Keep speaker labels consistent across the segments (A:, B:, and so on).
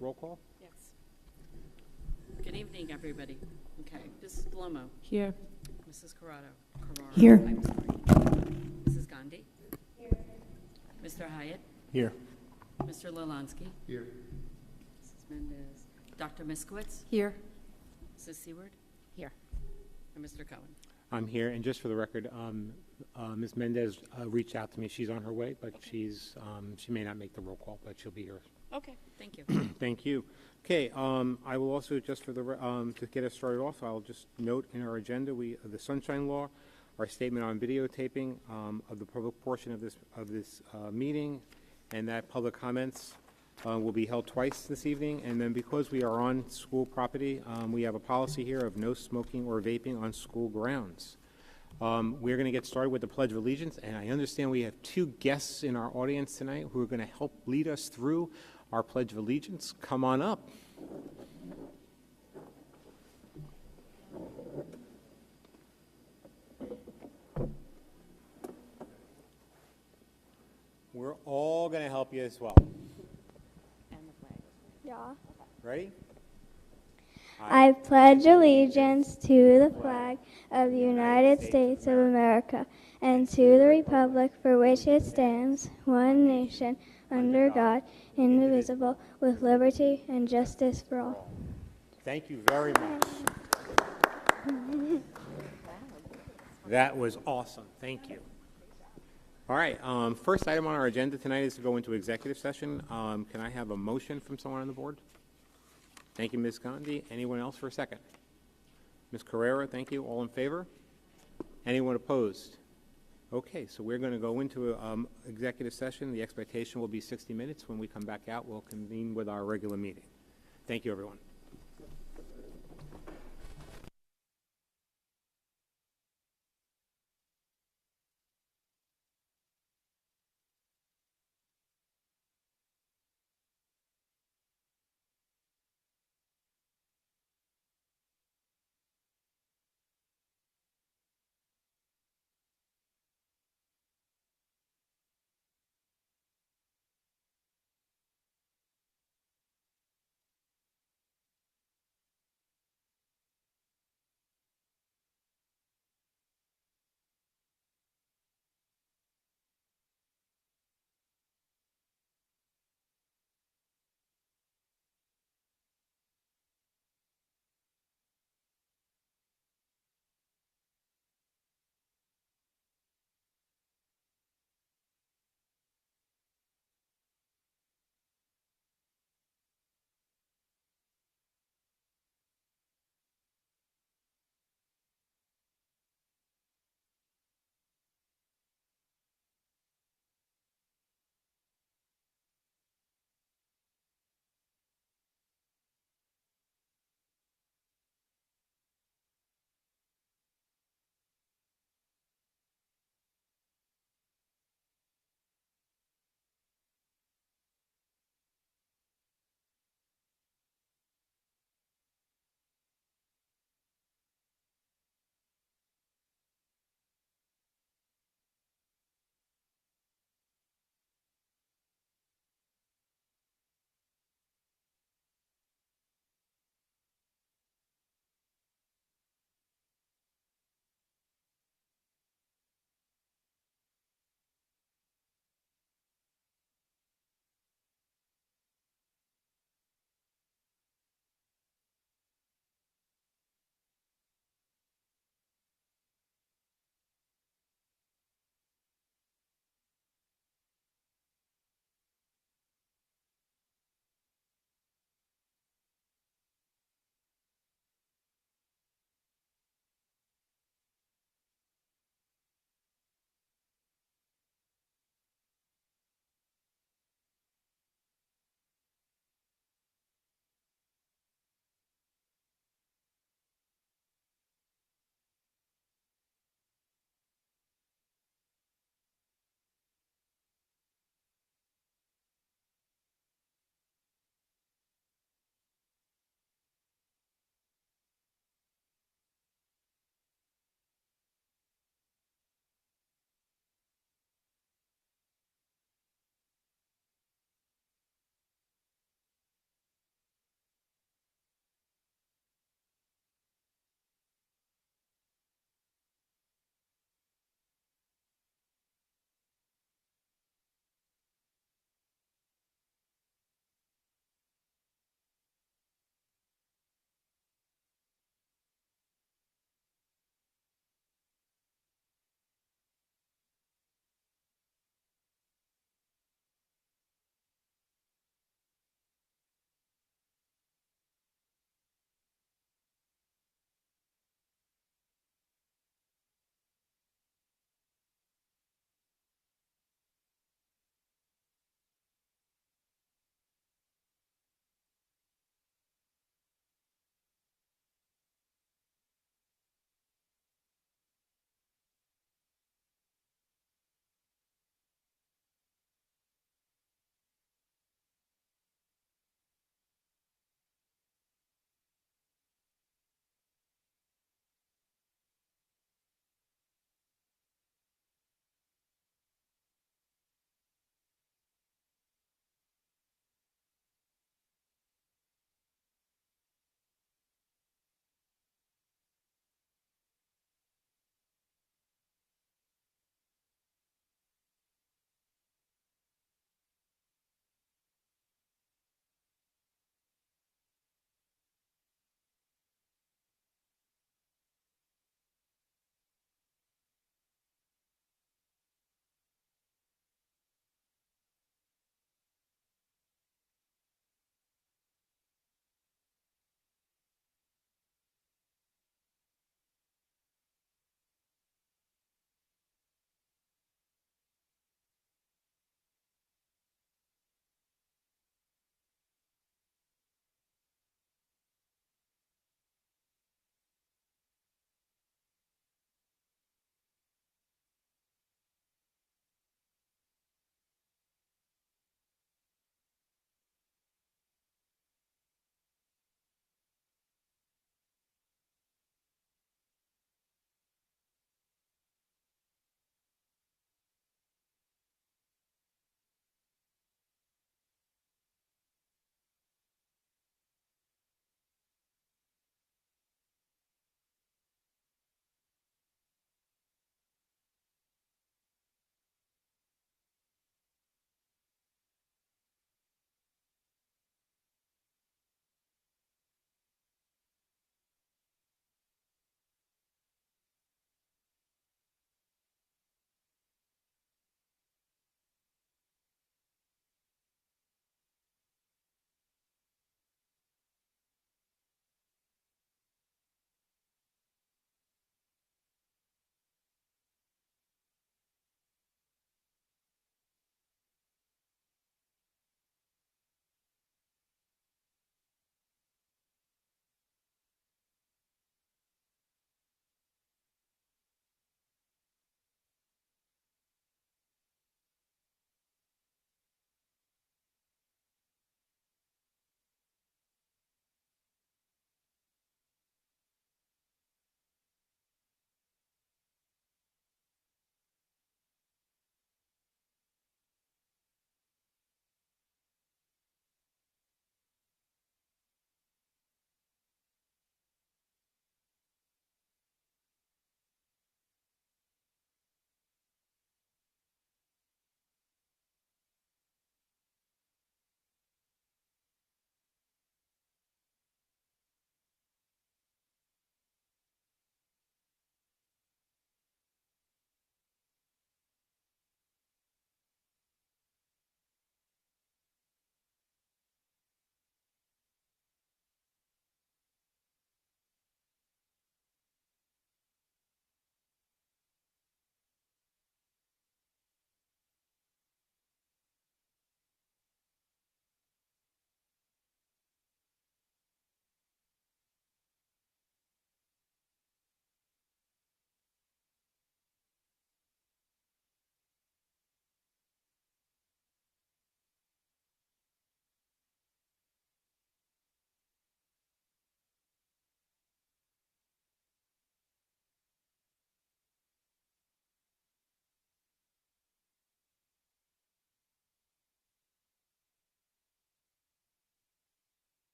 A: roll call?
B: Yes. Good evening, everybody. Okay, Mrs. Palomo.
C: Here.
B: Mrs. Carraro.
C: Here.
B: I'm sorry. Mrs. Gandhi. Here. Mr. Hyatt.
A: Here.
B: Mr. Lalansky.
A: Here.
B: Mrs. Mendez. Dr. Miskowitz.
C: Here.
B: Mrs. Seward.
C: Here.
B: And Mr. Cohen.
A: I'm here, and just for the record, Ms. Mendez reached out to me. She's on her way, but she may not make the roll call, but she'll be here.
B: Okay, thank you.
A: Thank you. Okay, I will also, just for the to get us started off, I'll just note in our agenda the Sunshine Law, our statement on videotaping of the public portion of this meeting, and that public comments will be held twice this evening. And then because we are on school property, we have a policy here of no smoking or vaping on school grounds. We're going to get started with the Pledge of Allegiance, and I understand we have two guests in our audience tonight who are going to help lead us through our Pledge of Allegiance. Come on up. We're all going to help you as well.
D: Yeah.
A: Ready?
D: I pledge allegiance to the flag of the United States of America and to the republic for which it stands, one nation, under God, indivisible, with liberty and justice for all.
A: Thank you very much. That was awesome. Thank you. All right. First item on our agenda tonight is to go into executive session. Can I have a motion from someone on the board? Thank you, Ms. Gandhi. Anyone else for a second? Ms. Carrera, thank you. All in favor? Anyone opposed? Okay, so we're going to go into executive session. The expectation will be 60 minutes. When we come back out, we'll convene with our regular meeting. Thank you, everyone.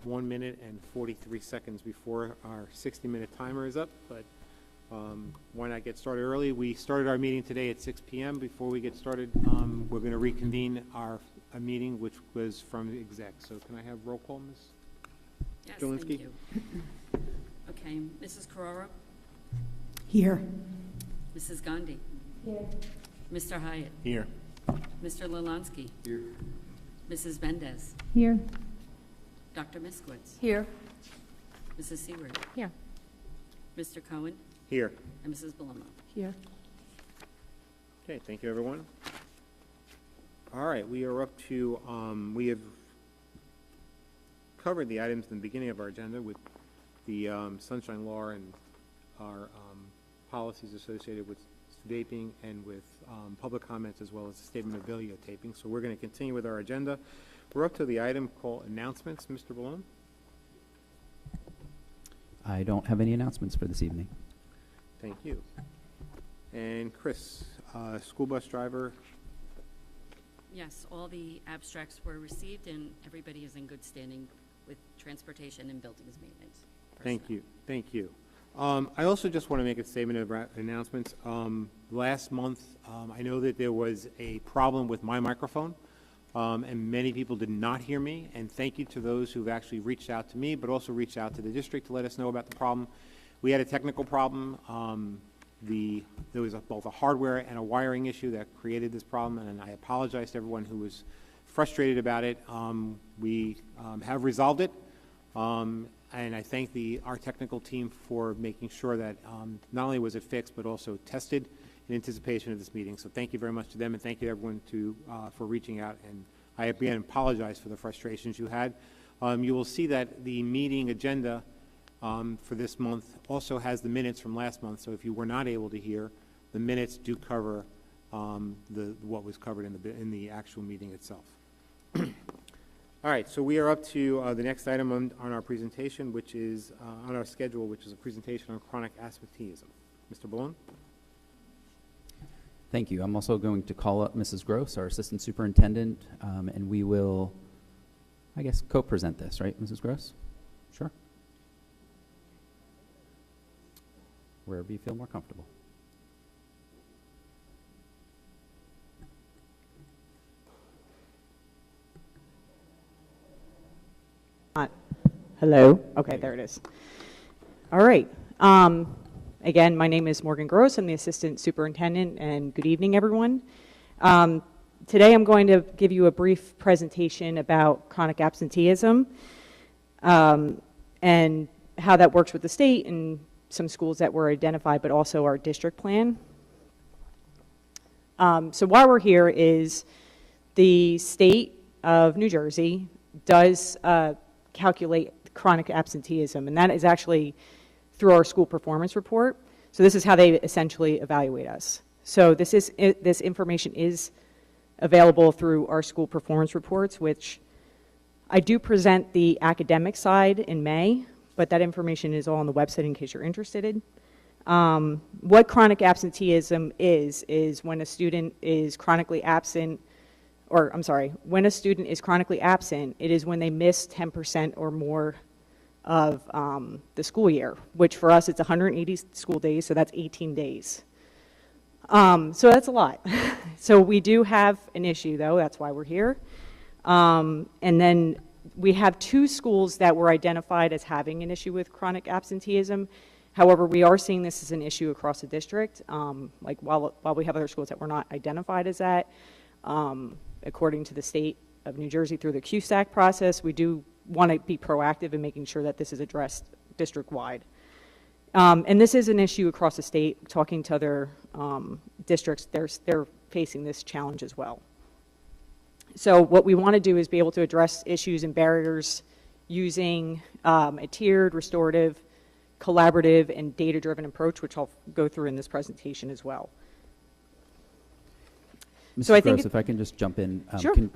A: 1 minute and 43 seconds before our 60-minute timer is up, but why not get started early? We started our meeting today at 6 p.m. Before we get started, we're going to reconvene a meeting which was from the exec. So can I have roll call, Ms.
B: Yes,
A: Jelinski?
B: thank you. Okay, Mrs. Carrara,
C: Here.
B: Mrs. Gandhi.
D: Here.
B: Mr. Hyatt,
A: Here.
B: Mr. Lalanski.
A: Here.
B: Mrs. Mendez,
C: Here.
B: Dr. Miskowitz,
C: Here.
B: Mrs. Seward,
C: Here.
B: Mr. Cohen,
A: Here.
B: and Mrs. Belomo.
C: Here.
A: Okay, thank you, everyone. All right, we are up to, we have covered the items in the beginning of our agenda with the Sunshine Law and our policies associated with vaping and with public comments, as well as a statement of videotaping. So we're going to continue with our agenda. We're up to the item called announcements. Mr. Balone?
E: I don't have any announcements for this evening.
A: Thank you. And Chris, school bus driver.
B: Yes, all the abstracts were received, and everybody is in good standing with transportation and buildings maintenance.
A: Thank
B: personnel.
A: you. Thank you. I also just want to make a statement of announcements. Last month, I know that there was a problem with my microphone, and many people did not hear me. And thank you to those who've actually reached out to me, but also reached out to the district to let us know about the problem. We had a technical problem. There was both a hardware and a wiring issue that created this problem, and I apologize to everyone who was frustrated about it. We have resolved it. And I thank our technical team for making sure that not only was it fixed, but also tested in anticipation of this meeting. So thank you very much to them, and thank you to everyone for reaching out. And I again apologize for the frustrations you had. You will see that the meeting agenda for this month also has the minutes from last month. So if you were not able to hear, the minutes do cover what was covered in the actual meeting itself. All right, so we are up to the next item on our presentation, which is on our schedule, which is a presentation on chronic absenteeism. Mr. Balone?
E: Thank you. I'm also going to call up Mrs. Gross, our assistant superintendent, and we will, I guess, co-present this, right, Mrs. Gross? Sure. Wherever you feel more comfortable.
C: Hello. Okay, there it is. All right. Again, my name is Morgan Gross. I'm the assistant superintendent, and good evening, everyone. Today I'm going to give you a brief presentation about chronic absenteeism and how that works with the state and some schools that were identified, but also our district plan. So why we're here is the state of New Jersey does calculate chronic absenteeism, and that is actually through our school performance report. So this is how they essentially evaluate us. So this information is available through our school performance reports, which I do present the academic side in May, but that information is all on the website in case you're interested. What chronic absenteeism is when a student is chronically absent, or I'm sorry, when a student is chronically absent, it is when they miss 10% or more of the school year, which for us it's 180 school days, so that's 18 days. So that's a lot. So we do have an issue, though. That's why we're here. And then we have 2 schools that were identified as having an issue with chronic absenteeism. However, we are seeing this as an issue across the district. Like while we have other schools that were not identified as that, according to the state of New Jersey through the QSAC process, we do want to be proactive in making sure that this is addressed district-wide. And this is an issue across the state. Talking to other districts, they're facing this challenge as well. So what we want to do is be able to address issues and barriers using a tiered, restorative, collaborative, and data-driven approach, which I'll go through in this presentation as well.
E: Mrs.
C: So I think
E: Gross, if I can just jump in.
C: Sure.
E: Can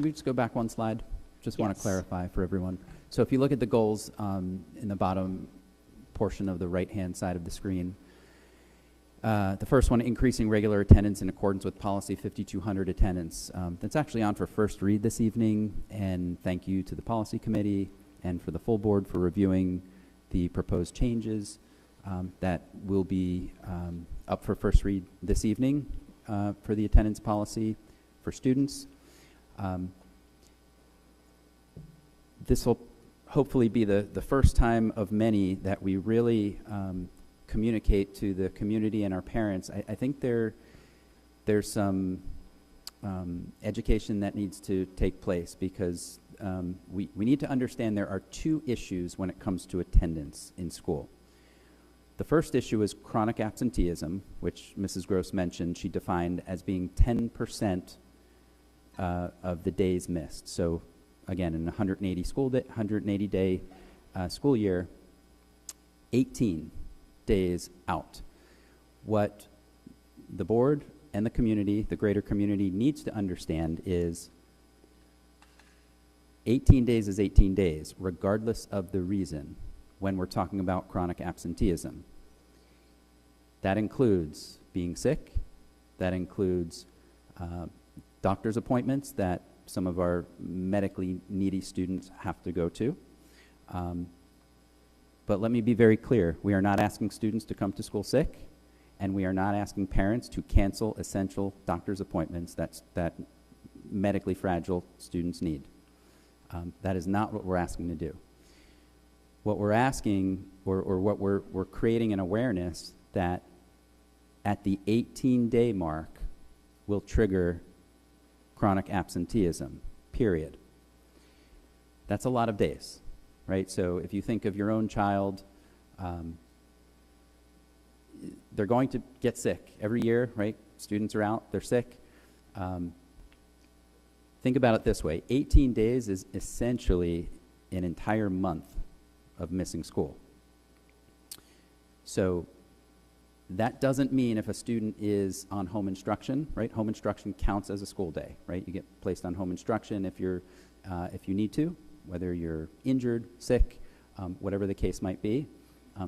E: we just go back one slide? Just want to
C: Yes.
E: clarify for everyone. So if you look at the goals in the bottom portion of the right-hand side of the screen, the first one, increasing regular attendance in accordance with policy 5200 attendance. That's actually on for first read this evening, and thank you to the policy committee and for the full board for reviewing the proposed changes that will be up for first read this evening for the attendance policy for students. This will hopefully be the first time of many that we really communicate to the community and our parents. I think there's some education that needs to take place, because we need to understand there are two issues when it comes to attendance in school. The first issue is chronic absenteeism, which Mrs. Gross mentioned. She defined as being 10% of the days missed. So again, in a 180-day school year, 18 days out. What the board and the community, the greater community, needs to understand is 18 days is 18 days, regardless of the reason, when we're talking about chronic absenteeism. That includes being sick. That includes doctor's appointments that some of our medically needy students have to go to. But let me be very clear. We are not asking students to come to school sick, and we are not asking parents to cancel essential doctor's appointments that medically fragile students need. That is not what we're asking to do. What we're asking, or what we're creating an awareness that at the 18-day mark will trigger chronic absenteeism, period. That's a lot of days, right? So if you think of your own child, they're going to get sick every year, right? Students are out, they're sick. Think about it this way. 18 days is essentially an entire month of missing school. So that doesn't mean if a student is on home instruction, right? Home instruction counts as a school day, right? You get placed on home instruction if you need to, whether you're injured, sick, whatever the case might be.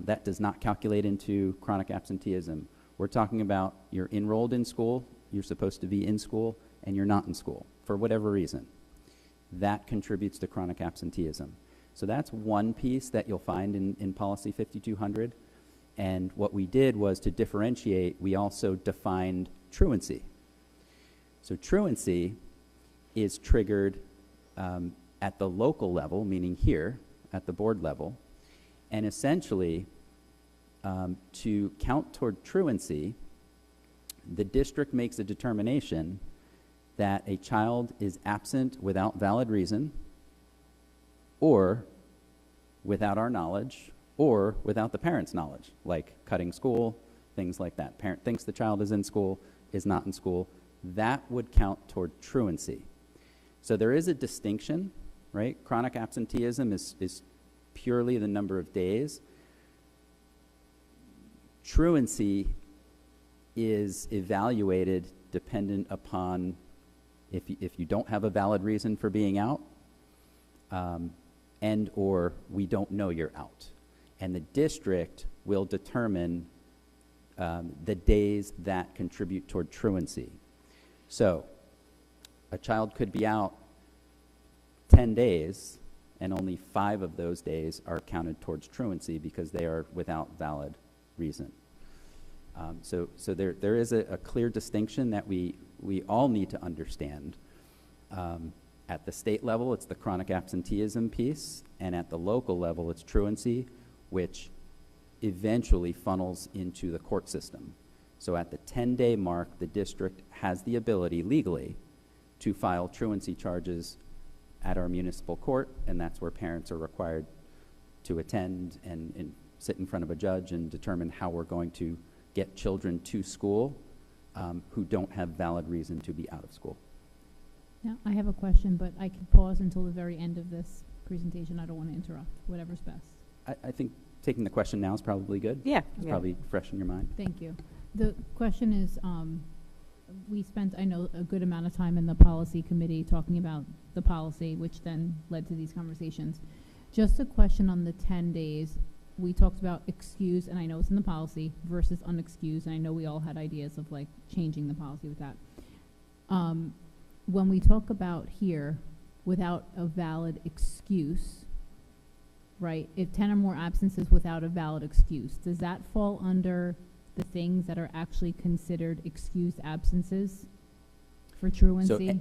E: That does not calculate into chronic absenteeism. We're talking about you're enrolled in school, you're supposed to be in school, and you're not in school for whatever reason. That contributes to chronic absenteeism. So that's one piece that you'll find in Policy 5200. And what we did was to differentiate, we also defined truancy. So truancy is triggered at the local level, meaning here at the board level. And essentially, to count toward truancy, the district makes a determination that a child is absent without valid reason, or without our knowledge, or without the parent's knowledge, like cutting school, things like that. Parent thinks the child is in school, is not in school. That would count toward truancy. So there is a distinction, right? Chronic absenteeism is purely the number of days. Truancy is evaluated dependent upon if you don't have a valid reason for being out, and or we don't know you're out. And the district will determine the days that contribute toward truancy. So a child could be out 10 days, and only 5 of those days are counted towards truancy because they are without valid reason. So there is a clear distinction that we all need to understand. At the state level, it's the chronic absenteeism piece, and at the local level, it's truancy, which eventually funnels into the court system. So at the 10-day mark, the district has the ability legally to file truancy charges at our municipal court, and that's where parents are required to attend and sit in front of a judge and determine how we're going to get children to school who don't have valid reason to be out of school.
F: Now, I have a question, but I can pause until the very end of this presentation. I don't want to interrupt. Whatever's best.
E: I think taking the question now is probably good.
C: Yeah.
E: It's probably fresh in your mind.
F: Thank you. The question is, we spent, I know, a good amount of time in the policy committee talking about the policy, which then led to these conversations. Just a question on the 10 days. We talked about excused, and I know it's in the policy, versus unexcused, and I know we all had ideas of like changing the policy with that. When we talk about here, without a valid excuse, right? If 10 or more absences without a valid excuse, does that fall under the things that are actually considered excused absences for
E: So
F: truancy?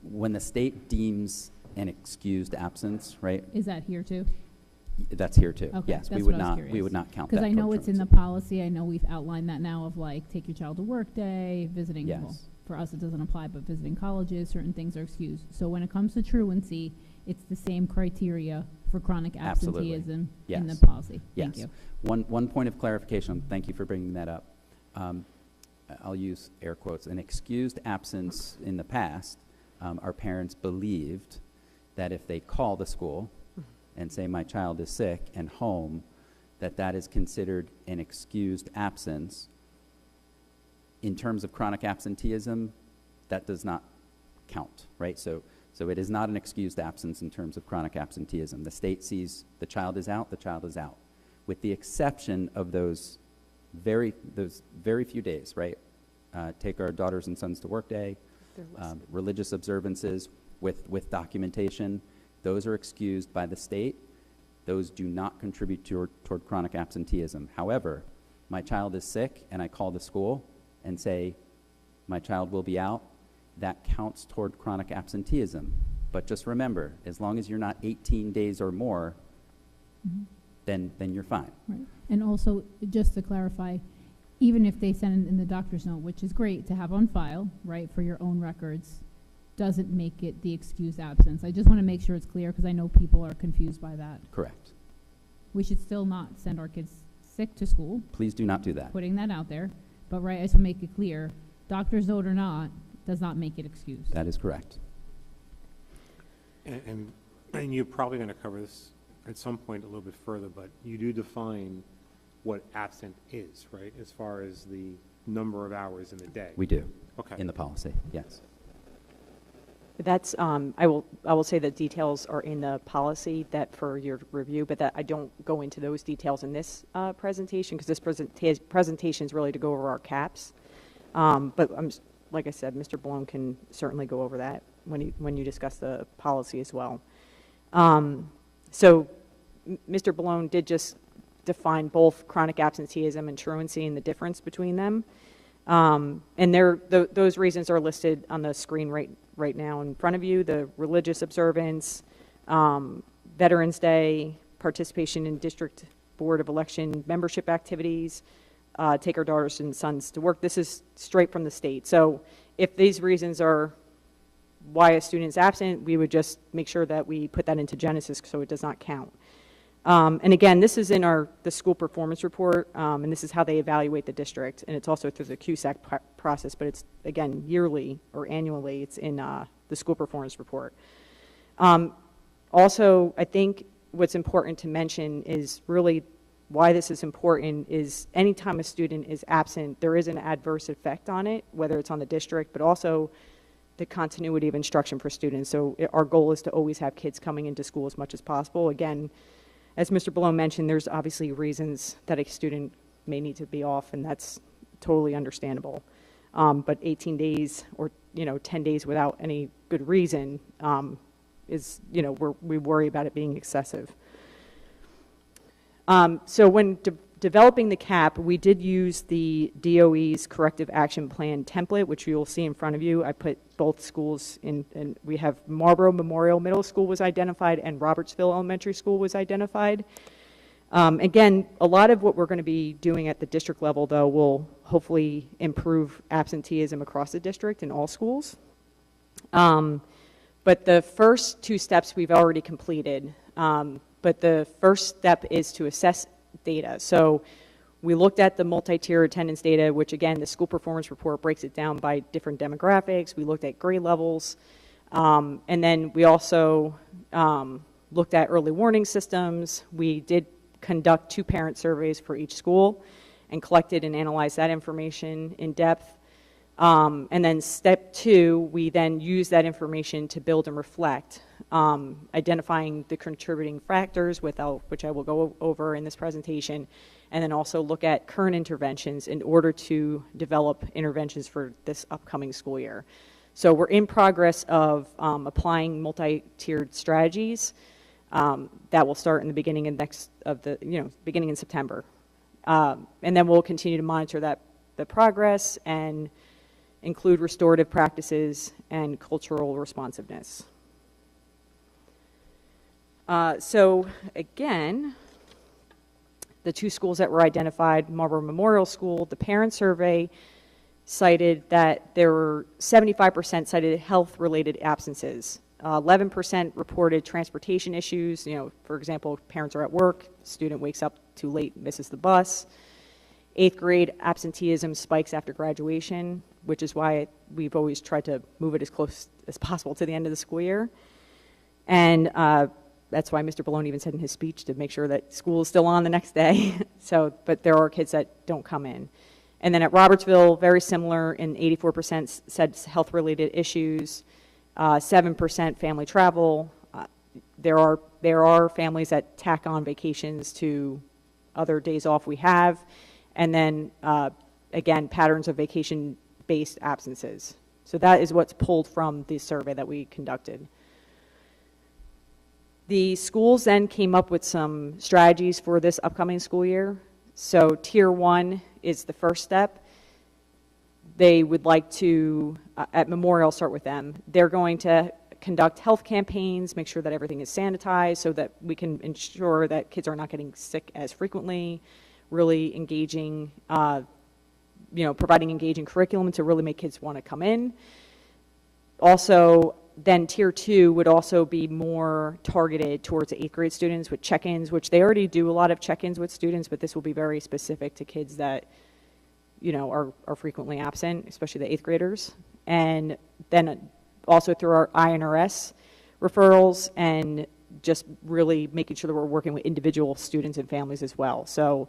E: when the state deems an excused absence, right,
F: Is that here too?
E: that's here too.
F: Okay,
E: Yes, we
F: that's
E: would
F: what I was
E: not,
F: curious.
E: we would not count that.
F: Because I know
E: toward
F: it's in the
E: truancy.
F: policy, I know we've outlined that now of like, take your child to work day, visiting, well,
E: Yes.
F: for us it doesn't apply, but visiting colleges, certain things are excused. So when it comes to truancy, it's the same criteria for chronic
E: Absolutely.
F: absenteeism in the
E: Yes.
F: policy. Thank
E: Yes.
F: you.
E: One point of clarification, thank you for bringing that up. I'll use air quotes. An excused absence in the past, our parents believed that if they call the school and say my child is sick and home, that is considered an excused absence. In terms of chronic absenteeism, that does not count, right? So it is not an excused absence in terms of chronic absenteeism. The state sees the child is out, with the exception of those very few days, right? Take our daughters and sons to work day, religious observances with documentation. Those are excused by the state. Those do not contribute toward chronic absenteeism. However, my child is sick and I call the school and say my child will be out, that counts toward chronic absenteeism. But just remember, as long as you're not 18 days or more, then you're fine.
F: Right. And also, just to clarify, even if they send in the doctor's note, which is great to have on file, right, for your own records, doesn't make it the excused absence. I just want to make sure it's clear because I know people are confused by that.
E: Correct.
F: We should still not send our kids sick to school,
E: Please do not do that.
F: putting that out there. But right, I just want to make it clear, doctor's note or not, does not make it excused.
E: That is correct.
A: And you're probably going to cover this at some point a little bit further, but you do define what absent is, right, as far as the number of hours in the day?
E: We do.
A: Okay.
E: In the policy, yes.
C: That's, I will say that details are in the policy that for your review, but that I don't go into those details in this presentation, because this presentation is really to go over our caps. But like I said, Mr. Blown can certainly go over that when you discuss the policy as well. So Mr. Blown did just define both chronic absenteeism and truancy and the difference between them. And those reasons are listed on the screen right now in front of you: the religious observance, Veterans Day, participation in district board of election membership activities, take our daughters and sons to work. This is straight from the state. So if these reasons are why a student is absent, we would just make sure that we put that into Genesis so it does not count. And again, this is in the school performance report, and this is how they evaluate the district, and it's also through the CUSAC process, but it's, again, yearly or annually. It's in the school performance report. Also, I think what's important to mention is really why this is important is anytime a student is absent, there is an adverse effect on it, whether it's on the district, but also the continuity of instruction for students. So our goal is to always have kids coming into school as much as possible. Again, as Mr. Blow mentioned, there's obviously reasons that a student may need to be off, and that's totally understandable. But 18 days or 10 days without any good reason is, we worry about it being excessive. So when developing the cap, we did use the DOE's corrective action plan template, which you'll see in front of you. I put both schools in, and we have Marlboro Memorial Middle School was identified and Robertsville Elementary School was identified. Again, a lot of what we're going to be doing at the district level, though, will hopefully improve absenteeism across the district in all schools. But the first two steps we've already completed. But the first step is to assess data. So we looked at the multi-tier attendance data, which again, the school performance report breaks it down by different demographics. We looked at grade levels. And then we also looked at early warning systems. We did conduct 2 parent surveys for each school and collected and analyzed that information in depth. And then step 2, we then use that information to build and reflect, identifying the contributing factors, which I will go over in this presentation, and then also look at current interventions in order to develop interventions for this upcoming school year. So we're in progress of applying multi-tiered strategies that will start in the beginning beginning in September. And then we'll continue to monitor the progress and include restorative practices and cultural responsiveness. So again, the two schools that were identified, Marlboro Memorial School, the parent survey cited that there were 75% cited health-related absences. 11% reported transportation issues. For example, parents are at work, student wakes up too late, misses the bus. 8th grade absenteeism spikes after graduation, which is why we've always tried to move it as close as possible to the end of the school year. And that's why Mr. Balone even said in his speech to make sure that school is still on the next day. But there are kids that don't come in. And then at Robertsville, very similar, in 84% said health-related issues, 7% family travel. There are families that tack on vacations to other days off we have. And then, again, patterns of vacation-based absences. So that is what's pulled from the survey that we conducted. The schools then came up with some strategies for this upcoming school year. So Tier 1 is the first step. They would like to, at Memorial, start with them. They're going to conduct health campaigns, make sure that everything is sanitized so that we can ensure that kids are not getting sick as frequently, really engaging, providing engaging curriculum to really make kids want to come in. Also, then Tier 2 would also be more targeted towards 8th grade students with check-ins, which they already do a lot of check-ins with students, but this will be very specific to kids that, are frequently absent, especially the 8th graders. And then also through our INRS referrals and just really making sure that we're working with individual students and families as well. So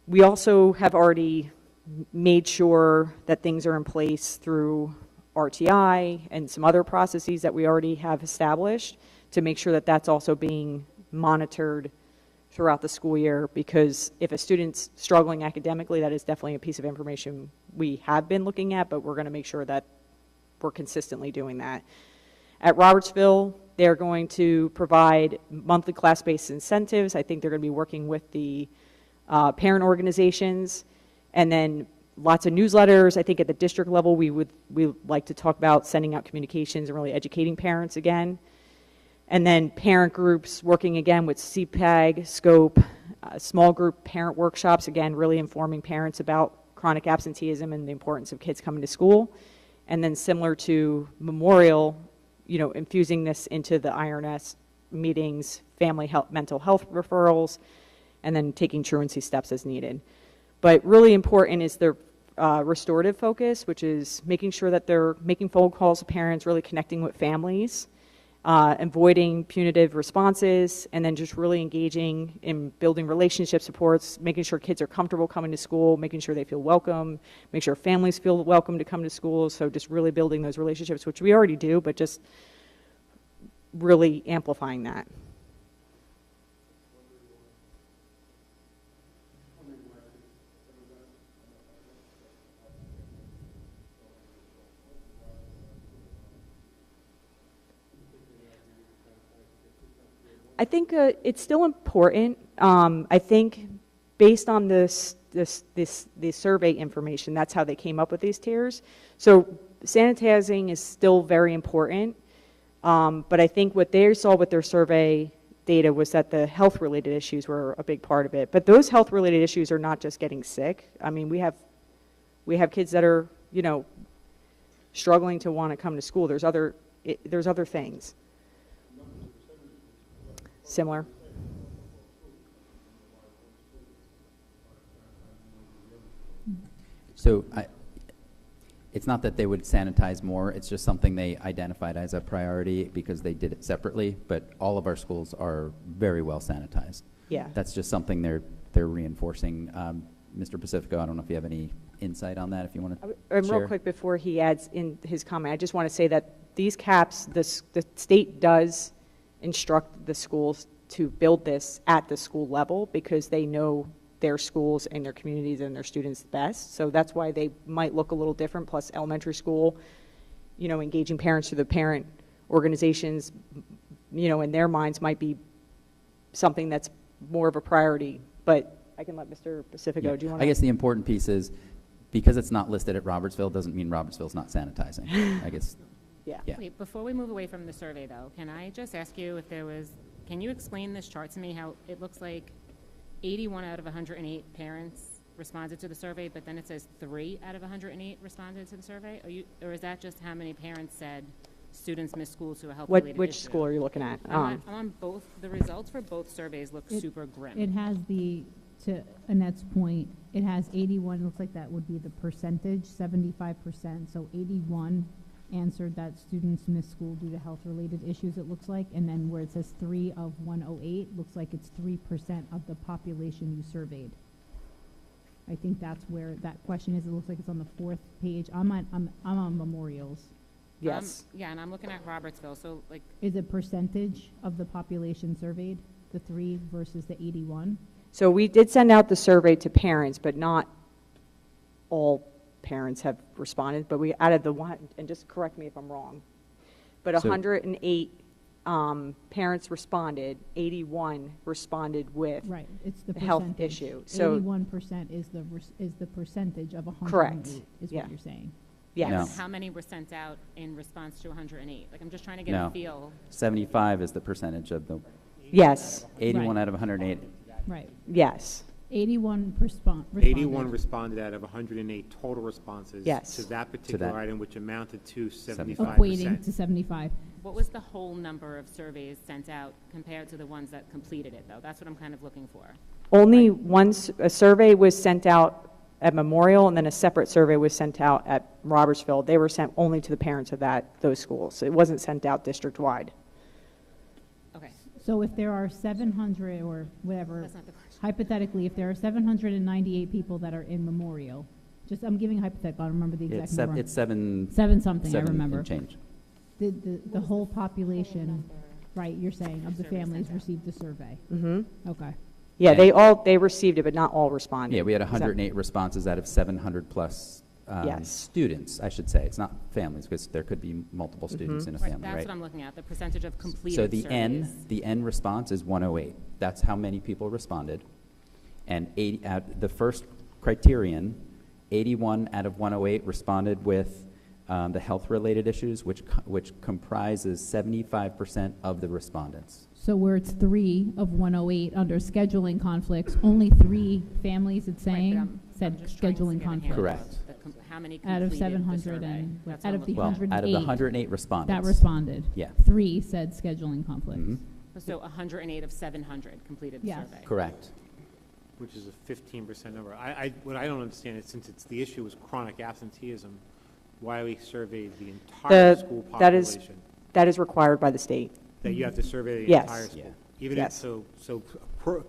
C: we also have already made sure that things are in place through RTI and some other processes that we already have established to make sure that that's also being monitored throughout the school year, because if a student's struggling academically, that is definitely a piece of information we have been looking at, but we're going to make sure that we're consistently doing that. At Robertsville, they're going to provide monthly class-based incentives. I think they're going to be working with the parent organizations, and then lots of newsletters. I think at the district level, we would like to talk about sending out communications and really educating parents again. And then parent groups working again with CPAG, SCOPE, small group parent workshops, again, really informing parents about chronic absenteeism and the importance of kids coming to school. And then similar to Memorial, infusing this into the IRNS meetings, family health, mental health referrals, and then taking truancy steps as needed. But really important is the restorative focus, which is making sure that they're making phone calls to parents, really connecting with families, avoiding punitive responses, and then just really engaging in building relationship supports, making sure kids are comfortable coming to school, making sure they feel welcome, make sure families feel welcome to come to school. So just really building those relationships, which we already do, but just really amplifying that. I think it's still important. I think based on this survey information, that's how they came up with these tiers. So sanitizing is still very important, but I think what they saw with their survey data was that the health-related issues were a big part of it. But those health-related issues are not just getting sick. I mean, we have kids that are struggling to want to come to school. There's other things. Similar.
E: So it's not that they would sanitize more, it's just something they identified as a priority because they did it separately, but all of our schools are very well sanitized.
C: Yeah.
E: That's just something they're reinforcing. Mr. Pacifico, I don't know if you have any insight on that, if you want to
C: And
E: share.
C: real quick before he adds in his comment, I just want to say that these caps, the state does instruct the schools to build this at the school level because they know their schools and their communities and their students best. So that's why they might look a little different. Plus elementary school, engaging parents through the parent organizations, in their minds might be something that's more of a priority. But I can let Mr. Pacifico,
E: Yeah.
C: do you want
E: I
C: to?
E: guess the important piece is, because it's not listed at Robertsville, doesn't mean Robertsville's not sanitizing. I guess,
C: Yeah.
E: yeah.
G: Wait, before we move away from the survey, though, can I just ask you if there was, can you explain this chart to me, how it looks like 81 out of 108 parents responded to the survey, but then it says 3 out of 108 responded to the survey? Or is that just how many parents said students missed school to a health-related issue?
C: Which school are you looking at?
G: I'm on both. The results for both surveys look super grim.
F: It has to Annette's point, it has 81, looks like that would be the percentage, 75%. So 81 answered that students missed school due to health-related issues, it looks like. And then where it says 3 of 108, looks like it's 3% of the population you surveyed. I think that's where that question is. It looks like it's on the 4th page. I'm on memorials.
C: Yes.
G: Yeah, and I'm looking at Robertsville, so like,
F: Is it percentage of the population surveyed, the 3 versus the 81?
C: So we did send out the survey to parents, but not all parents have responded. But we added the one, and just correct me if I'm wrong, but
E: So-
C: 108 parents responded, 81 responded with.
F: Right, it's the
C: The health
F: percentage.
C: issue. So-
F: 81% is the percentage of 108.
C: Correct.
F: Is
C: Yeah.
F: what you're saying.
C: Yes.
E: No.
G: how many were sent out in response to 108? Like, I'm just trying to get
E: No.
G: a feel.
E: 75 is the percentage of the
C: Yes,
E: 81
F: Right.
E: out of 108.
F: Right.
C: yes,
F: 81 responded.
A: 81 responded out of 108 total responses
C: Yes.
A: to that particular
E: that.
A: item, which amounted to
F: Equating
A: 75%.
F: to 75.
G: What was the whole number of surveys sent out compared to the ones that completed it, though? That's what I'm kind of looking for.
C: only once, a survey was sent out at Memorial, and then a separate survey was sent out at Robertsville. They were sent only to the parents of those schools. It wasn't sent out district-wide.
G: Okay,
F: So if there are 700 or whatever,
G: that's not the question.
F: hypothetically, if there are 798 people that are in Memorial, just, I'm giving a hypothetical, I don't remember the exact
E: It's
F: number.
E: it's 7,
F: 7 something, I
E: 7
F: remember.
E: and change.
F: The whole population, right, you're saying, of the
G: Survey
F: families
G: sent out.
F: received the survey?
C: Mm-hmm.
F: Okay.
C: Yeah,
E: And-
C: they received it, but not all responded.
E: Yeah, we had
C: Is that-
E: 108 responses out of 700 plus
C: Yes.
E: students, I should say. It's not families, because there could be multiple students in a
G: Right,
E: family,
G: that's
E: right?
G: what I'm looking at, the percentage of completed
E: So
G: surveys.
E: the N response is 108. That's how many people responded. And the first criterion, 81 out of 108 responded with the health-related issues, which comprises 75% of the respondents.
F: So where it's 3 of 108 under scheduling conflicts, only 3 families, it's
G: Right, but
F: saying,
G: I'm
F: said
G: just trying to
F: scheduling
G: get a handle
F: conflicts.
E: Correct.
G: of how many
F: Out of
G: completed the
F: 700
G: survey.
F: and,
G: That's
F: out
G: what
F: of
G: I'm
F: the
G: looking
E: Well,
G: at.
F: 108.
E: out of the 108 respondents.
F: That responded.
E: Yeah.
F: 3 said scheduling conflicts.
E: Mhm.
G: So 108 of 700 completed the
F: Yes.
G: survey.
E: Correct.
A: Which is a 15% number. What I don't understand is, since the issue was chronic absenteeism, why we surveyed the entire school
C: that is-
A: population?
C: That is required by the state.
A: That you have to survey the
C: Yes.
A: entire school?
E: Yeah.
A: Even if,
C: Yes.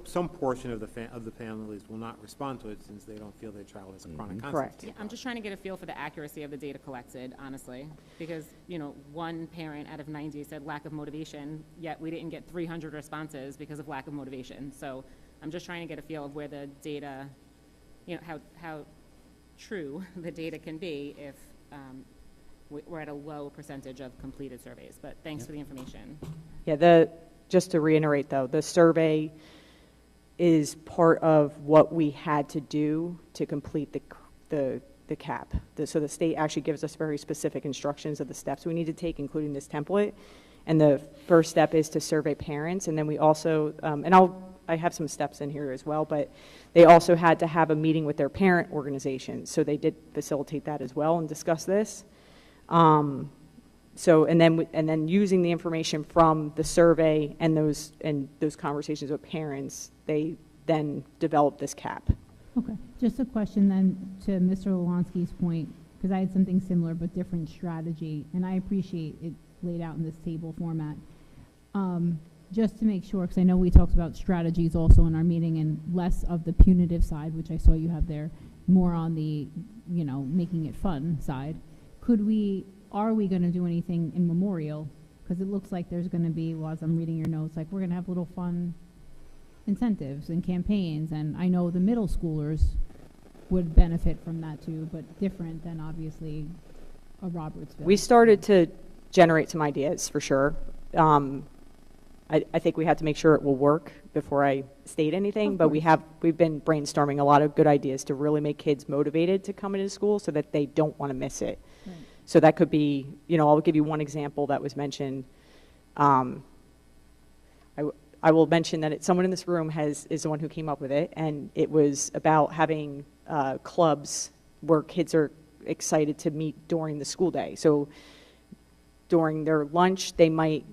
A: some portion of the families will not respond to it, since they don't feel their child has a chronic
E: Mhm.
C: Correct.
A: absentee.
G: I'm just trying to get a feel for the accuracy of the data collected, honestly, because, one parent out of 90 said lack of motivation, yet we didn't get 300 responses because of lack of motivation. So I'm just trying to get a feel of where the data, how true the data can be if we're at a low percentage of completed surveys. But thanks for the information.
C: Yeah, just to reiterate, though, the survey is part of what we had to do to complete the cap. So the state actually gives us very specific instructions of the steps we need to take, including this template. And the first step is to survey parents, and then we also, I have some steps in here as well, but they also had to have a meeting with their parent organizations. So they did facilitate that as well and discuss this. So, and then using the information from the survey and those conversations with parents, they then developed this cap.
F: Okay, just a question then to Mr. Lawansky's point, because I had something similar but different strategy, and I appreciate it laid out in this table format. Just to make sure, because I know we talked about strategies also in our meeting and less of the punitive side, which I saw you have there, more on the, making it fun side. Are we going to do anything in Memorial? Because it looks like there's going to be, well, as I'm reading your notes, like we're going to have little fun incentives and campaigns, and I know the middle schoolers would benefit from that too, but different than obviously a Robertsville?
C: We started to generate some ideas for sure. I think we have to make sure it will work before I state anything,
F: Of
C: but
F: course.
C: we've been brainstorming a lot of good ideas to really make kids motivated to come into school so that they don't want to miss it.
F: Right.
C: So that could be, I'll give you one example that was mentioned. I will mention that someone in this room is the one who came up with it, and it was about having clubs where kids are excited to meet during the school day. So during their lunch, they might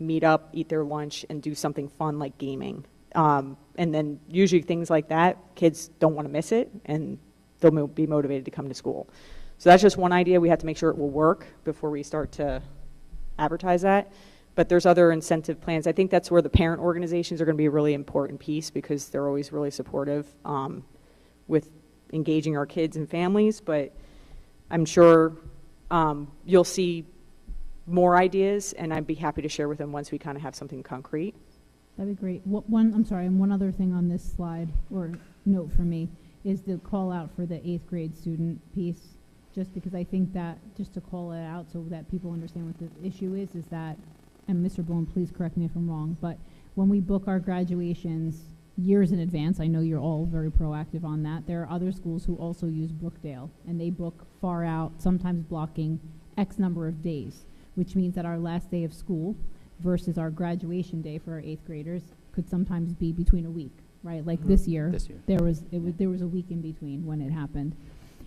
C: meet up, eat their lunch, and do something fun like gaming. And then usually things like that, kids don't want to miss it, and they'll be motivated to come to school. So that's just one idea. We have to make sure it will work before we start to advertise that. But there's other incentive plans. I think that's where the parent organizations are going to be a really important piece because they're always really supportive with engaging our kids and families. But I'm sure you'll see more ideas, and I'd be happy to share with them once we kind of have something concrete.
F: That'd be great. I'm sorry, and one other thing on this slide, or note for me, is the call out for the 8th grade student piece, just because I think that, just to call it out so that people understand what the issue is that, and Mr. Bloom, please correct me if I'm wrong, but when we book our graduations years in advance, I know you're all very proactive on that, there are other schools who also use Brookdale, and they book far out, sometimes blocking X number of days, which means that our last day of school versus our graduation day for our 8th graders could sometimes be between a week, right? Like this year, there was a week in between when it happened.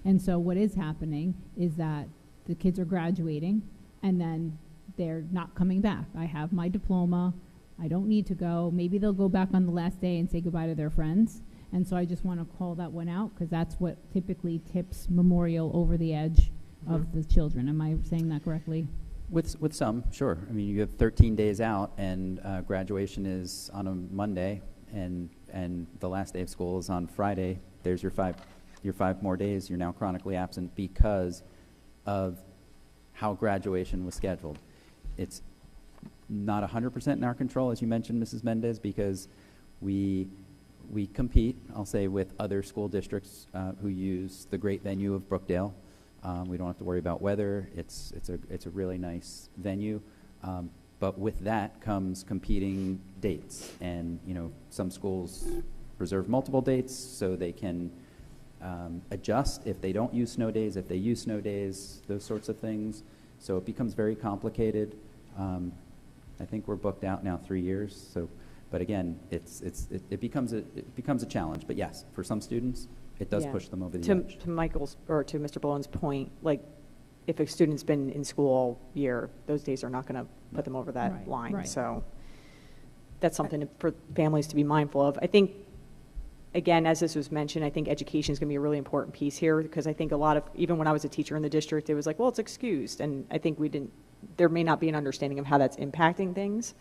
F: And so what is happening is that the kids are graduating and then they're not coming back. I have my diploma. I don't need to go. Maybe they'll go back on the last day and say goodbye to their friends. And so I just want to call that one out because that's what typically tips Memorial over the edge of the children. Am I saying that correctly?
E: With some, sure. I mean, you have 13 days out, and graduation is on a Monday, and the last day of school is on Friday. There's your five more days. You're now chronically absent because of how graduation was scheduled. It's not 100% in our control, as you mentioned, Mrs. Mendez, because we compete, I'll say, with other school districts who use the great venue of Brookdale. We don't have to worry about weather. It's a really nice venue. But with that comes competing dates. And, some schools reserve multiple dates so they can adjust if they don't use snow days, if they use snow days, those sorts of things. So it becomes very complicated. I think we're booked out now 3 years. So, but again, it becomes a challenge. But yes, for some students, it does push them over the edge.
C: To Michael's, or to Mr. Ballone's point, like, if a student's been in school all year, those days are not going to put them over that line.
F: Right.
C: So that's something for families to be mindful of. I think, again, as this was mentioned, I think education is going to be a really important piece here because I think a lot of, even when I was a teacher in the district, it was like, well, it's excused. And I think there may not be an understanding of how that's impacting things,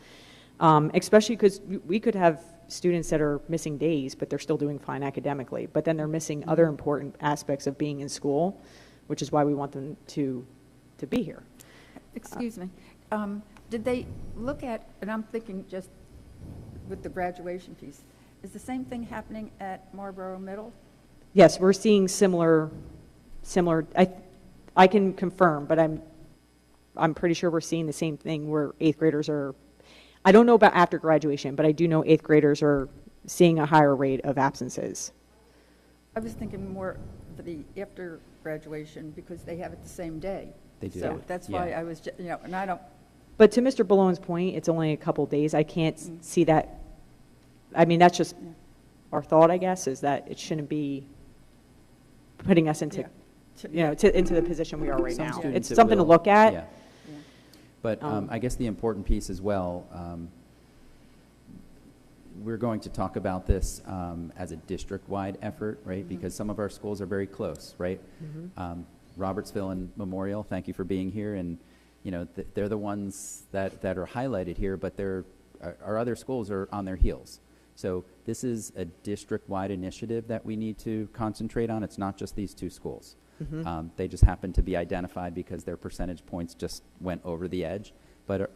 C: especially because we could have students that are missing days, but they're still doing fine academically. But then they're missing other important aspects of being in school, which is why we want them to be here.
H: Excuse me. Did they look at, and I'm thinking just with the graduation piece, is the same thing happening at Marlboro Middle?
C: Yes, we're seeing similar. I can confirm, but I'm pretty sure we're seeing the same thing where 8th graders are. I don't know about after graduation, but I do know 8th graders are seeing a higher rate of absences.
H: I was thinking more for the after graduation because they have it the same day.
E: They do.
H: So that's why I was, and I don't.
C: But to Mr. Ballone's point, it's only a couple days. I can't see that. I mean, that's just our thought, I guess, is that it shouldn't be putting us into, into the position we are right
E: Some
C: now.
E: students
C: It's something to
E: will.
C: look at.
E: Yeah. But I guess the important piece as well, we're going to talk about this as a district-wide effort, right? Because some of our schools are very close, right? Robertsville and Memorial, thank you for being here. And, they're the ones that are highlighted here, but our other schools are on their heels. So this is a district-wide initiative that we need to concentrate on. It's not just these two schools. They just happen to be identified because their percentage points just went over the edge. But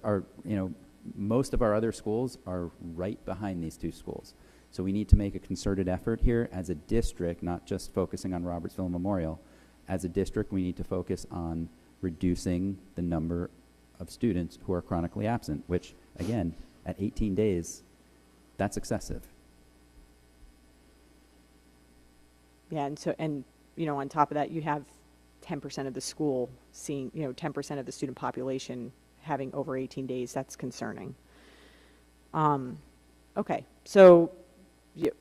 E: most of our other schools are right behind these two schools. So we need to make a concerted effort here as a district, not just focusing on Robertsville and Memorial. As a district, we need to focus on reducing the number of students who are chronically absent, which, again, at 18 days, that's excessive.
C: Yeah, and on top of that, you have 10% of the school seeing, 10% of the student population having over 18 days. That's concerning. Okay, so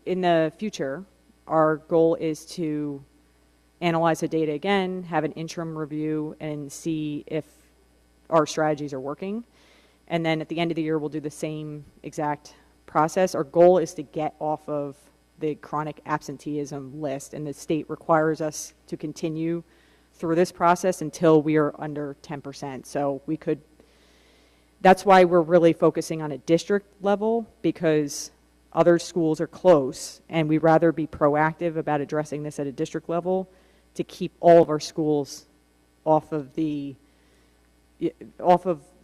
C: in the future, our goal is to analyze the data again, have an interim review, and see if our strategies are working. And then at the end of the year, we'll do the same exact process. Our goal is to get off of the chronic absenteeism list, and the state requires us to continue through this process until we are under 10%. So that's why we're really focusing on a district level, because other schools are close, and we'd rather be proactive about addressing this at a district level to keep all of our schools off of the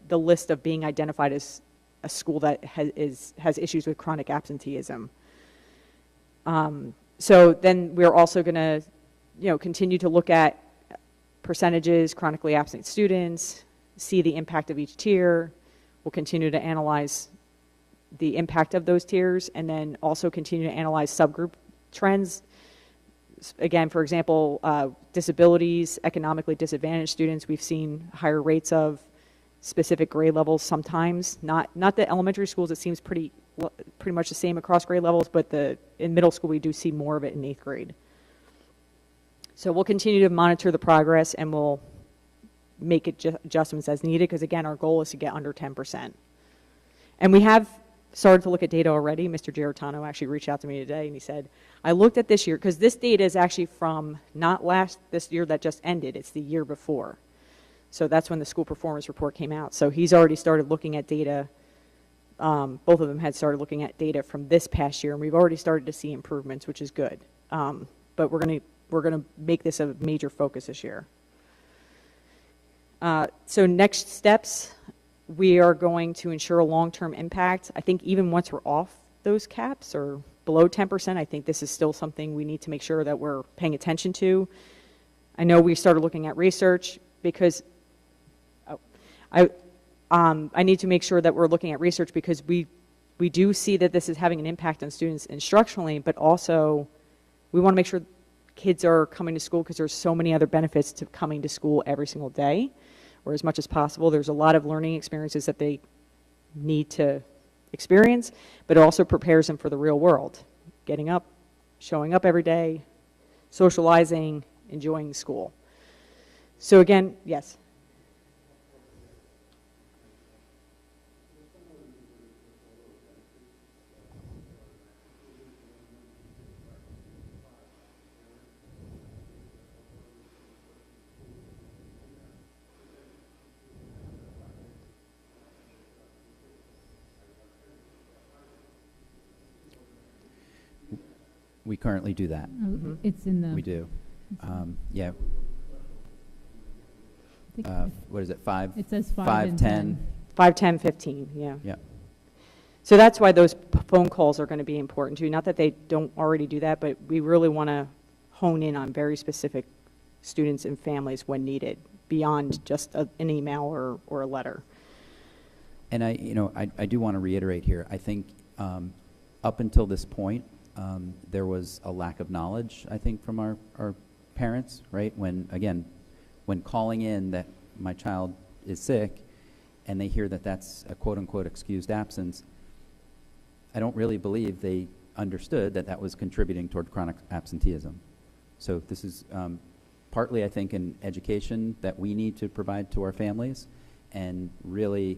C: list of being identified as a school that has issues with chronic absenteeism. So then we're also going to, continue to look at percentages, chronically absent students, see the impact of each tier. We'll continue to analyze the impact of those tiers, and then also continue to analyze subgroup trends. Again, for example, disabilities, economically disadvantaged students, we've seen higher rates of specific grade levels sometimes. Not the elementary schools, it seems pretty much the same across grade levels, but in middle school we do see more of it in 8th grade. So we'll continue to monitor the progress, and we'll make adjustments as needed, because again, our goal is to get under 10%. And we have started to look at data already. Mr. Giarratano actually reached out to me today, and he said, I looked at this year, because this data is actually from not this year that just ended, it's the year before. So that's when the school performance report came out. So he's already started looking at data. Both of them had started looking at data from this past year, and we've already started to see improvements, which is good. But we're going to make this a major focus this year. So next steps, we are going to ensure a long-term impact. I think even once we're off those caps or below 10%, I think this is still something we need to make sure that we're paying attention to. I know we started looking at research, because I need to make sure that we're looking at research, because we do see that this is having an impact on students instructionally, but also we want to make sure kids are coming to school, because there's so many other benefits to coming to school every single day, or as much as possible. There's a lot of learning experiences that they need to experience, but it also prepares them for the real world. Getting up, showing up every day, socializing, enjoying school. So again, yes.
E: We currently do that.
F: It's in the.
E: We do. Yeah.
F: I think
E: What is it? 5?
F: it says 5
E: 5,
F: and
E: 10.
C: 5, 10, 15, yeah.
E: Yeah.
C: So that's why those phone calls are going to be important too. Not that they don't already do that, but we really want to hone in on very specific students and families when needed, beyond just an email or a letter.
E: And I do want to reiterate here, I think up until this point, there was a lack of knowledge, I think, from our parents, right? When calling in that my child is sick, and they hear that that's a quote-unquote excused absence, I don't really believe they understood that that was contributing toward chronic absenteeism. So this is partly, I think, an education that we need to provide to our families, and really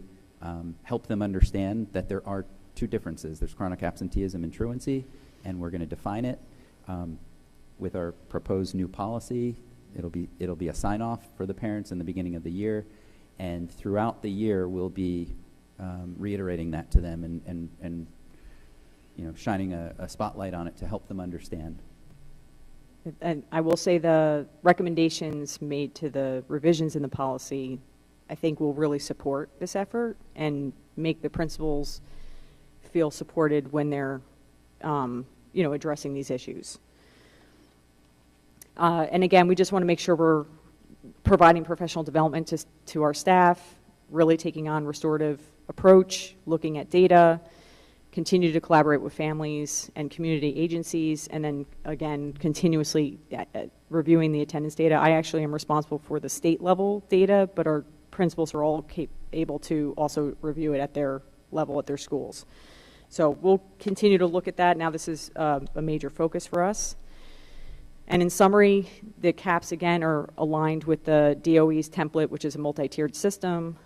E: help them understand that there are two differences. There's chronic absenteeism and truancy, and we're going to define it with our proposed new policy. It'll be a sign-off for the parents in the beginning of the year, and throughout the year we'll be reiterating that to them and shining a spotlight on it to help them understand.
C: And I will say the recommendations made to the revisions in the policy, I think, will really support this effort and make the principals feel supported when they're addressing these issues. And again, we just want to make sure we're providing professional development to our staff, really taking on restorative approach, looking at data, continue to collaborate with families and community agencies, and then again, continuously reviewing the attendance data. I actually am responsible for the state level data, but our principals are all able to also review it at their level at their schools. So we'll continue to look at that. Now this is a major focus for us. And in summary, the caps again are aligned with the DOE's template, which is a multi-tiered system,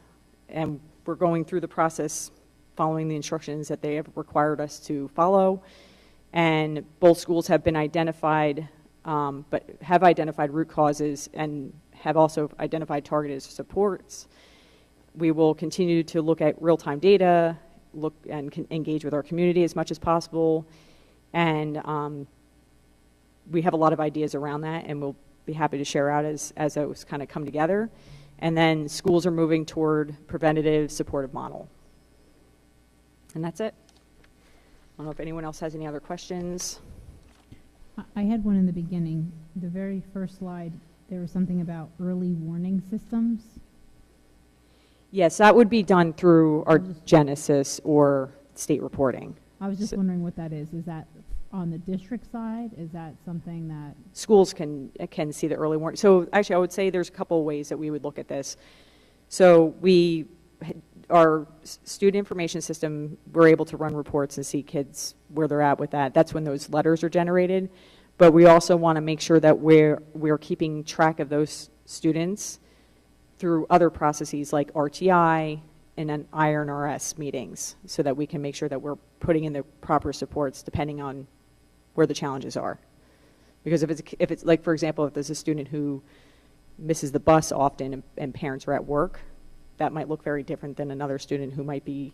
C: and we're going through the process following the instructions that they have required us to follow. And both schools have been identified, but have identified root causes and have also identified targeted supports. We will continue to look at real-time data, look and engage with our community as much as possible, and we have a lot of ideas around that, and we'll be happy to share out as those kind of come together. And then schools are moving toward preventative supportive model. And that's it. I don't know if anyone else has any other questions.
F: I had one in the beginning. The very first slide, there was something about early warning systems.
C: Yes, that would be done through our Genesis or state reporting.
F: I was just wondering what that is. Is that on the district side? Is that something that
C: Schools can see the early warning. So actually, I would say there's a couple of ways that we would look at this. So our student information system, we're able to run reports and see kids where they're at with that. That's when those letters are generated. But we also want to make sure that we're keeping track of those students through other processes like RTI and then IRNRS meetings, so that we can make sure that we're putting in the proper supports depending on where the challenges are. Because if it's like, for example, if there's a student who misses the bus often and parents are at work, that might look very different than another student who might be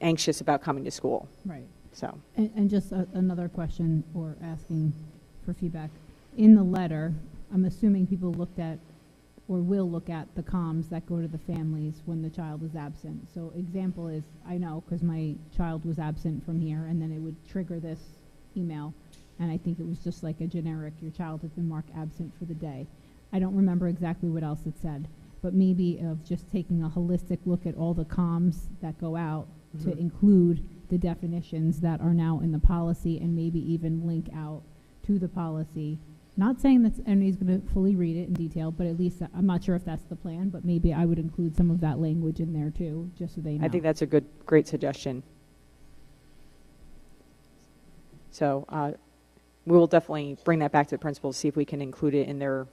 C: anxious about coming to school.
F: right?
C: So,
F: And just another question, or asking for feedback. In the letter, I'm assuming people looked at or will look at the comms that go to the families when the child is absent. So example is, I know because my child was absent from here, and then it would trigger this email, and I think it was just like a generic, your child has been marked absent for the day. I don't remember exactly what else it said, but maybe of just taking a holistic look at all the comms that go out to include the definitions that are now in the policy, and maybe even link out to the policy. Not saying that anybody's going to fully read it in detail, but at least I'm not sure if that's the plan, but maybe I would include some of that language in there too, just so they know.
C: I think that's a great suggestion. So we will definitely bring that back to the principals, see if we can include it in their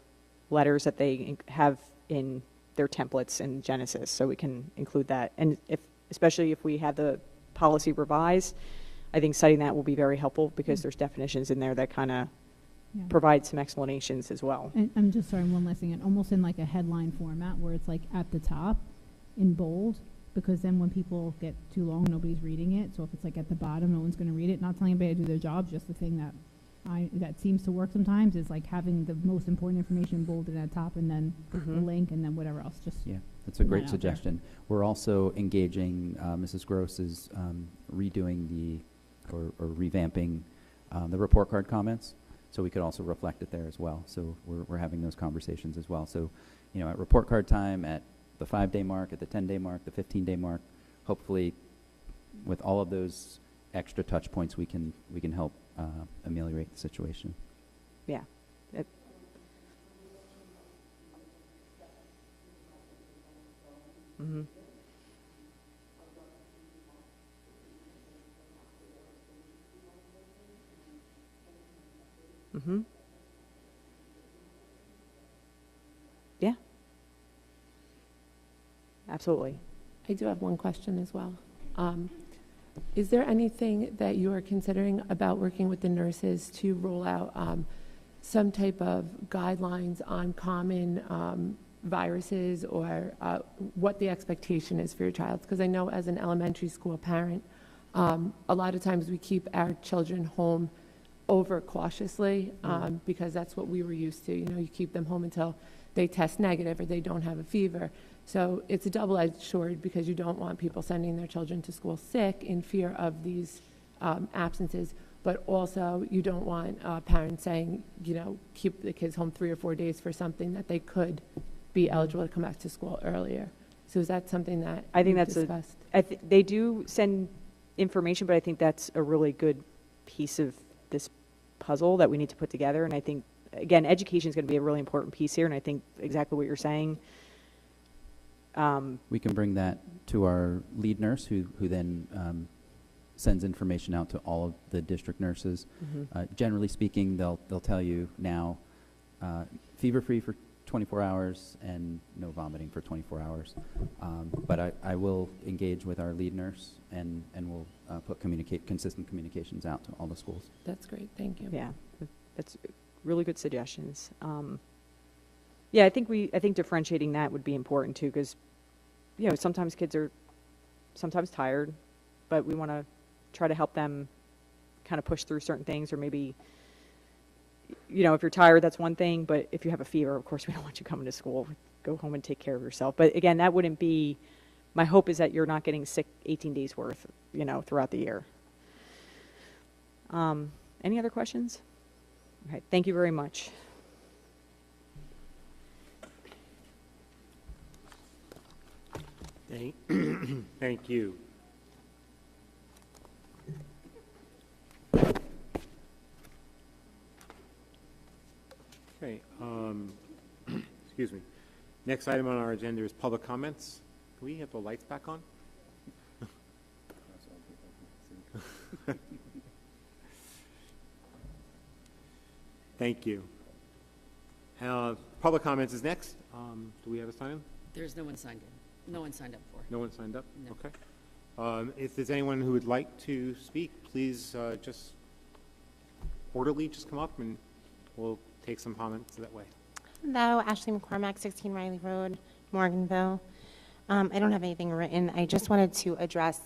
C: letters that they have in their templates in Genesis, so we can include that. And especially if we have the policy revised, I think citing that will be very helpful, because there's definitions in there that kind of provide some explanations as well.
F: And I'm just sorry, one last thing, and almost in like a headline format where it's like at the top in bold, because then when people get too long, nobody's reading it. So if it's like at the bottom, no one's going to read it. Not telling anybody to do their job, just the thing that seems to work sometimes is like having the most important information bolded at the top, and then the link, and then whatever else. Just
E: Yeah, that's a great
F: out there.
E: suggestion. We're also engaging, Mrs. Gross is redoing or revamping the report card comments, so we could also reflect it there as well. So we're having those conversations as well. So, at report card time, at the 5-day mark, at the 10-day mark, the 15-day mark, hopefully with all of those extra touch points, we can help ameliorate the situation.
C: Yeah. Yeah. Absolutely.
I: I do have one question as well. Is there anything that you are considering about working with the nurses to roll out some type of guidelines on common viruses, or what the expectation is for your child? Because I know as an elementary school parent, a lot of times we keep our children home over cautiously because that's what we were used to. You keep them home until they test negative or they don't have a fever. So it's a double-edged sword, because you don't want people sending their children to school sick in fear of these absences. but also you don't want parents saying, keep the kids home 3 or 4 days for something that they could be eligible to come back to school earlier. So is that something that
C: I think
I: you've
C: that's
I: discussed?
C: they do send information, but I think that's a really good piece of this puzzle that we need to put together. And I think, again, education is going to be a really important piece here. And I think exactly what you're saying.
E: We can bring that to our lead nurse, who then sends information out to all of the district nurses. Generally speaking, they'll tell you now, fever-free for 24 hours and no vomiting for 24 hours. But I will engage with our lead nurse, and we'll put consistent communications out to all the schools.
I: That's great. Thank you.
C: Yeah, that's really good suggestions. Yeah, I think differentiating that would be important too, because sometimes kids are sometimes tired, but we want to try to help them kind of push through certain things, or maybe if you're tired, that's one thing, but if you have a fever, of course we don't want you coming to school. Go home and take care of yourself. But again, that wouldn't be, my hope is that you're not getting sick 18 days worth, throughout the year. Any other questions? Okay, thank you very much.
A: Thank you. Okay, excuse me. Next item on our agenda is public comments. Can we have the lights back on? Thank you. Public comments is next. Do we have a sign-in?
B: There's no one signed in. No one signed up for.
A: No one signed up?
B: No.
A: Okay. If there's anyone who would like to speak, please just orderly just come up and we'll take some comments that way.
J: Hello, Ashley McCormack, 16 Riley Road, Morganville. I don't have anything written. I just wanted to address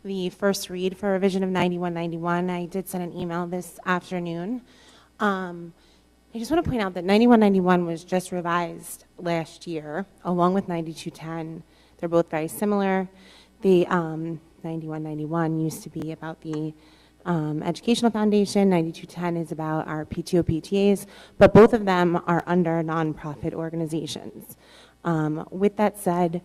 J: the first read for revision of 9191. I did send an email this afternoon. I just want to point out that 9191 was just revised last year, along with 9210. They're both very similar. The 9191 used to be about the Educational Foundation. 9210 is about our PTO, PTAs, but both of them are under nonprofit organizations. With that said,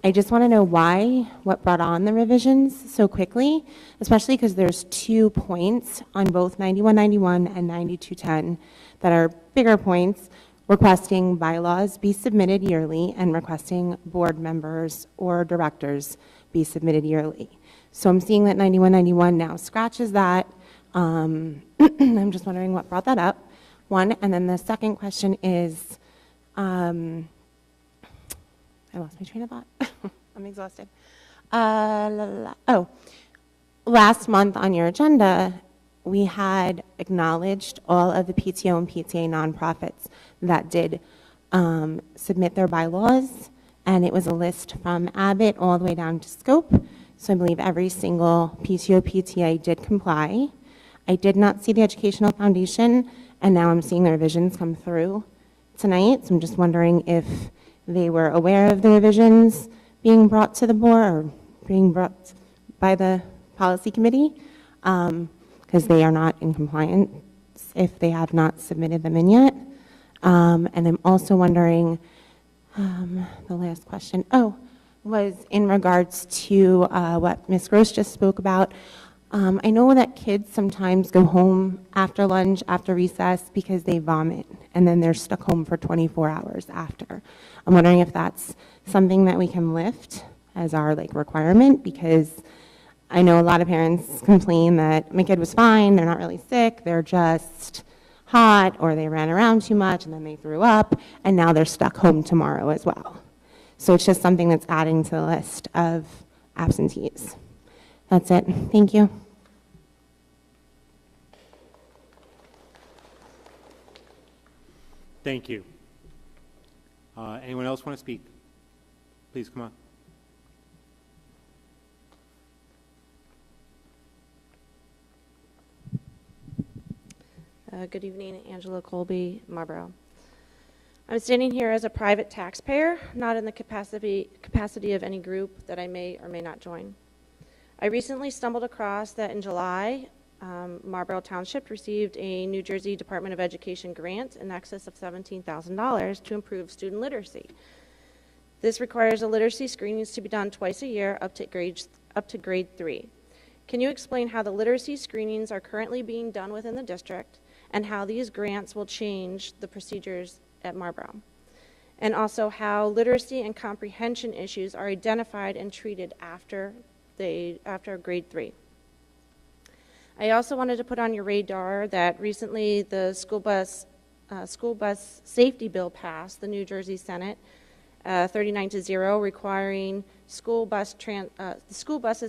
J: I just want to know what brought on the revisions so quickly, especially because there's 2 points on both 9191 and 9210 that are bigger points, requesting bylaws be submitted yearly and requesting board members or directors be submitted yearly. So I'm seeing that 9191 now scratches that. I'm just wondering what brought that up, one. And then the second question is, I lost my train of thought. I'm exhausted. Last month on your agenda, we had acknowledged all of the PTO and PTA nonprofits that did submit their bylaws, and it was a list from Abbott all the way down to Scope. So I believe every single PTO, PTA did comply. I did not see the Educational Foundation, and now I'm seeing the revisions come through tonight. So I'm just wondering if they were aware of the revisions being brought to the board or being brought by the policy committee, because they are not in compliance if they have not submitted them in yet. And I'm also wondering, the last question, was in regards to what Ms. Gross just spoke about. I know that kids sometimes go home after lunch, after recess, because they vomit, and then they're stuck home for 24 hours after. I'm wondering if that's something that we can lift as our requirement, because I know a lot of parents complain that my kid was fine, they're not really sick, they're just hot, or they ran around too much and then they threw up, and now they're stuck home tomorrow as well. So it's just something that's adding to the list of absentees. That's it. Thank you.
A: Thank you. Anyone else want to speak? Please come on.
K: Good evening, Angela Colby, Marlboro. I'm standing here as a private taxpayer, not in the capacity of any group that I may or may not join. I recently stumbled across that in July, Marlboro Township received a New Jersey Department of Education grant in excess of $17,000 to improve student literacy. This requires the literacy screenings to be done twice a year up to grade 3. Can you explain how the literacy screenings are currently being done within the district and how these grants will change the procedures at Marlboro? And also how literacy and comprehension issues are identified and treated after grade 3. I also wanted to put on your radar that recently the school bus safety bill passed the New Jersey Senate, 39-0, requiring school buses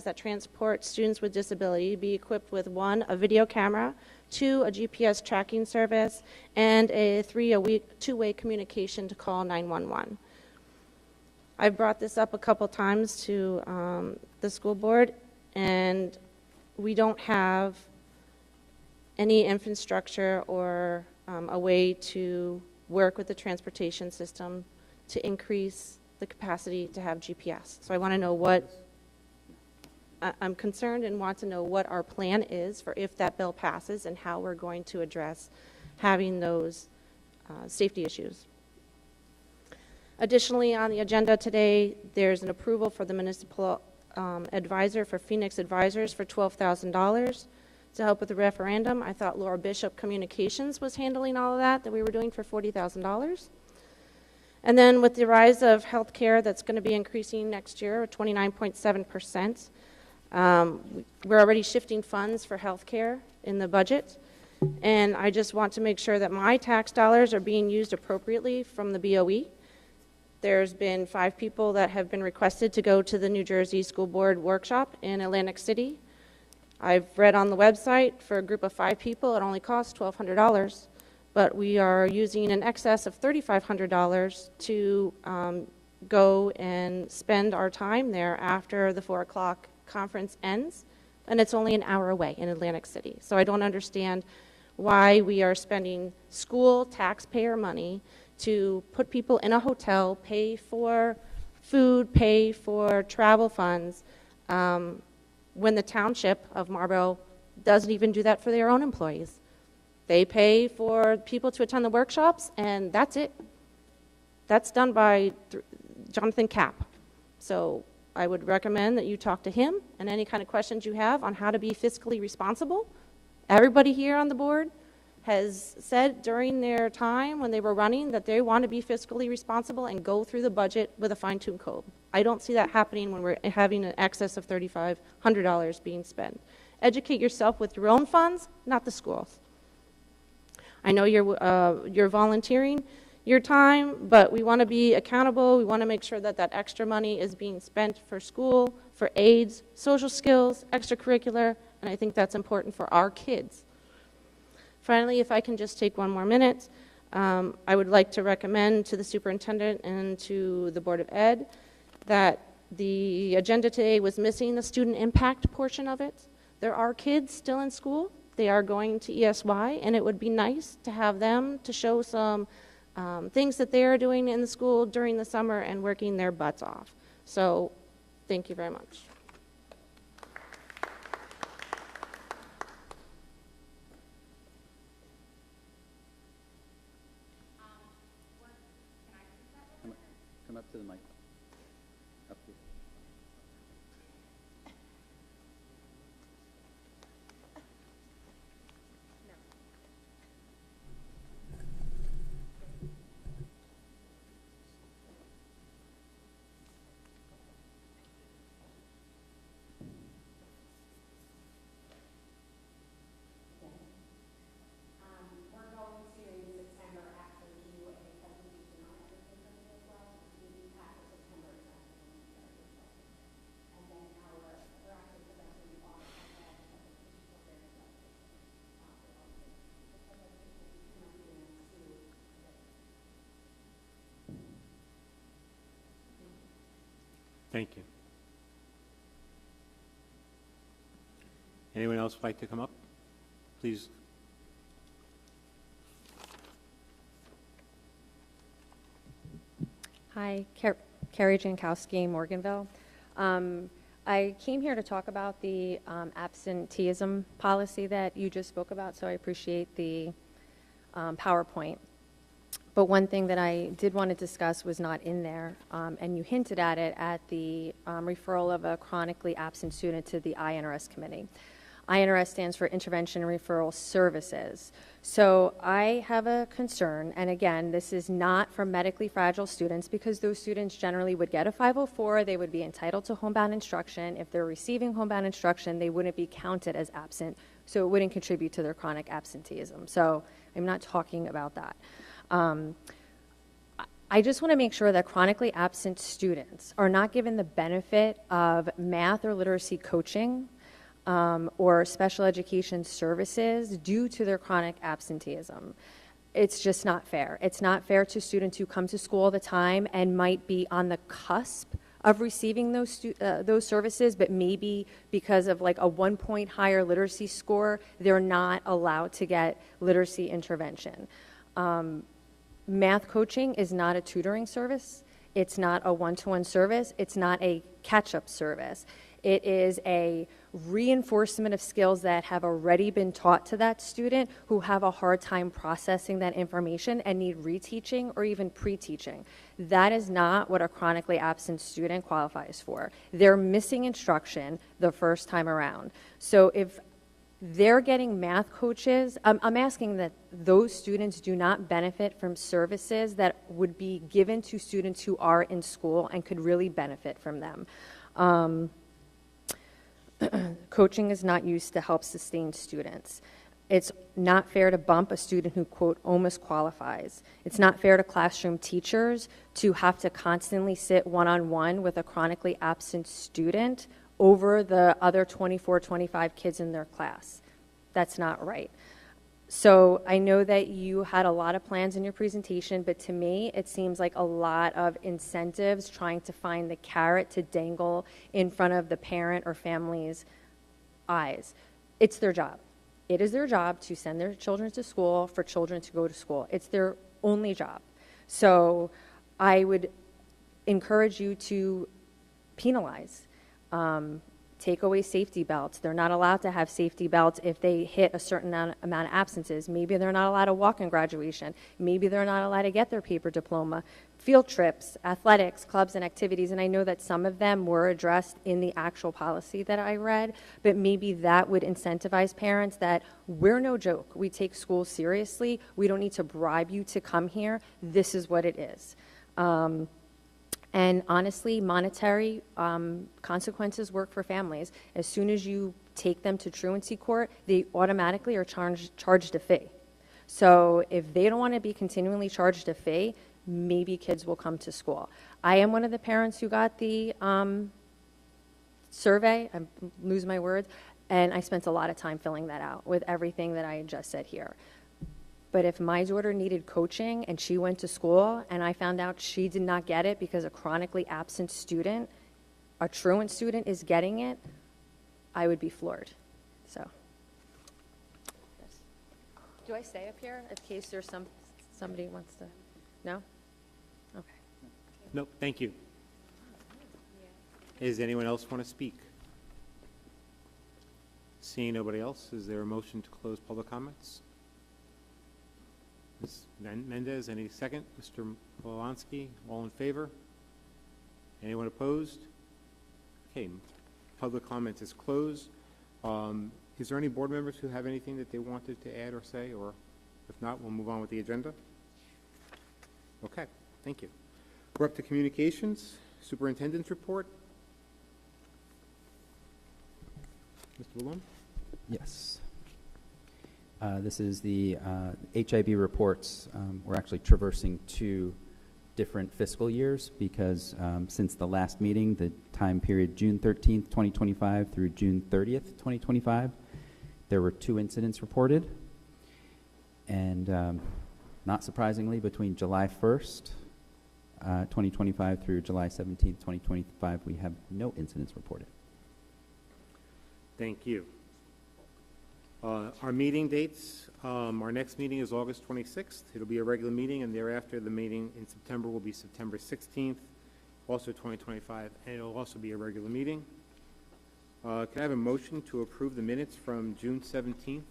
K: that transport students with disability be equipped with 1, a video camera, 2, a GPS tracking service, and 3, a two-way communication to call 911. I've brought this up a couple times to the school board, and we don't have any infrastructure or a way to work with the transportation system to increase the capacity to have GPS. So I want to know I'm concerned and want to know what our plan is for if that bill passes and how we're going to address having those safety issues. Additionally, on the agenda today, there's an approval for the municipal advisor for Phoenix Advisors for $12,000 to help with the referendum. I thought Laura Bishop Communications was handling all of that we were doing for $40,000. And then with the rise of healthcare that's going to be increasing next year, 29.7%, we're already shifting funds for healthcare in the budget. And I just want to make sure that my tax dollars are being used appropriately from the BOE. There's been 5 people that have been requested to go to the New Jersey School Board workshop in Atlantic City. I've read on the website for a group of 5 people, it only costs $1,200. But we are using an excess of $3,500 to go and spend our time there after the 4 o'clock conference ends, and it's only an hour away in Atlantic City. So I don't understand why we are spending school taxpayer money to put people in a hotel, pay for food, pay for travel funds, when the township of Marlboro doesn't even do that for their own employees. They pay for people to attend the workshops, and that's it. That's done by Jonathan Kapp. So I would recommend that you talk to him and any kind of questions you have on how to be fiscally responsible. Everybody here on the board has said during their time when they were running that they want to be fiscally responsible and go through the budget with a fine-tuned comb. I don't see that happening when we're having an excess of $3,500 being spent. Educate yourself with your own funds, not the schools. I know you're volunteering your time, but we want to be accountable. We want to make sure that that extra money is being spent for school, for aids, social skills, extracurricular, and I think that's important for our kids. Finally, if I can just take 1 more minute, I would like to recommend to the superintendent and to the Board of Ed that the agenda today was missing the student impact portion of it. There are kids still in school. They are going to ESY, and it would be nice to have them to show some things that they are doing in the school during the summer and working their butts off. So thank you very much.
E: Come up to the mic. Up here.
A: Thank you. Anyone else would like to come up? Please.
L: Hi, Carrie Jankowski, Morganville. I came here to talk about the absenteeism policy that you just spoke about, so I appreciate the PowerPoint. But one thing that I did want to discuss was not in there, and you hinted at it at the referral of a chronically absent student to the INRS committee. INRS stands for Intervention and Referral Services. So I have a concern, and again, this is not for medically fragile students because those students generally would get a 504, they would be entitled to homebound instruction. If they're receiving homebound instruction, they wouldn't be counted as absent, so it wouldn't contribute to their chronic absenteeism. So I'm not talking about that. I just want to make sure that chronically absent students are not given the benefit of math or literacy coaching or special education services due to their chronic absenteeism. It's just not fair. It's not fair to students who come to school all the time and might be on the cusp of receiving those services, but maybe because of like a 1 point higher literacy score, they're not allowed to get literacy intervention. Math coaching is not a tutoring service. It's not a one-to-one service. It's not a catch-up service. It is a reinforcement of skills that have already been taught to that student who have a hard time processing that information and need reteaching or even pre-teaching. That is not what a chronically absent student qualifies for. They're missing instruction the first time around. So if they're getting math coaches, I'm asking that those students do not benefit from services that would be given to students who are in school and could really benefit from them. Coaching is not used to help sustain students. It's not fair to bump a student who, quote, almost qualifies. It's not fair to classroom teachers to have to constantly sit one-on-one with a chronically absent student over the other 24, 25 kids in their class. That's not right. So I know that you had a lot of plans in your presentation, but to me, it seems like a lot of incentives trying to find the carrot to dangle in front of the parent or family's eyes. It's their job. It is their job to send their children to school, for children to go to school. It's their only job. So I would encourage you to penalize. Take away safety belts. They're not allowed to have safety belts if they hit a certain amount of absences. Maybe they're not allowed to walk in graduation. Maybe they're not allowed to get their paper diploma. Field trips, athletics, clubs, and activities. And I know that some of them were addressed in the actual policy that I read, but maybe that would incentivize parents that we're no joke. We take school seriously. We don't need to bribe you to come here. This is what it is. And honestly, monetary consequences work for families. As soon as you take them to truancy court, they automatically are charged a fee. So if they don't want to be continually charged a fee, maybe kids will come to school. I am one of the parents who got the survey, I lose my words, and I spent a lot of time filling that out with everything that I just said here. But if my daughter needed coaching and she went to school and I found out she did not get it because a chronically absent student, a truant student is getting it, I would be floored. So, yes. Do I stay up here in case there's somebody wants to? No? Okay.
A: Nope, thank you. Does anyone else want to speak? Seeing nobody else, is there a motion to close public comments? Ms. Mendez, any second? Mr. Polanski, all in favor? Anyone opposed? Okay, public comment is closed. Is there any board members who have anything that they wanted to add or say? Or if not, we'll move on with the agenda. Okay, thank you. We're up to communications. Superintendent's report. Mr. Balloon?
E: Yes. This is the HIB reports. We're actually traversing 2 different fiscal years because since the last meeting, the time period June 13th, 2025 through June 30th, 2025, there were 2 incidents reported. And not surprisingly, between July 1st, 2025 through July 17th, 2025, we have no incidents reported.
A: Thank you. Our meeting dates, our next meeting is August 26th. It'll be a regular meeting, and thereafter the meeting in September will be September 16th, also 2025, and it'll also be a regular meeting. Can I have a motion to approve the minutes from June 17th?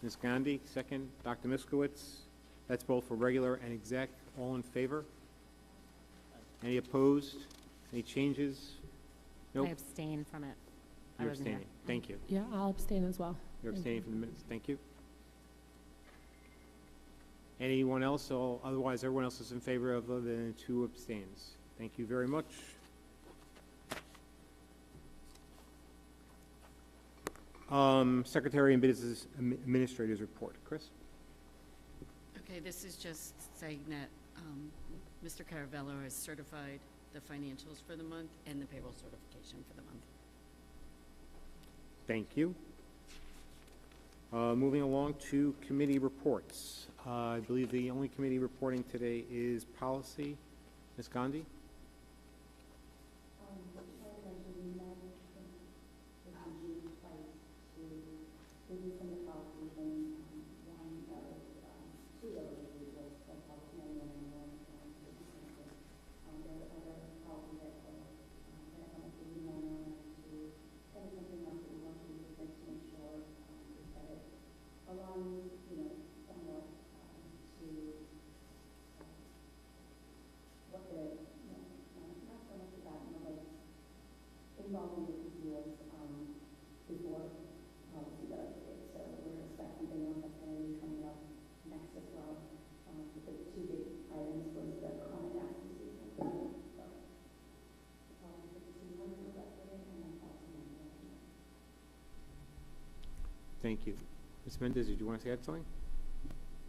A: Ms. Gandhi, second. Dr. Miskowitz. That's both for regular and exec. All in favor? Any opposed? Any changes? Nope.
G: I abstain from it. I
A: You're
G: wasn't here.
A: abstaining. Thank you.
F: Yeah, I'll abstain as well.
A: You're
F: Thank
A: abstaining from the minutes. Thank you. Anyone else? Otherwise, everyone else is in favor of the 2 abstains. Thank you very much. Secretary and Business Administrators Report. Chris?
B: Okay, this is just saying that Mr. Caravello has certified the financials for the month and the payroll certification for the month.
A: Thank you. Moving along to committee reports. I believe the only committee reporting today is policy. Ms. Gandhi? Thank you. Ms. Mendez, did you want to add something?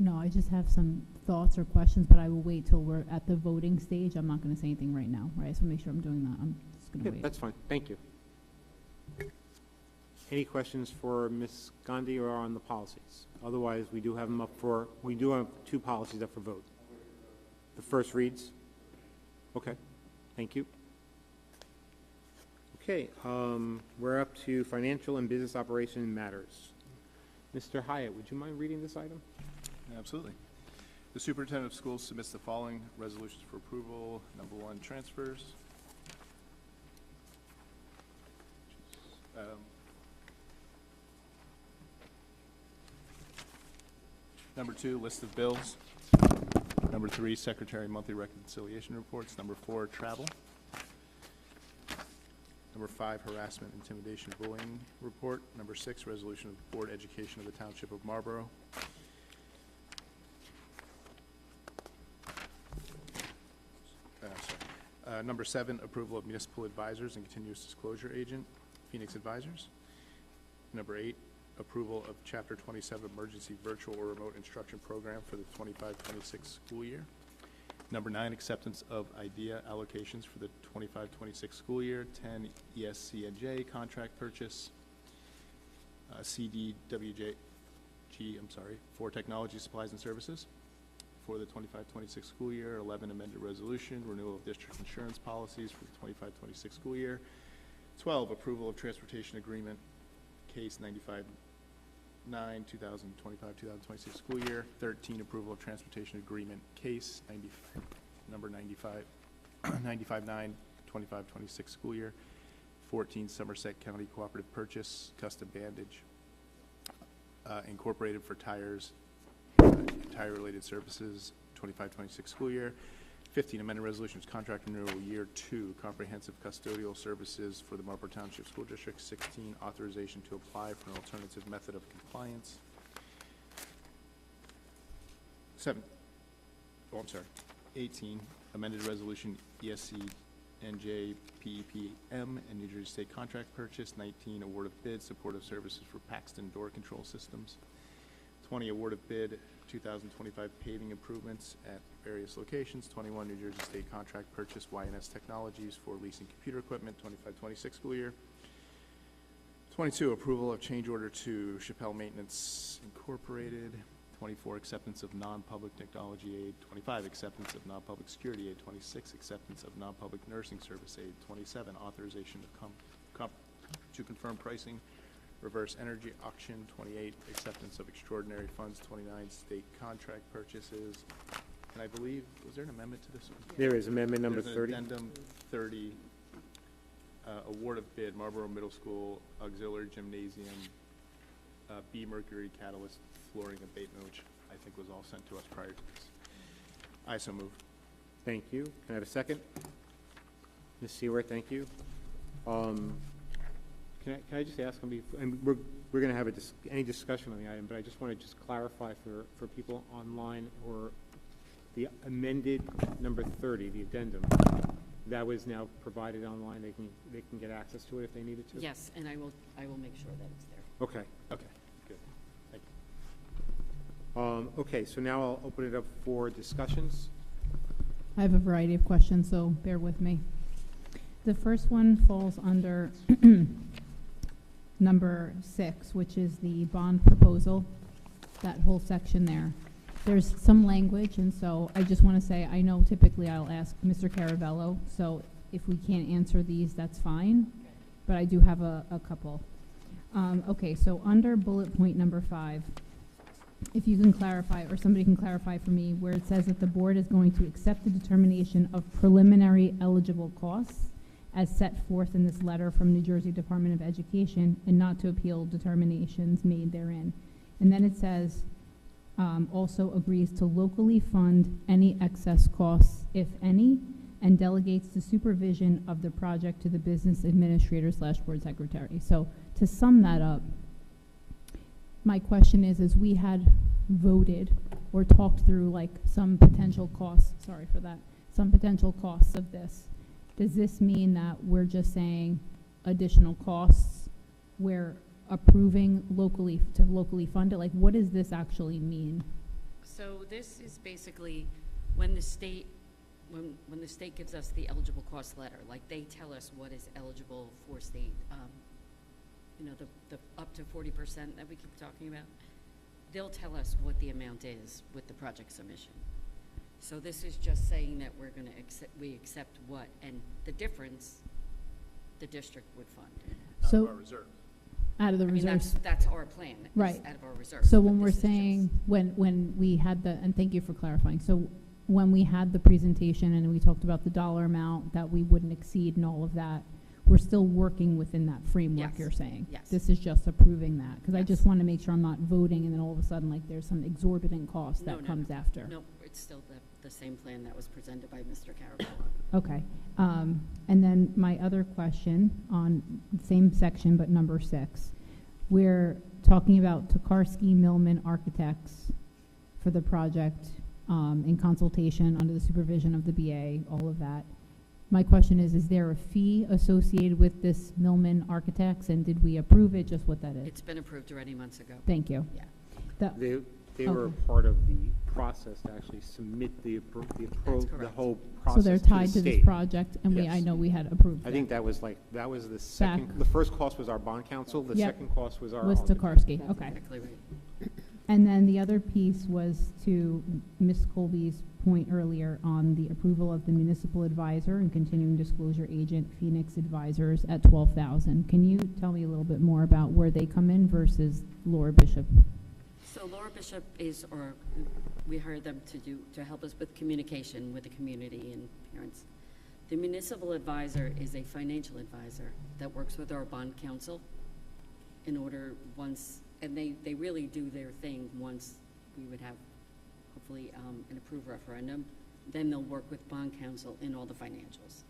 F: No, I just have some thoughts or questions, but I will wait till we're at the voting stage. I'm not going to say anything right now, right? So make sure I'm doing that. I'm just going to
A: Yeah,
F: wait.
A: that's fine. Thank you. Any questions for Ms. Gandhi or on the policies? Otherwise, we do have them up for, we do have 2 policies up for vote. The first reads. Okay, thank you. Okay, we're up to financial and business operation matters. Mr. Hyatt, would you mind reading this item?
M: Absolutely. The superintendent of schools submits the following resolutions for approval. Number 1, transfers. Number 2, list of bills. Number 3, secretary monthly reconciliation reports. Number 4, travel. Number 5, harassment, intimidation, bullying report. Number 6, resolution of board education of the Township of Marlboro. Number 7, approval of municipal advisors and continuous disclosure agent, Phoenix Advisors. Number 8, approval of Chapter 27 emergency virtual or remote instruction program for the 25-26 school year. Number 9, acceptance of IDEA allocations for the 25-26 school year. 10, ESCNJ contract purchase. CDWG, for technology supplies and services for the 25-26 school year. 11, amended resolution, renewal of district insurance policies for the 25-26 school year. 12, approval of transportation agreement, case 95-9, 2025-2026 school year. 13, approval of transportation agreement, case number 95-9, 25-26 school year. 14, Somerset County Cooperative Purchase, Custom Bandage, Incorporated for tires, tire-related services, 25-26 school year. 15, amended resolutions, contract renewal, year 2, comprehensive custodial services for the Marlboro Township School District. 16, authorization to apply for an alternative method of compliance. 18, amended resolution, ESC NJ PEPM and New Jersey State contract purchase. 19, award of bid, supportive services for Paxton door control systems. 20, award of bid, 2025 paving improvements at various locations. 21, New Jersey State contract purchase, YNS Technologies for leasing computer equipment, 25-26 school year. 22, approval of change order to Chappelle Maintenance Incorporated. 24, acceptance of non-public technology aid. 25, acceptance of non-public security aid. 26, acceptance of non-public nursing service aid. 27, authorization to confirm pricing, reverse energy auction. 28, acceptance of extraordinary funds. 29, state contract purchases. And I believe, was there an amendment to this one?
A: There is amendment number
M: There's
A: 30.
M: Addendum 30, award of bid, Marlboro Middle School Auxiliary Gymnasium, B Mercury Catalyst Flooring Abatement, which I think was all sent to us prior to this. I so move.
A: Thank you. Can I have a second? Ms. Seward, thank you. Can I just ask, and we're going to have any discussion on the item, but I just want to just clarify for people online, or the amended number 30, the addendum, that was now provided online. They can get access to it if they needed to?
B: Yes, and I will make sure that it's there.
A: Okay, good. Thank you. Okay, so now I'll open it up for discussions.
F: I have a variety of questions, so bear with me. The first one falls under number 6, which is the bond proposal, that whole section there. There's some language, and so I just want to say, I know typically I'll ask Mr. Caravello, so if we can't answer these, that's fine, but I do have a couple. Okay, so under bullet point number 5, if you can clarify, or somebody can clarify for me, where it says that the board is going to accept the determination of preliminary eligible costs as set forth in this letter from New Jersey Department of Education, and not to appeal determinations made therein. And then it says, also agrees to locally fund any excess costs, if any, and delegates the supervision of the project to the business administrator / board secretary. So to sum that up, my question is we had voted or talked through like some potential costs, some potential costs of this. Does this mean that we're just saying additional costs, we're approving locally fund it? Like, what does this actually mean?
B: So this is basically when the state gives us the eligible cost letter, like they tell us what is eligible for state, the up to 40% that we keep talking about, they'll tell us what the amount is with the project submission. So this is just saying that we accept what, and the difference the district would fund.
F: So
M: Out of our reserve.
F: Out of the reserves.
B: That's our plan, is
F: Right.
B: out of our reserves.
F: So
B: but
F: when we're
B: this is
F: saying, when we had and thank you for clarifying, so when we had the presentation and we talked about the dollar amount that we wouldn't exceed and all of that, we're still working within that framework,
B: Yes.
F: you're saying?
B: Yes.
F: This is just approving that? Because I
B: Yes.
F: just want to make sure I'm not voting and then all of a sudden, like, there's some exorbitant cost that comes after.
B: No, it's still the same plan that was presented by Mr. Caravello.
F: Okay. And then my other question on the same section, but number 6, we're talking about Tokarski Millman Architects for the project in consultation under the supervision of the BA, all of that. My question is there a fee associated with this Millman Architects, and did we approve it, just what that is?
B: It's been approved already months ago.
F: Thank you.
B: Yeah.
A: They were
F: Okay.
A: part of the process to actually submit the
B: correct.
A: whole
F: So
A: process
F: they're
A: to the
F: tied to this
A: state.
F: project, and I
A: Yes.
F: know we had approved
A: I
F: that.
A: think that was the second, the first cost was our bond counsel, the
F: Yep.
A: second cost was our.
F: Was
A: own.
F: Tokarski,
B: That's
F: okay.
B: exactly right.
F: And then the other piece was to Ms. Colby's point earlier on the approval of the municipal advisor and continuing disclosure agent, Phoenix Advisors, at $12,000. Can you tell me a little bit more about where they come in versus Laura Bishop?
B: So Laura Bishop we hired them to help us with communication with the community and parents. The municipal advisor is a financial advisor that works with our bond counsel in order and they really do their thing once we would have hopefully an approved referendum. Then they'll work with bond counsel in all the financials.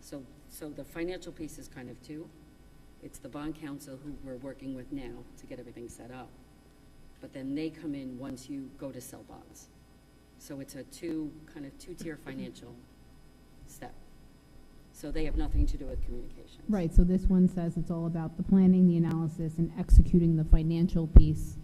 B: So the financial piece is kind of two. It's the bond counsel who we're working with now to get everything set up. But then they come in once you go to sell bonds. So it's a two-tier financial step. So they have nothing to do with communications.
F: Right, so this one says it's all about the planning, the analysis, and executing the financial piece,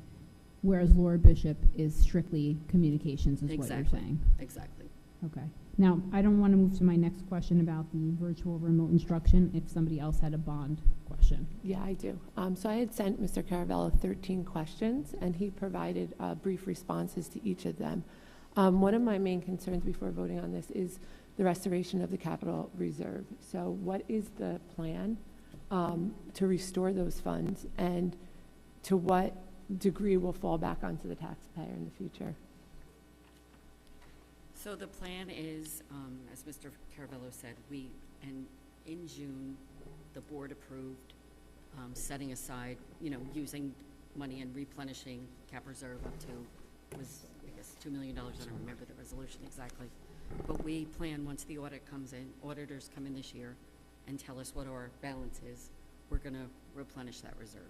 F: whereas Laura Bishop is strictly communications, is what you're saying.
B: Exactly.
F: Okay. Now, I don't want to move to my next question about the virtual remote instruction, if somebody else had a bond question.
I: Yeah, I do. So I had sent Mr. Caravello 13 questions, and he provided brief responses to each of them. One of my main concerns before voting on this is the restoration of the capital reserve. So what is the plan to restore those funds, and to what degree will fall back onto the taxpayer in the future?
B: So the plan is, as Mr. Caravello said, in June, the board approved, setting aside, using money and replenishing cap reserve up to, was, I guess, $2 million. I don't remember the resolution exactly. But we plan, once the audit comes in, auditors come in this year and tell us what our balance is, we're going to replenish that reserve.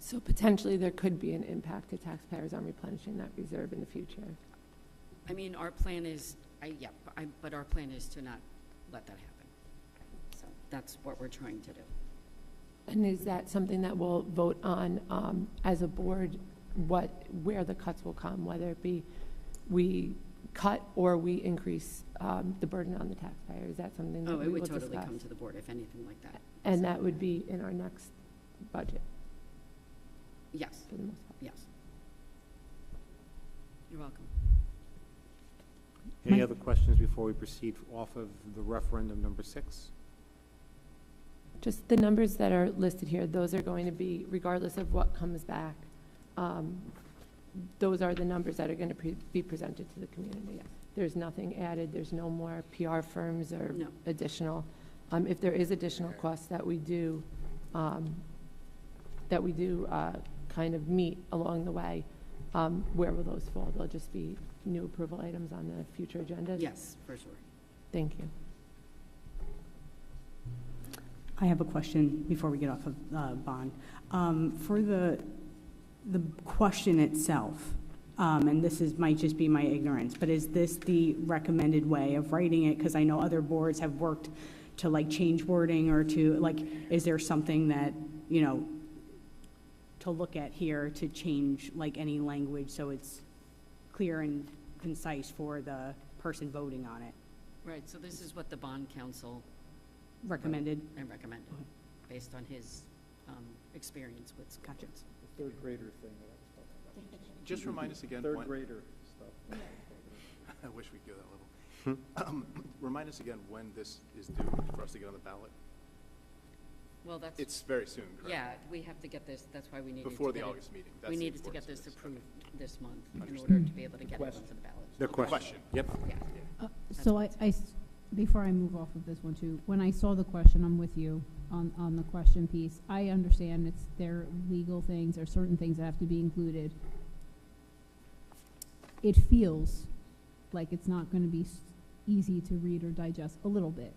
I: So potentially there could be an impact to taxpayers on replenishing that reserve in the future.
B: I mean, our plan is, but our plan is to not let that happen. So that's what we're trying to do.
I: And is that something that we'll vote on as a board, where the cuts will come, whether it be we cut or we increase the burden on the taxpayer? Is that something that we will discuss?
B: It would totally come to the board if anything like that.
I: And
B: So,
I: that would be in our next budget,
B: yes,
I: for the most part?
B: yes. You're welcome.
A: Any other questions before we proceed off of the referendum number 6?
I: Just the numbers that are listed here, those are going to be, regardless of what comes back, those are the numbers that are going to be presented to the community. There's nothing added, there's no more PR firms or
B: No.
I: additional. If there is additional costs that we do kind of meet along the way, where will those fall? They'll just be new approval items on the future agenda?
B: Yes, for sure.
I: Thank you.
N: I have a question before we get off of bond. For the question itself, and this might just be my ignorance, but is this the recommended way of writing it? Because I know other boards have worked to change wording or to is there something that, to look at here to change any language so it's clear and concise for the person voting on it?
B: Right, so this is what the bond counsel
N: Recommended?
B: and recommended, based on his experience with school
N: Gotcha.
B: boards.
O: The third grader thing that I was talking about.
M: Just remind us again.
O: Third grader stuff.
M: I wish we could go that level. Remind us again when this is due for us to get on the ballot.
B: Well, that's,
M: It's very soon, correct?
B: yeah, we have to get this, that's why we needed to
M: Before the
B: get it-
M: August meeting. That's
B: We
M: the
B: needed to get
M: importance
B: this
M: of this. Okay.
B: approved this month in
M: Understood.
B: order to be able to get it onto the ballot.
A: The question. Yep.
B: Yeah.
F: So before I move off of this one too, when I saw the question, I'm with you on the question piece. I understand it's their legal things or certain things that have to be included. It feels like it's not going to be easy to read or digest a little bit,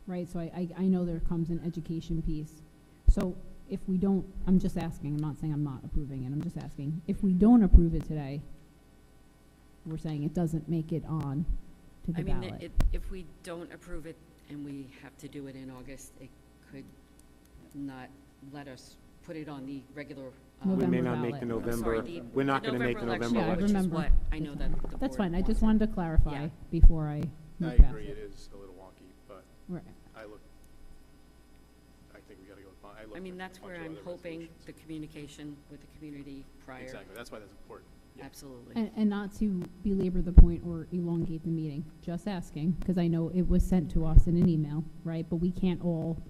F: right? So I know there comes an education piece. So if we don't, I'm just asking, I'm not saying I'm not approving it, I'm just asking, if we don't approve it today, we're saying it doesn't make it on to the
B: I mean,
F: ballot.
B: if we don't approve it and we have to do it in August, it could not let us put it on the regular.
A: We
F: November
A: may not make
F: ballot.
A: the
B: I'm
A: November,
B: sorry,
A: we're not going to make the
B: election,
A: November
F: Yeah, I
B: which
A: election.
B: is
F: remember.
B: what I know that the
F: That's
B: board
F: fine, I just
B: wants.
F: wanted to clarify
B: Yeah.
F: before I
M: I
F: move past
M: agree,
F: it.
M: it is a little wonky, but
F: Right.
M: I think we gotta go with bond.
B: I mean, that's
M: looked at
B: where
M: a bunch
B: I'm
M: of other
B: hoping
M: resolutions.
B: the communication with the community prior.
M: Exactly, that's why that's important. Yeah.
B: Absolutely.
F: And not to belabor the point or elongate the meeting, just asking, because I know it was sent to us in an email, right? But we can't all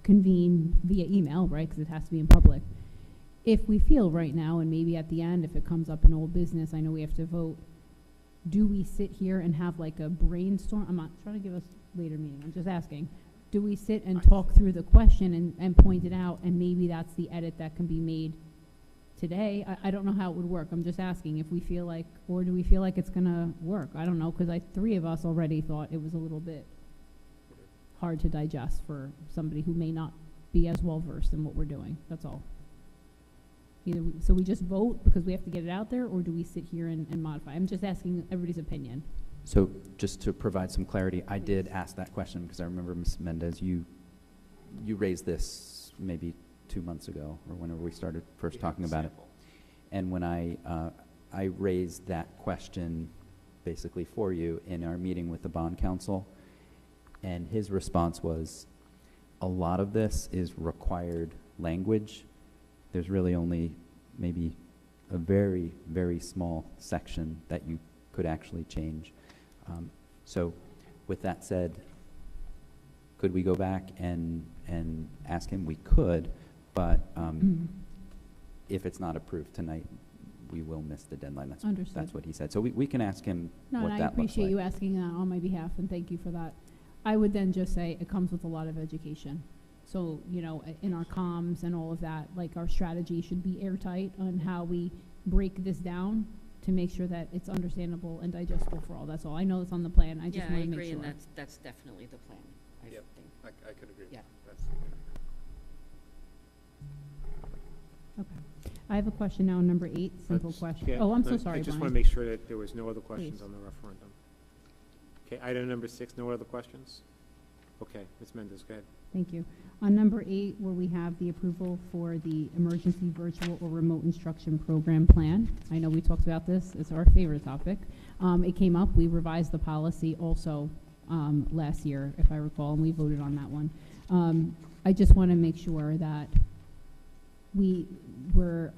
F: convene via email, right? Because it has to be in public. If we feel right now, and maybe at the end, if it comes up in old business, I know we have to vote, do we sit here and have like a brainstorm? I'm not trying to give us later meeting, I'm just asking. Do we sit and talk through the question and point it out, and maybe that's the edit that can be made today? I don't know how it would work. I'm just asking if we feel like, or do we feel like it's gonna work? I don't know, because 3 of us already thought it was a little bit hard to digest for somebody who may not be as well versed in what we're doing. That's all. So we just vote because we have to get it out there, or do we sit here and modify? I'm just asking everybody's opinion.
E: So just to provide some clarity, I did ask that question because I remember, Ms. Mendez, you raised this maybe 2 months ago or whenever we started first talking about it. And when I raised that question basically for you in our meeting with the bond counsel, and his response was, a lot of this is required language. There's really only maybe a very, very small section that you could actually change. So with that said, could we go back and ask him? We could, but if it's not approved tonight, we will miss the deadline.
F: Understood.
E: That's what he said. So we can ask him
F: No,
E: what
F: and I
E: that looks
F: appreciate
E: like.
F: you asking that on my behalf, and thank you for that. I would then just say it comes with a lot of education. So, you know, in our comms and all of that, like our strategy should be airtight on how we break this down to make sure that it's understandable and digestible for all. That's all. I know it's on the plan. I just
B: Yeah,
F: want
B: I
F: to make
B: agree,
F: sure.
B: and that's definitely the plan, I
O: Yep.
B: think.
O: I could agree.
B: Yeah.
O: That's
F: Okay. I have a question now on number 8, simple question.
A: Yeah,
F: Oh, I'm so
A: I
F: sorry,
A: just
F: Bonnie.
A: want to make sure that there was no other questions
F: Please.
A: on the referendum. Okay, item number 6, no other questions? Okay, Ms. Mendez, go ahead.
F: Thank you. On number 8, where we have the approval for the emergency virtual or remote instruction program plan. I know we talked about this. It's our favorite topic. It came up. We revised the policy also last year, if I recall, and we voted on that one. I just want to make sure that we were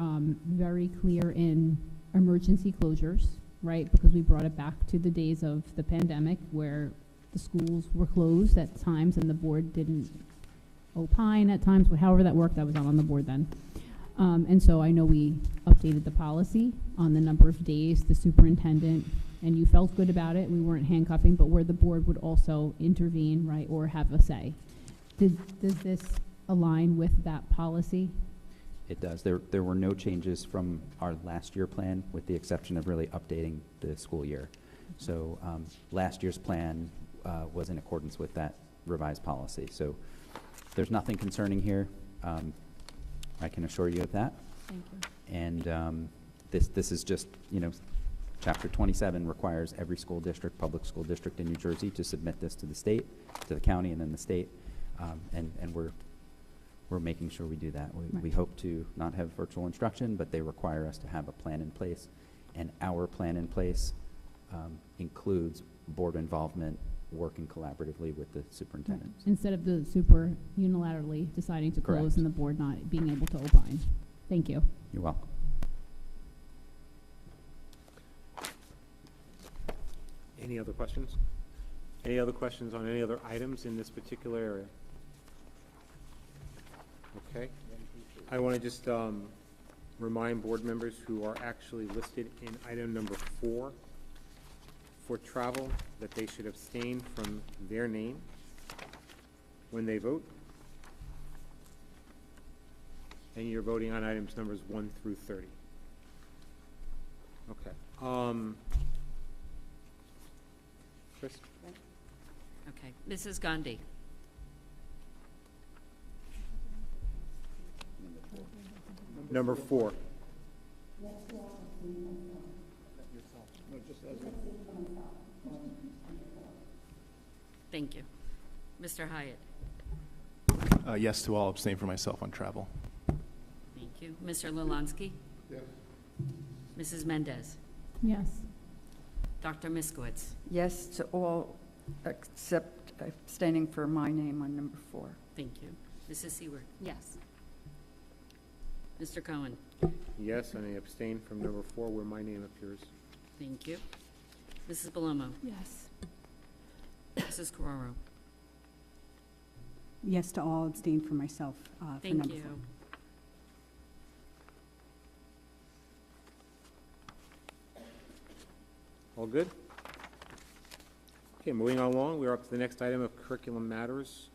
F: very clear in emergency closures, right? Because we brought it back to the days of the pandemic where the schools were closed at times and the board didn't opine at times, however that worked. I was not on the board then. And so I know we updated the policy on the number of days the superintendent, and you felt good about it. We weren't handcuffing, but where the board would also intervene, right, or have a say. Does this align with that policy?
E: It does. There were no changes from our last year plan, with the exception of really updating the school year. So last year's plan was in accordance with that revised policy. So there's nothing concerning here. I can assure you of that.
F: Thank you.
E: And this is just, you know, Chapter 27 requires every school district, public school district in New Jersey to submit this to the state, to the county, and then the state. And we're making sure we do that. We hope to not have virtual instruction, but they require us to have a plan in place. And our plan in place includes board involvement, working collaboratively with the superintendent.
F: Instead of the super unilaterally deciding to close
E: Correct.
F: and the board not being able to opine. Thank you.
E: You're welcome.
A: Any other questions? Any other questions on any other items in this particular area? Okay. I want to just remind board members who are actually listed in item number 4 for travel that they should abstain from their name when they vote. And you're voting on items numbers 1 through 30. Okay. Chris?
B: Okay, Mrs. Gandhi.
A: Number 4.
B: Thank you. Mr. Hyatt.
M: Yes to all, abstain for myself on travel.
B: Thank you. Mr. Lalansky.
O: Yes.
B: Mrs. Mendez.
F: Yes.
B: Dr. Miskowitz.
H: Yes to all except abstaining for my name on number 4.
B: Thank you. Mrs. Seward.
G: Yes.
B: Mr. Cohen.
A: Yes, and I abstain from number 4 where my name appears.
B: Thank you. Mrs. Belomo.
G: Yes.
B: Mrs. Carraro.
N: Yes to all, abstain for myself for
B: Thank
N: number
B: you.
N: 4.
A: All good? Okay, moving on along, we're up to the next item of curriculum matters.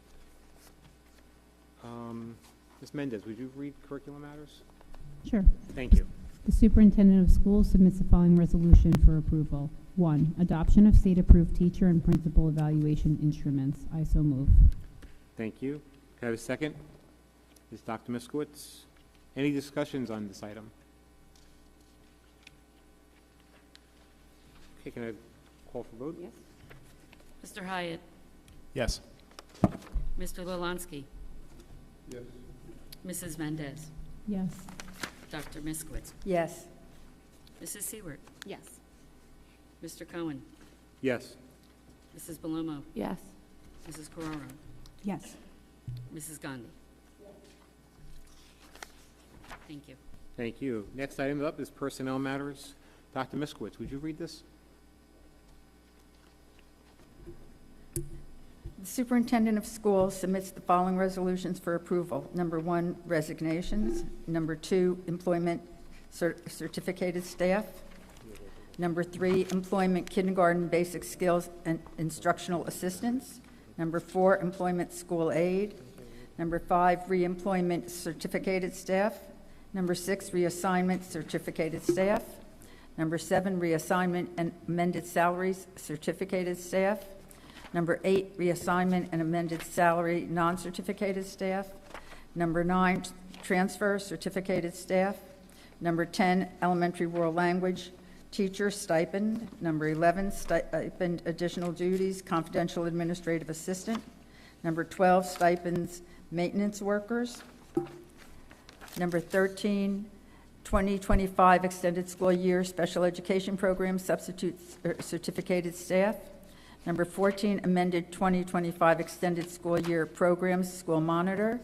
A: Ms. Mendez, would you read curriculum matters?
F: Sure.
A: Thank you.
F: The superintendent of schools submits the following resolution for approval. 1, adoption of state-approved teacher and principal evaluation instruments. I so move.
A: Thank you. Can I have a second? Is Dr. Miskowitz? Any discussions on this item? Okay, can I call for vote?
B: Yes. Mr. Hyatt.
M: Yes.
B: Mr. Lalansky.
O: Yes.
B: Mrs. Mendez.
F: Yes.
B: Dr. Miskowitz.
H: Yes.
B: Mrs. Seward.
G: Yes.
B: Mr. Cohen.
A: Yes.
B: Mrs. Belomo.
I: Yes.
B: Mrs. Carraro.
N: Yes.
B: Mrs. Gandhi. Thank you.
A: Thank you. Next item up is personnel matters. Dr. Miskowitz, would you read this?
H: The superintendent of schools submits the following resolutions for approval. Number 1, resignations. Number 2, employment certificated staff. Number 3, employment kindergarten basic skills and instructional assistants. Number 4, employment school aid. Number 5, reemployment certificated staff. Number 6, reassignment certificated staff. Number 7, reassignment and amended salaries certificated staff. Number 8, reassignment and amended salary non-certificated staff. Number 9, transfer certificated staff. Number 10, elementary world language teacher stipend. Number 11, stipend additional duties confidential administrative assistant. Number 12, stipends maintenance workers. Number 13, 2025 extended school year special education program substitute certificated staff. Number 14, amended 2025 extended school year programs school monitor.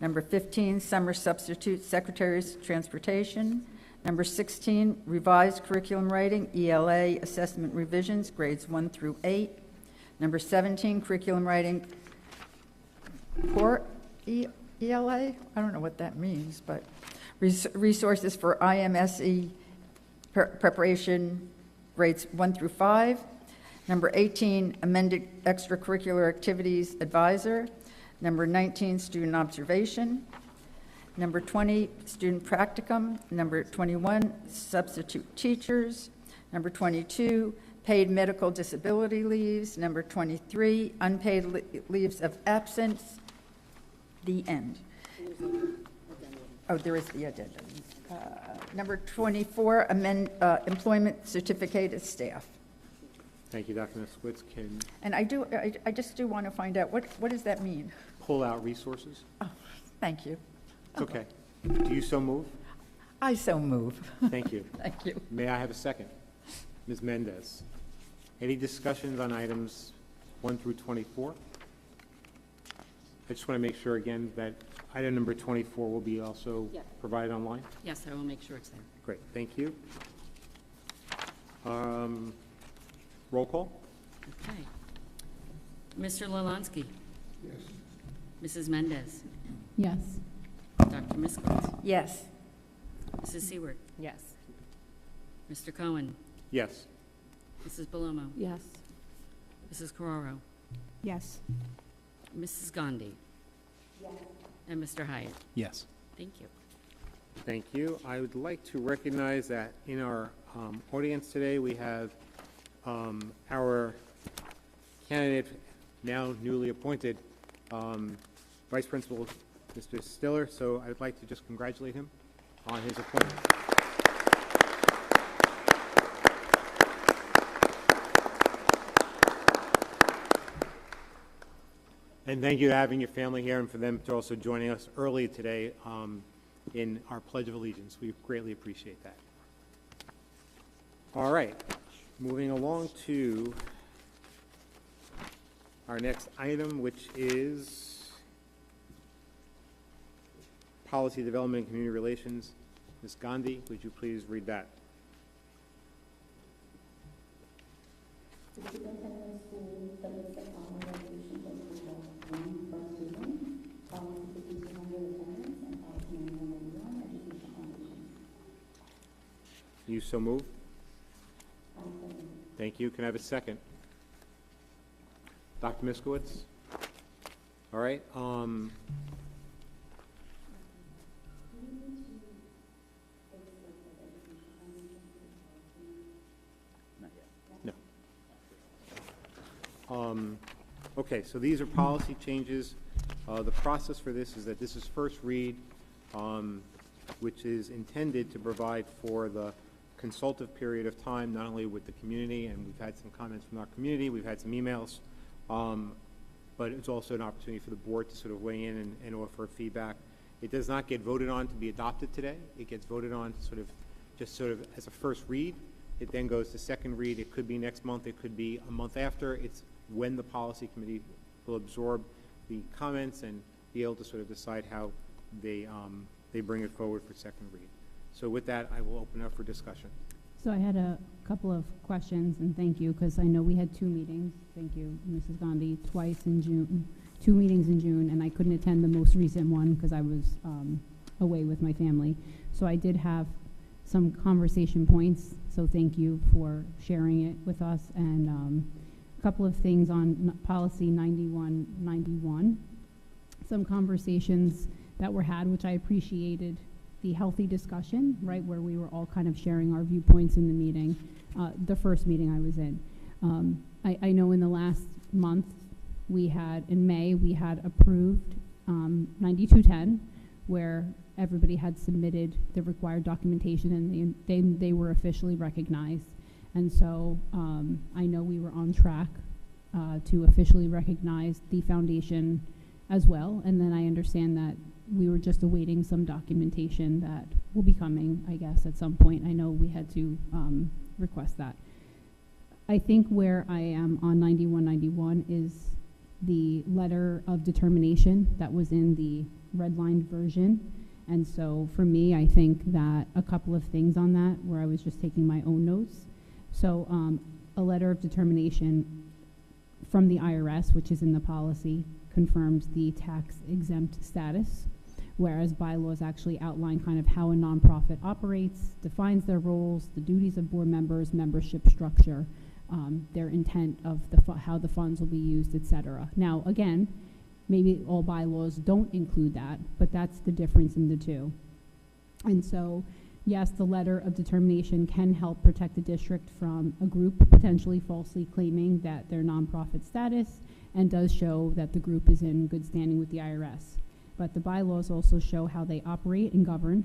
H: Number 15, summer substitute secretaries transportation. Number 16, revised curriculum writing, ELA assessment revisions, grades 1 through 8. Number 17, curriculum writing core ELA. I don't know what that means, but resources for IMSE preparation, grades 1 through 5. Number 18, amended extracurricular activities advisor. Number 19, student observation. Number 20, student practicum. Number 21, substitute teachers. Number 22, paid medical disability leaves. Number 23, unpaid leaves of absence. The end. Oh, there is the addendum. Number 24, employment certificated staff.
A: Thank you, Dr. Miskowitz. Can
H: And I just do want to find out, what does that mean?
A: pull out resources?
H: Oh, thank you.
A: It's okay. Do you so move?
H: I so move.
A: Thank you.
H: Thank you.
A: May I have a second? Ms. Mendez. Any discussions on items 1 through 24? I just want to make sure again that item number 24 will be also
B: Yeah.
A: provided online?
B: Yes, I will make sure it's there.
A: Great, thank you. Roll call?
B: Okay. Mr. Lalanski. Yes. Mrs. Mendez.
F: Yes.
B: Dr. Miskowitz.
H: Yes.
B: Mrs. Seward.
G: Yes.
B: Mr. Cohen.
A: Yes.
B: Mrs. Palomo.
I: Yes.
B: Mrs. Carraro.
N: Yes.
B: Mrs. Gandhi. And Mr. Hyatt.
M: Yes.
B: Thank you.
A: Thank you. I would like to recognize that in our audience today, we have our candidate, now newly appointed, Vice Principal, Mr. Stiller. So I would like to just congratulate him on his appointment. And thank you for having your family here and for them to also joining us early today in our Pledge of Allegiance. We greatly appreciate that. All right, moving along to our next item, which is Policy Development and Community Relations. Ms. Gandhi, would you please read that? You so move? Thank you. Can I have a second? Dr. Miskowitz? All right. No. Okay, so these are policy changes. The process for this is that this is first read, which is intended to provide for the consultative period of time, not only with the community, and we've had some comments from our community, we've had some emails, but it's also an opportunity for the board to sort of weigh in and offer feedback. It does not get voted on to be adopted today. It gets voted on just sort of as a first read. It then goes to second read. It could be next month. It could be a month after. It's when the policy committee will absorb the comments and be able to sort of decide how they bring it forward for second read. So with that, I will open up for discussion.
F: So I had a couple of questions, and thank you, because I know we had 2 meetings, thank you, Mrs. Gandhi, twice in June, 2 meetings in June, and I couldn't attend the most recent one because I was away with my family. So I did have some conversation points, so thank you for sharing it with us. And a couple of things on policy 9191. some conversations that were had, which I appreciated the healthy discussion, right, where we were all kind of sharing our viewpoints in the meeting, the first meeting I was in. I know in the last month, in May, we had approved 9210, where everybody had submitted the required documentation and they were officially recognized. And so I know we were on track to officially recognize the foundation as well. And then I understand that we were just awaiting some documentation that will be coming, I guess, at some point. I know we had to request that. I think where I am on 9191 is the letter of determination that was in the redlined version. And so for me, I think that a couple of things on that where I was just taking my own notes. So a letter of determination from the IRS, which is in the policy, confirms the tax exempt status, whereas bylaws actually outline kind of how a nonprofit operates, defines their roles, the duties of board members, membership structure, their intent of how the funds will be used, etc. Now, again, maybe all bylaws don't include that, but that's the difference in the two. And so, yes, the letter of determination can help protect the district from a group potentially falsely claiming that their nonprofit status, and does show that the group is in good standing with the IRS. But the bylaws also show how they operate and govern,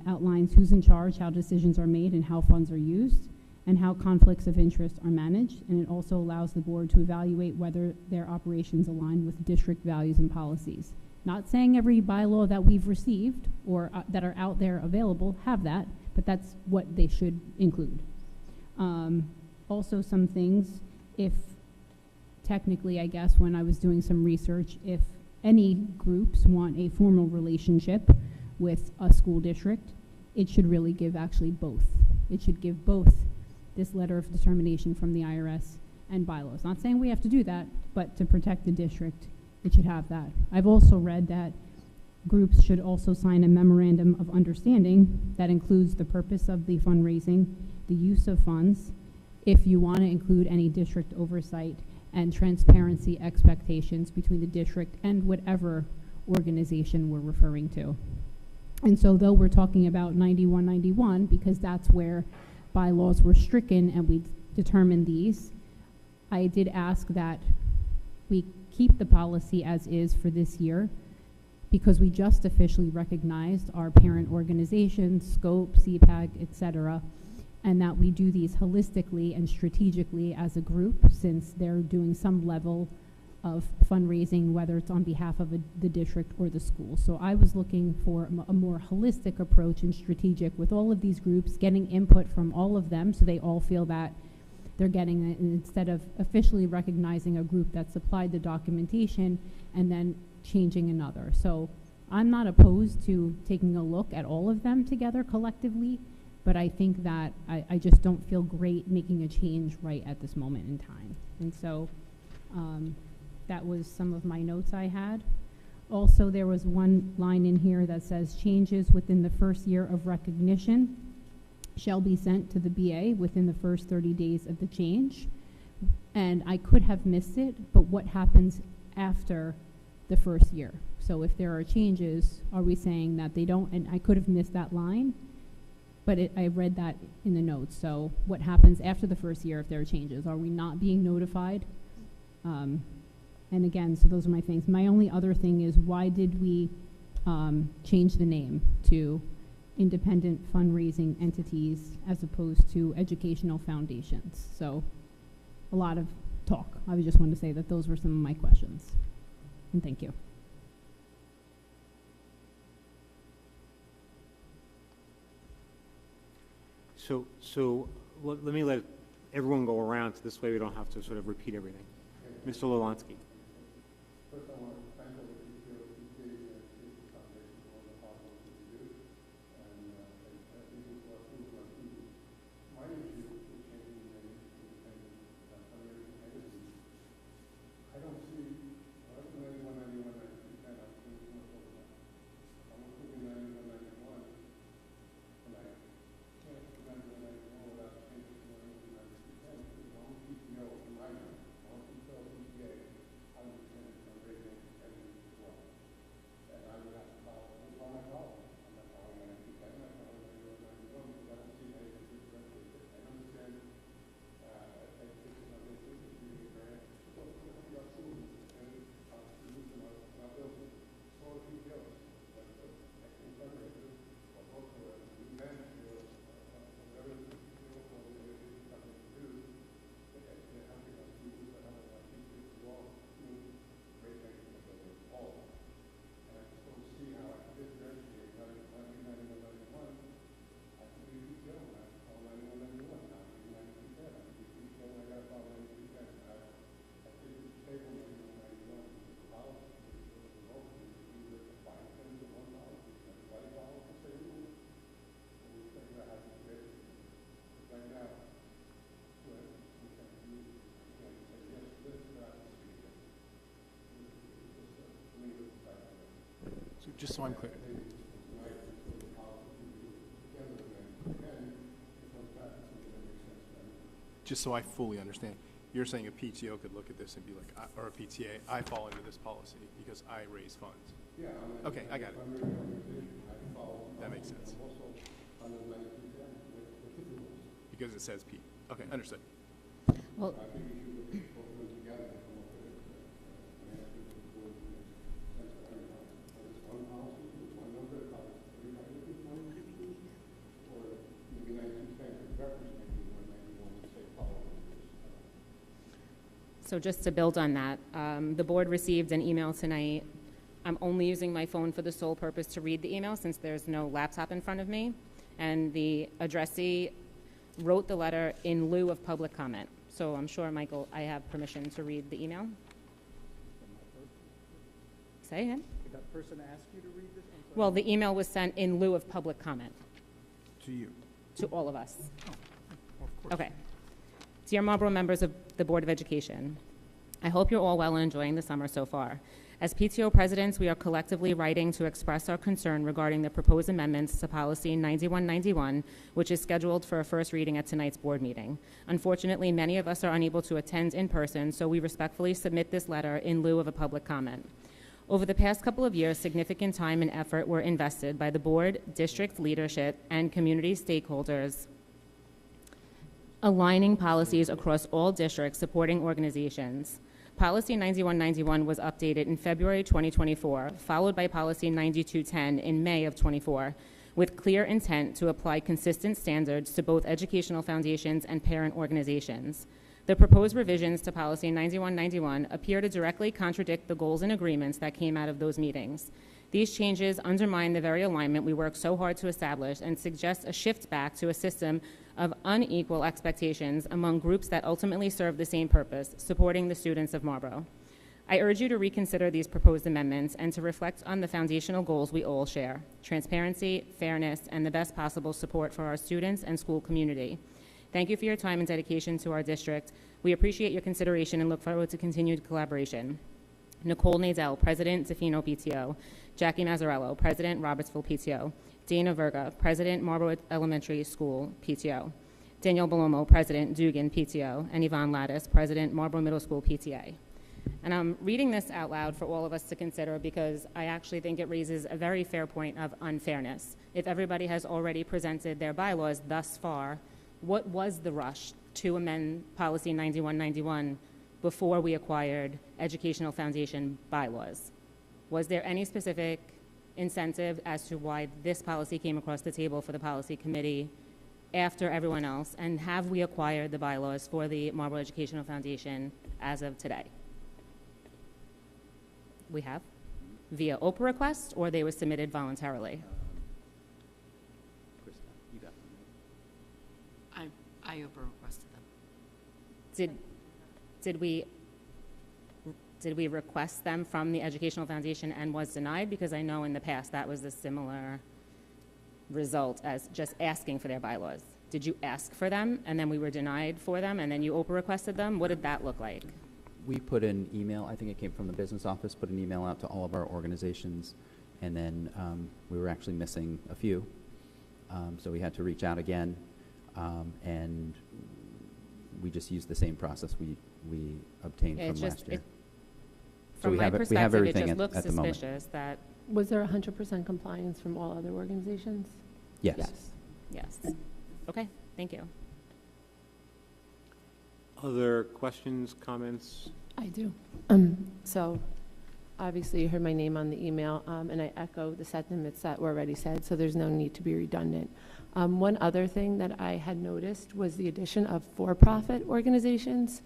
F: outlines who's in charge, how decisions are made, and how funds are used, and how conflicts of interest are managed. And it also allows the board to evaluate whether their operations align with district values and policies. Not saying every bylaw that we've received or that are out there available have that, but that's what they should include. Also some things, if technically, I guess, when I was doing some research, if any groups want a formal relationship with a school district, it should really give actually both. It should give both this letter of determination from the IRS and bylaws. Not saying we have to do that, but to protect the district, it should have that. I've also read that groups should also sign a memorandum of understanding that includes the purpose of the fundraising, the use of funds, if you want to include any district oversight, and transparency expectations between the district and whatever organization we're referring to. And so though we're talking about 9191, because that's where bylaws were stricken and we determined these, I did ask that we keep the policy as is for this year, because we just officially recognized our parent organizations, scope, CPAG, etc., and that we do these holistically and strategically as a group, since they're doing some level of fundraising, whether it's on behalf of the district or the school. So I was looking for a more holistic approach and strategic with all of these groups, getting input from all of them so they all feel that they're getting it, instead of officially recognizing a group that supplied the documentation and then changing another. So I'm not opposed to taking a look at all of them together collectively, but I think that I just don't feel great making a change right at this moment in time. And so that was some of my notes I had. Also, there was one line in here that says changes within the first year of recognition shall be sent to the BA within the first 30 days of the change. And I could have missed it, but what happens after the first year? So if there are changes, are we saying that they don't? And I could have missed that line, but I read that in the notes. So what happens after the first year if there are changes? Are we not being notified? And again, so those are my things. My only other thing is, why did we change the name to independent fundraising entities as opposed to educational foundations? So a lot of talk. I just wanted to say that those were some of my questions. And thank you.
A: So let me let everyone go around, so this way we don't have to sort of repeat everything. Mr. Lolansky.
O: First, I want to thank all the PTO, PTA, and the Foundation for all the hard work that you do. And I think it's what we want to do. My issue with changing the name to independent fundraising entities, I don't see, I don't know anyone, I don't think it's much over that. I'm looking at 9191, and I can't remember 9191 without changing to 9192, because one PTO, in my mind, one PTO, PTA,
M: just so I'm clear. Just so I fully understand, you're saying a PTO could look at this and be like, or a PTA, I fall under this policy because I raise funds. Yeah. Okay, I got it. That makes sense. Because it says P. Okay, understood.
G: Well, so just to build on that, the board received an email tonight. I'm only using my phone for the sole purpose to read the email since there's no laptop in front of me. And the addressee wrote the letter in lieu of public comment. So I'm sure, Michael, I have permission to read the email. Say again?
O: Did that person ask you to read this?
G: Well, the email was sent in lieu of public comment.
M: To you.
G: To all of us.
M: Oh, of course.
G: Okay. Dear Marlboro members of the Board of Education, I hope you're all well and enjoying the summer so far. As PTO presidents, we are collectively writing to express our concern regarding the proposed amendments to Policy 9191, which is scheduled for a first reading at tonight's board meeting. Unfortunately, many of us are unable to attend in person, so we respectfully submit this letter in lieu of a public comment. Over the past couple of years, significant time and effort were invested by the board, district leadership, and community stakeholders aligning policies across all districts supporting organizations. Policy 9191 was updated in February 2024, followed by Policy 9210 in May of 24, with clear intent to apply consistent standards to both educational foundations and parent organizations. The proposed revisions to Policy 9191 appear to directly contradict the goals and agreements that came out of those meetings. These changes undermine the very alignment we worked so hard to establish and suggest a shift back to a system of unequal expectations among groups that ultimately serve the same purpose, supporting the students of Marlboro. I urge you to reconsider these proposed amendments and to reflect on the foundational goals we all share: transparency, fairness, and the best possible support for our students and school community. Thank you for your time and dedication to our district. We appreciate your consideration and look forward to continued collaboration. Nicole Nadell, President, Defino PTO. Jackie Mazzarello, President, Robertsville PTO. Dana Verga, President, Marlboro Elementary School PTO. Danielle Balomo, President, Dugan PTO. And Yvonne Lattis, President, Marlboro Middle School PTA. And I'm reading this out loud for all of us to consider because I actually think it raises a very fair point of unfairness. If everybody has already presented their bylaws thus far, what was the rush to amend Policy 9191 before we acquired Educational Foundation bylaws? Was there any specific incentive as to why this policy came across the table for the policy committee after everyone else? And have we acquired the bylaws for the Marlboro Educational Foundation as of today? We have? Via Oprah request, or they were submitted voluntarily?
E: Krista, you got them.
B: I Oprah requested them.
G: Did we request them from the Educational Foundation and was denied? Because I know in the past that was a similar result as just asking for their bylaws. Did you ask for them and then we were denied for them and then you Oprah requested them? What did that look like?
E: We put an email, I think it came from the business office, put an email out to all of our organizations, and then we were actually missing a few. So we had to reach out again, and we just used the same process we obtained from last year.
G: From my perspective, it just looks suspicious that...
I: Was there 100% compliance from all other organizations?
E: Yes.
G: Yes. Okay, thank you.
A: Other questions, comments?
I: I do. So obviously you heard my name on the email, and I echo the sentiments that were already said, so there's no need to be redundant. One other thing that I had noticed was the addition of for-profit organizations.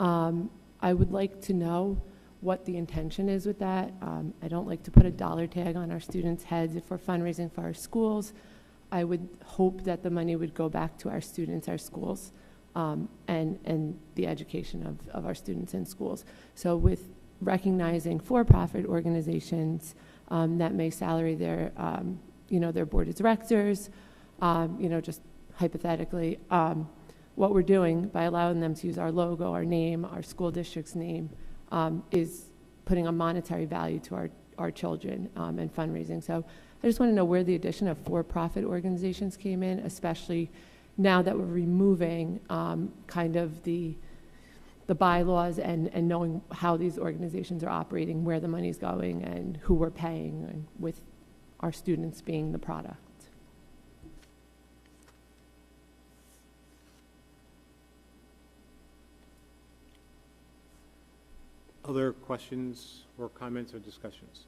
I: I would like to know what the intention is with that. I don't like to put a dollar tag on our students' heads if we're fundraising for our schools. I would hope that the money would go back to our students, our schools, and the education of our students in schools. So with recognizing for-profit organizations that may salary their, their board of directors, just hypothetically, what we're doing by allowing them to use our logo, our name, our school district's name, is putting a monetary value to our children and fundraising. So I just want to know where the addition of for-profit organizations came in, especially now that we're removing kind of the bylaws and knowing how these organizations are operating, where the money's going, and who we're paying, and with our students being the product.
A: Other questions or comments or discussions?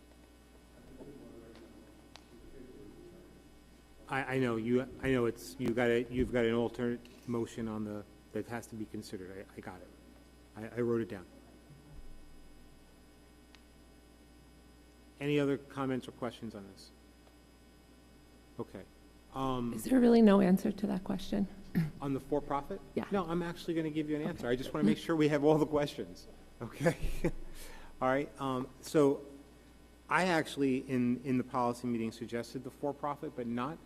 A: I know you've got an alternate motion on that has to be considered. I got it. I wrote it down. Any other comments or questions on this? Okay.
I: Is there really no answer to that question?
A: On the for-profit?
I: Yeah.
A: No, I'm actually going to give you an answer. I just want to make sure we have all the questions. Okay. All right. So I actually, in the policy meeting, suggested the for-profit, but not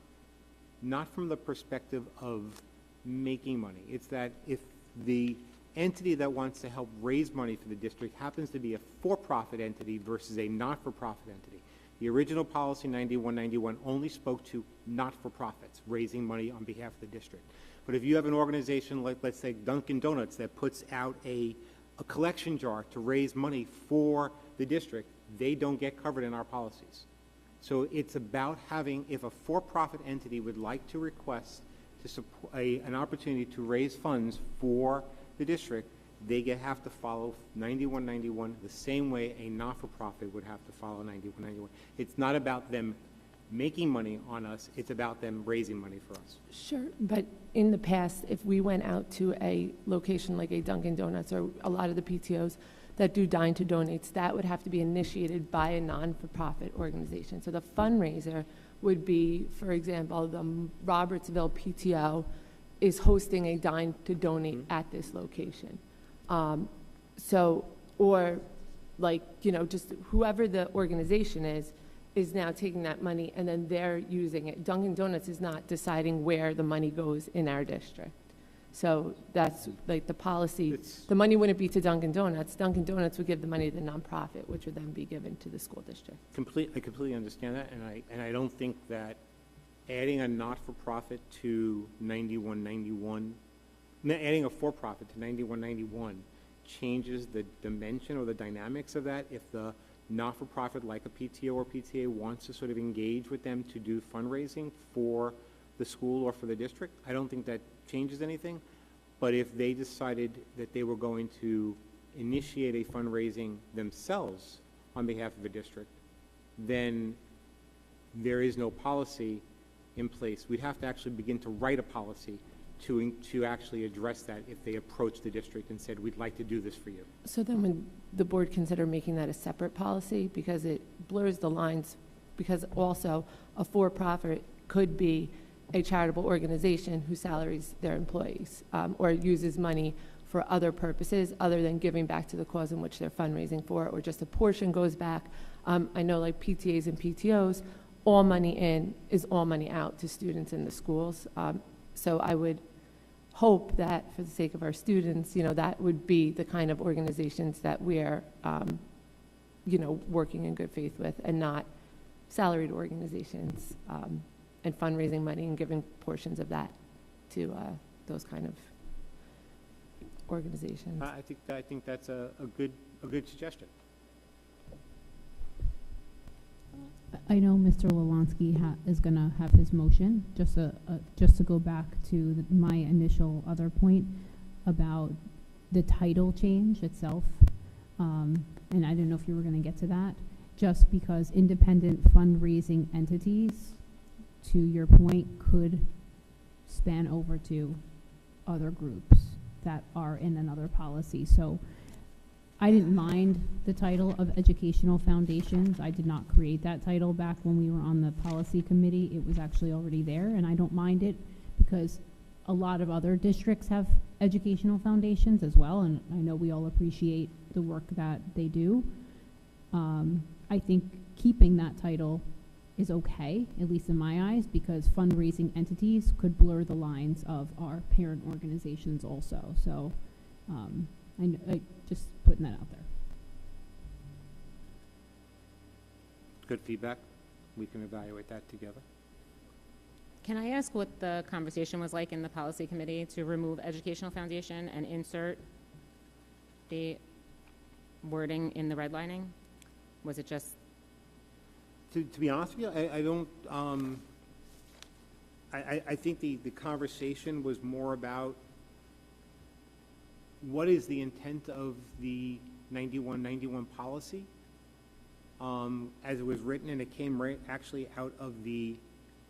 A: from the perspective of making money. It's that if the entity that wants to help raise money for the district happens to be a for-profit entity versus a not-for-profit entity. The original policy 9191 only spoke to not-for-profits raising money on behalf of the district. But if you have an organization like, let's say, Dunkin' Donuts that puts out a collection jar to raise money for the district, they don't get covered in our policies. So it's about having, if a for-profit entity would like to request to support an opportunity to raise funds for the district, they have to follow 9191 the same way a not-for-profit would have to follow 9191. It's not about them making money on us, it's about them raising money for us.
I: Sure, but in the past, if we went out to a location like a Dunkin' Donuts or a lot of the PTOs that do Dine to Donates, that would have to be initiated by a non-for-profit organization. So the fundraiser would be, for example, the Robertsville PTO is hosting a Dine to Donate at this location. Or like, just whoever the organization is now taking that money and then they're using it. Dunkin' Donuts is not deciding where the money goes in our district. So that's like the policy. The money wouldn't be to Dunkin' Donuts. Dunkin' Donuts would give the money to the nonprofit, which would then be given to the school district.
A: I completely understand that, and I don't think that adding a not-for-profit to 9191, adding a for-profit to 9191 changes the dimension or the dynamics of that. If the not-for-profit, like a PTO or PTA, wants to sort of engage with them to do fundraising for the school or for the district, I don't think that changes anything. But if they decided that they were going to initiate a fundraising themselves on behalf of a district, then there is no policy in place. We'd have to actually begin to write a policy to actually address that if they approached the district and said, we'd like to do this for you.
I: So then would the board consider making that a separate policy, because it blurs the lines, because also a for-profit could be a charitable organization who salaries their employees or uses money for other purposes other than giving back to the cause in which they're fundraising for, or just a portion goes back. I know like PTAs and PTOs, all money in is all money out to students in the schools. So I would hope that for the sake of our students, that would be the kind of organizations that we're, working in good faith with, and not salaried organizations and fundraising money and giving portions of that to those kind of organizations.
A: I think that's a good suggestion.
F: I know Mr. Lalansky is going to have his motion. Just to go back to my initial other point about the title change itself, and I didn't know if you were going to get to that, just because independent fundraising entities, to your point, could span over to other groups that are in another policy. So I didn't mind the title of educational foundations. I did not create that title back when we were on the policy committee. It was actually already there, and I don't mind it because a lot of other districts have educational foundations as well, and I know we all appreciate the work that they do. I think keeping that title is okay, at least in my eyes, because fundraising entities could blur the lines of our parent organizations also. So I just putting that out there.
A: good feedback. We can evaluate that together.
G: Can I ask what the conversation was like in the policy committee to remove educational foundation and insert the wording in the redlining? Was it just,
A: To be honest with you, I don't, I think the conversation was more about what is the intent of the 9191 policy as it was written, and it came right actually out of the,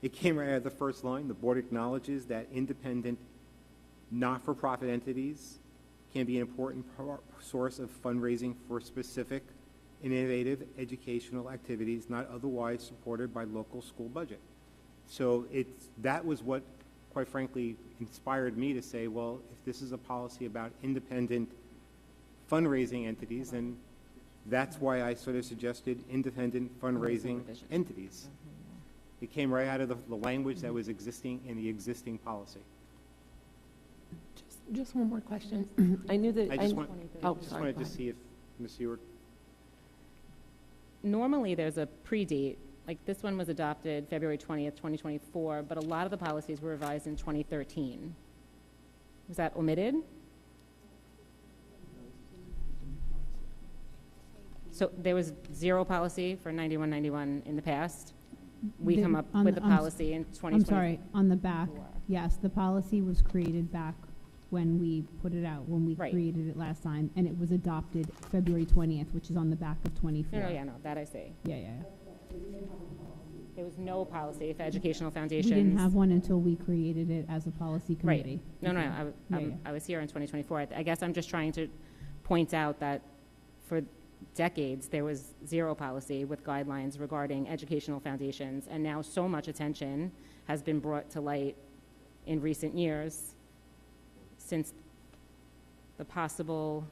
A: it came right out of the first line. The board acknowledges that independent, not-for-profit entities can be an important source of fundraising for specific innovative educational activities not otherwise supported by local school budget. So that was what, quite frankly, inspired me to say, well, if this is a policy about independent fundraising entities, then that's why I sort of suggested independent fundraising entities. It came right out of the language that was existing in the existing policy.
I: Just one more question. I knew that.
A: I just
I: oh,
A: just
I: sorry,
A: wanted
I: go
A: to
I: ahead.
A: see if Ms. Ewart.
G: normally there's a predate, like this one was adopted February 20th, 2024, but a lot of the policies were revised in 2013. Was that omitted? So there was zero policy for 9191 in the past. We come up with the policy in 2020.
F: I'm sorry, on the back, yes, the policy was created back when we put it out, when we
G: Right.
F: created it last time, and it was adopted February 20th, which is on the back of 24.
G: No, that I see.
F: Yeah.
G: There was no policy for educational
F: We
G: foundations.
F: didn't have one until we created it as a policy
G: Right.
F: committee.
G: No,
F: Yeah.
G: I was here in 2024. I guess I'm just trying to point out that for decades, there was zero policy with guidelines regarding educational foundations, and now so much attention has been brought to light in recent years since the possible,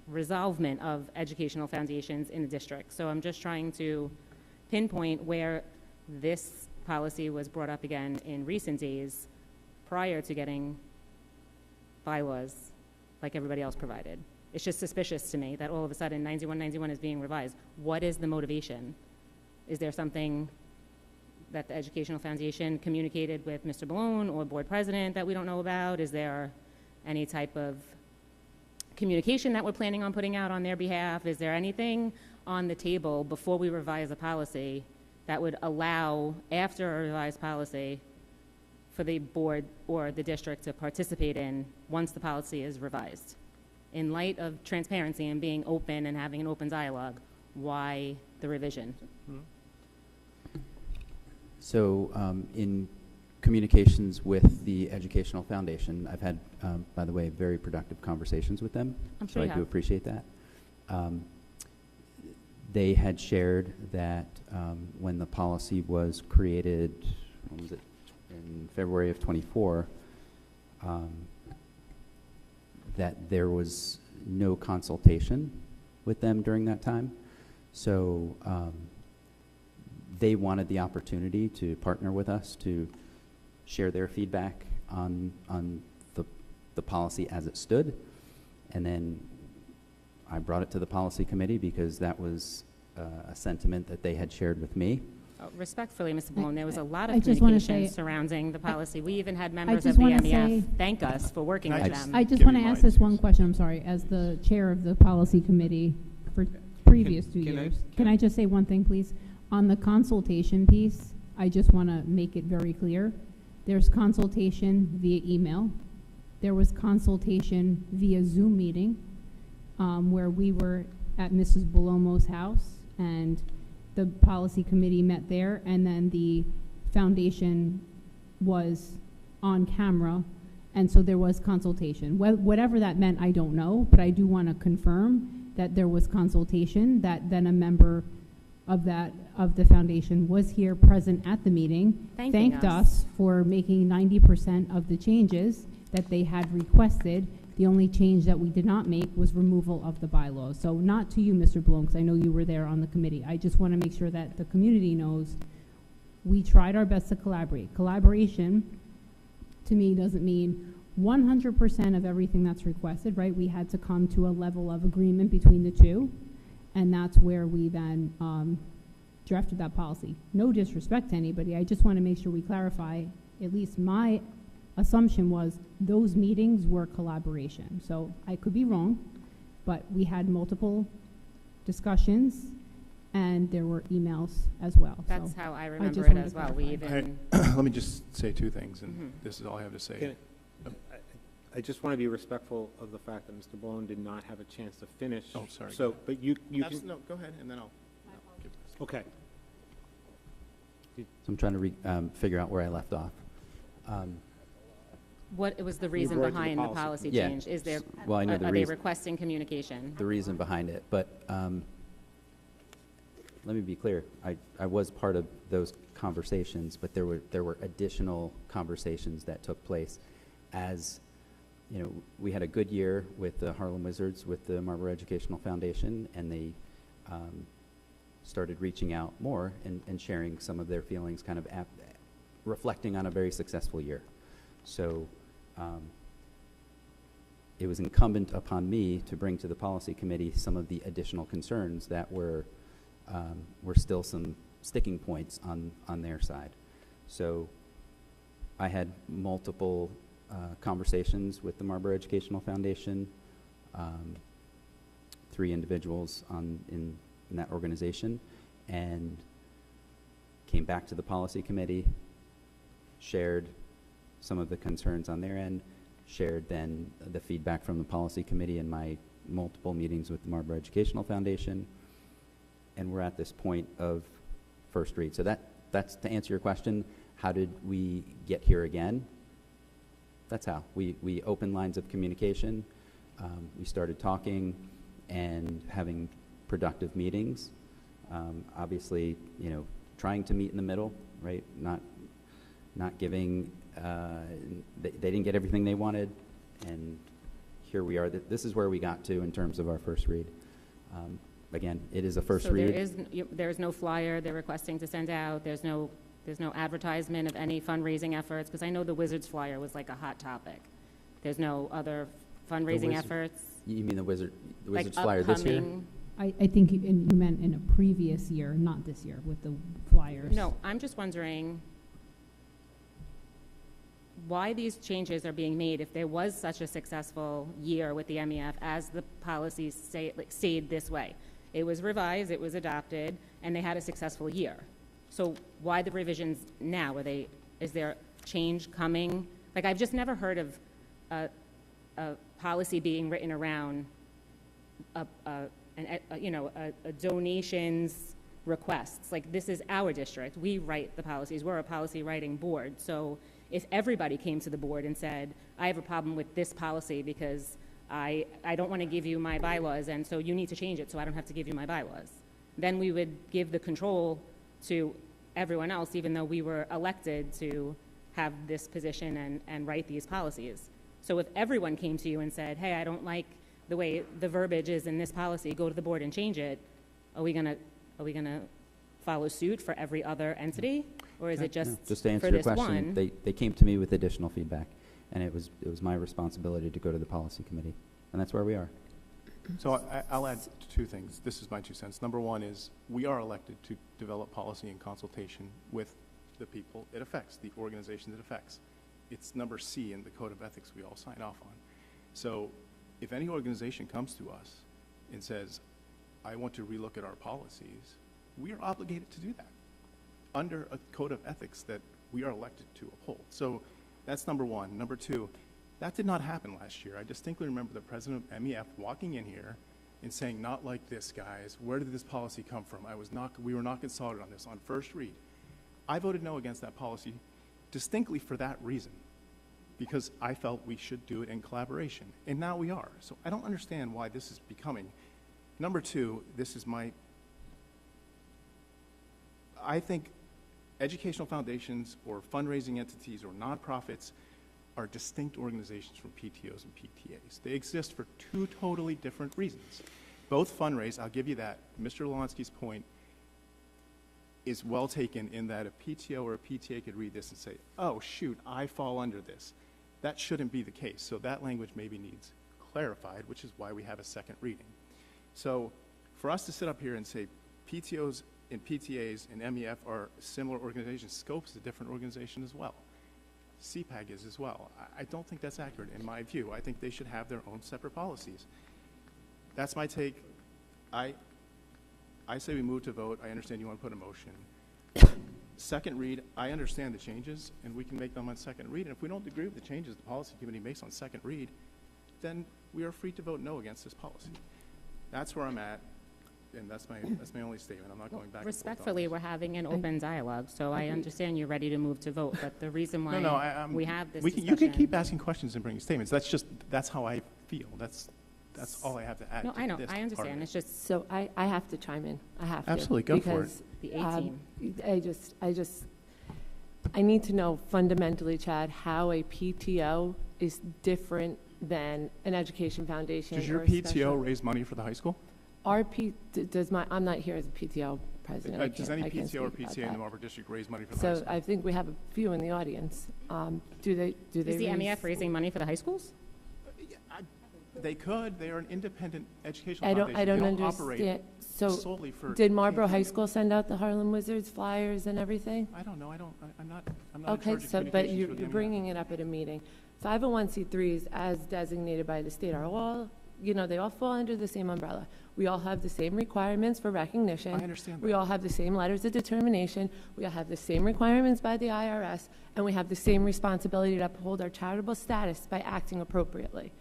G: resolvement of educational foundations in the district. So I'm just trying to pinpoint where this policy was brought up again in recent days prior to getting bylaws like everybody else provided. It's just suspicious to me that all of a sudden 9191 is being revised. What is the motivation? Is there something that the Educational Foundation communicated with Mr. Malone or board president that we don't know about? Is there any type of communication that we're planning on putting out on their behalf? Is there anything on the table before we revise a policy that would allow, after a revised policy, for the board or the district to participate in once the policy is revised? In light of transparency and being open and having an open dialogue, why the revision?
E: So in communications with the Educational Foundation, I've had, by the way, very productive conversations with them.
G: I'm sure
E: so
G: you
E: I do
G: have.
E: appreciate that. They had shared that when the policy was created, when was it, in February of 24, that there was no consultation with them during that time. So they wanted the opportunity to partner with us to share their feedback on the policy as it stood. And then I brought it to the policy committee because that was a sentiment that they had shared with me.
G: Respectfully, Mr. Malone, there was a lot
F: I
G: of
F: just wanna
G: communication
F: say-
G: surrounding the policy. We even had members
F: just
G: of the
F: wanna
G: MEF
F: say-
G: thank us for working with them.
F: I just
M: Give
F: want to
M: me
F: ask
M: mine,
F: this one
M: please.
F: question, I'm sorry, as the chair of the policy committee for previous 2
M: can I-
F: years. Can I just say one thing, please? On the consultation piece, I just want to make it very clear. There's consultation via email. There was consultation via Zoom meeting, where we were at Mrs. Bellomo's house, and the policy committee met there, and then the foundation was on camera, and so there was consultation. Whatever that meant, I don't know, but I do want to confirm that there was consultation, that then a member of the foundation was here present at the meeting,
G: Thanking
F: thanked
G: us.
F: us for making 90% of the changes that they had requested. The only change that we did not make was removal of the bylaws. So not to you, Mr. Bloom, because I know you were there on the committee. I just want to make sure that the community knows we tried our best to collaborate. Collaboration, to me, doesn't mean 100% of everything that's requested, right? We had to come to a level of agreement between the two, and that's where we then drafted that policy. No disrespect to anybody, I just want to make sure we clarify, at least my assumption was those meetings were collaboration. So I could be wrong, but we had multiple discussions and there were emails as well.
G: That's
F: So
G: how I
F: just
G: remember it
F: wanted
G: as
F: to
G: well. We
F: clarify.
G: even,
M: Let me just say two things, and
G: Mhm.
M: this is all I have to say.
A: Can I just want to be respectful of the fact that Mr. Balone did not have a chance to finish.
M: Oh, sorry.
A: So, but you
M: No, go ahead, and then I'll give
A: okay.
E: So I'm trying to figure out where I left off.
G: what was the reason
A: brought it to the
G: behind the
A: policy.
G: policy
E: Yeah.
G: change? Is there,
E: Well, I know
G: are
E: the
G: they
E: reason.
G: requesting communication?
E: The reason behind it, but let me be clear. I was part of those conversations, but there were additional conversations that took place as, you know, we had a good year with the Harlem Wizards, with the Marlboro Educational Foundation, and they started reaching out more and sharing some of their feelings, kind of reflecting on a very successful year. So it was incumbent upon me to bring to the policy committee some of the additional concerns that were still some sticking points on their side. So I had multiple conversations with the Marlboro Educational Foundation, 3 individuals in that organization, and came back to the policy committee, shared some of the concerns on their end, shared then the feedback from the policy committee in my multiple meetings with the Marlboro Educational Foundation, and we're at this point of first read. So that's to answer your question, how did we get here again? That's how. We opened lines of communication. We started talking and having productive meetings. Obviously, you know, trying to meet in the middle, right? Not giving, they didn't get everything they wanted, and here we are. This is where we got to in terms of our first read. Again, it is a first read.
G: So there's no flyer they're requesting to send out. There's no advertisement of any fundraising efforts, because I know the Wizards flyer was like a hot topic. There's no other fundraising efforts.
E: You mean the Wizards
G: Like
E: flyer this year?
G: upcoming-
F: I think you meant in a previous year, not this year, with the flyers.
G: No, I'm just wondering why these changes are being made if there was such a successful year with the MEF as the policies stayed this way. It was revised, it was adopted, and they had a successful year. So why the revisions now? Is there change coming? Like, I've just never heard of a policy being written around a donations requests. Like, this is our district. We write the policies. We're a policy writing board. So if everybody came to the board and said, I have a problem with this policy because I don't want to give you my bylaws, and so you need to change it so I don't have to give you my bylaws, then we would give the control to everyone else, even though we were elected to have this position and write these policies. So if everyone came to you and said, hey, I don't like the way the verbiage is in this policy, go to the board and change it, are we gonna follow suit for every other entity? Or is it just
E: to answer
G: for
E: your
G: this
E: question,
G: one?
E: they came to me with additional feedback, and it was my responsibility to go to the policy committee, and that's where we are.
M: So I'll add 2 things. This is my 2 cents. Number 1 is we are elected to develop policy in consultation with the people it affects, the organizations it affects. It's number C in the Code of Ethics we all sign off on. So if any organization comes to us and says, I want to relook at our policies, we are obligated to do that under a Code of Ethics that we are elected to uphold. So that's number 1. Number 2, that did not happen last year. I distinctly remember the president of MEF walking in here and saying, not like this, guys. Where did this policy come from? We were not consulted on this on first read. I voted no against that policy distinctly for that reason, because I felt we should do it in collaboration, and now we are. So I don't understand why this is becoming. Number 2, I think educational foundations or fundraising entities or nonprofits are distinct organizations from PTOs and PTAs. They exist for 2 totally different reasons. Both fundraise, I'll give you that. Mr. Lewandowski's point is well taken in that a PTO or a PTA could read this and say, oh, shoot, I fall under this. That shouldn't be the case. So that language maybe needs clarified, which is why we have a second reading. So for us to sit up here and say PTOs and PTAs and MEF are similar organizations. Scopes is a different organization as well. CPAG is as well. I don't think that's accurate in my view. I think they should have their own separate policies. That's my take. I say we move to vote. I understand you want to put a motion. Second read, I understand the changes, and we can make them on second read. And if we don't agree with the changes the policy committee makes on second read, then we are free to vote no against this policy. That's where I'm at, and that's my only statement. I'm not going back.
G: Respectfully, we're having an open dialogue, so I understand you're ready to move to vote, but the reason why we have this discussion.
M: You can keep asking questions and bringing statements. That's how I feel. That's all I have to add.
G: No,
M: to
G: I know,
M: this
G: I understand.
M: part.
G: It's just
I: So I have to chime in. I have to.
M: Absolutely, go for it.
I: Because,
G: the 18.
I: I need to know fundamentally, Chad, how a PTO is different than an education foundation.
M: Does your
I: or a
M: PTO
I: special-
M: raise money for the high school?
I: I'm not here as a PTO president. I
M: Does
I: can't-
M: any
I: I can't
M: PTO or
I: speak about
M: PTA in the
I: that.
M: Marlboro District raise money for the high
I: So
M: school?
I: I think we have a few in the audience. Do they
G: Is the
I: raise-
G: MEF raising money for the high schools?
M: They could. They are an independent educational
I: I
M: foundation.
I: don't
M: They
I: understand.
M: operate
I: So
M: solely for.
I: did Marlboro High School send out the Harlem Wizards flyers and everything?
M: I don't know. I'm not in
I: Okay,
M: charge of
I: so, but
M: communications
I: you're
M: for the MEF.
I: bringing it up at a meeting. 501c3s, as designated by the state, are all, they all fall under the same umbrella. We all have the same requirements for recognition.
M: I understand
I: We
M: that.
I: all have the same letters of determination. We all have the same requirements by the IRS, and we have the same responsibility to uphold our charitable status by acting appropriately.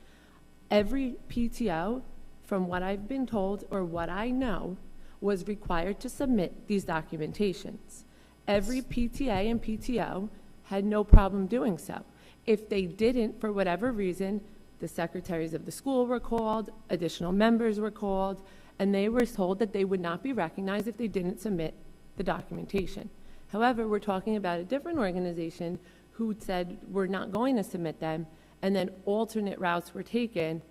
I: Every PTO, from what I've been told or what I know, was required to submit these documentations. Every PTA and PTO had no problem doing so. If they didn't, for whatever reason, the secretaries of the school were called, additional members were called, and they were told that they would not be recognized if they didn't submit the documentation. However, we're talking about a different organization who said we're not going to submit them, and then alternate routes were taken,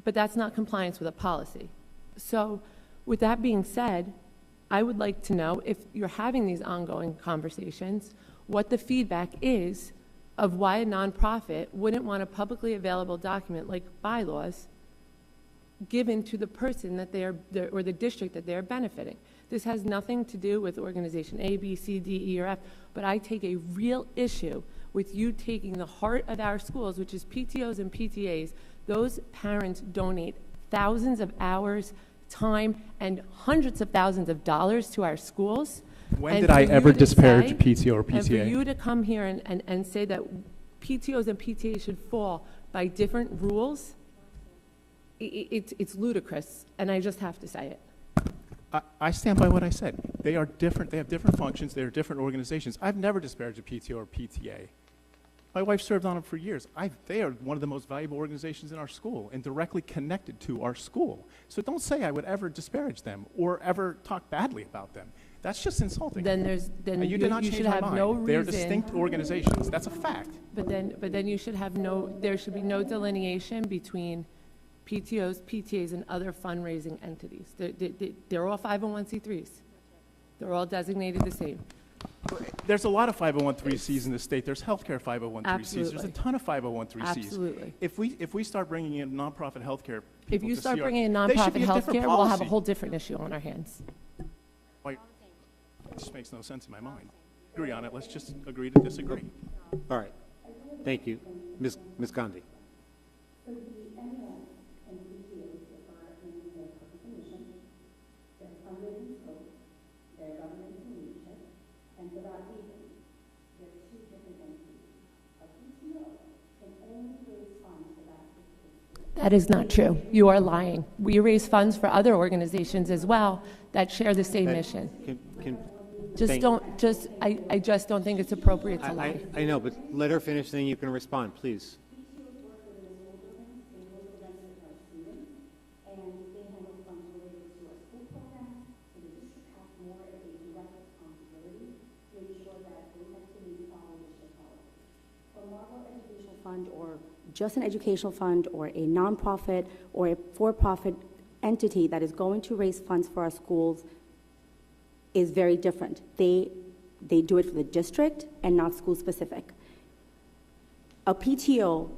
I: but that's not compliance with a policy. So with that being said, I would like to know, if you're having these ongoing conversations, what the feedback is of why a nonprofit wouldn't want a publicly available document like bylaws given to the person that or the district that they're benefiting. This has nothing to do with organization A, B, C, D, E, or F, but I take a real issue with you taking the heart of our schools, which is PTOs and PTAs. Those parents donate thousands of hours, time, and hundreds of thousands of dollars to our schools.
M: When
I: And
M: did I
I: for
M: ever
I: you to
M: disparage
I: say-
M: PTO or
I: And for
M: PTA?
I: you to come here and say that PTOs and PTAs should fall by different rules, it's ludicrous, and I just have to say it.
M: I stand by what I said. They are different. They have different functions. They are different organizations. I've never disparaged a PTO or PTA. My wife served on them for years. They are one of the most valuable organizations in our school and directly connected to our school. So don't say I would ever disparage them or ever talk badly about them. That's just insulting.
I: Then
M: You did not
I: you
M: change
I: should
M: my
I: have
M: mind.
I: no reason.
M: They're distinct organizations. That's a fact.
I: But then you should have there should be no delineation between PTOs, PTAs, and other fundraising entities. They're all 501c3s. They're all designated the same.
M: There's a lot of 501(c)(3)s in the state. There's healthcare 501(c)(3)s. There's a
I: Absolutely.
M: ton of 501(c)(3)s.
I: Absolutely.
M: If we start bringing in nonprofit healthcare people
I: If you
M: to
I: start
M: see our-
I: bringing in
M: they should
I: nonprofit
M: be a different
I: healthcare, we'll have a
M: policy.
I: whole different issue on our hands.
M: Like, it just makes no sense in my mind. Agree on it. Let's just agree to disagree.
A: All right. Thank you. Ms. Gandhi.
P: So the MEF and PTAs differ in their purpose and mission, their fundraising scope, their governance and leadership, and for that reason, they're two different entities. A PTO can only raise funds for that specific.
I: That is not true. You are lying. We raise funds for other organizations as well that share the same mission. I just don't think it's appropriate to lie.
A: I know, but let her finish, then you can respond, please.
P: Fund or just an educational fund or a nonprofit or a for-profit entity that is going to raise funds for our schools is very different. They do it for the district and not school-specific. A PTO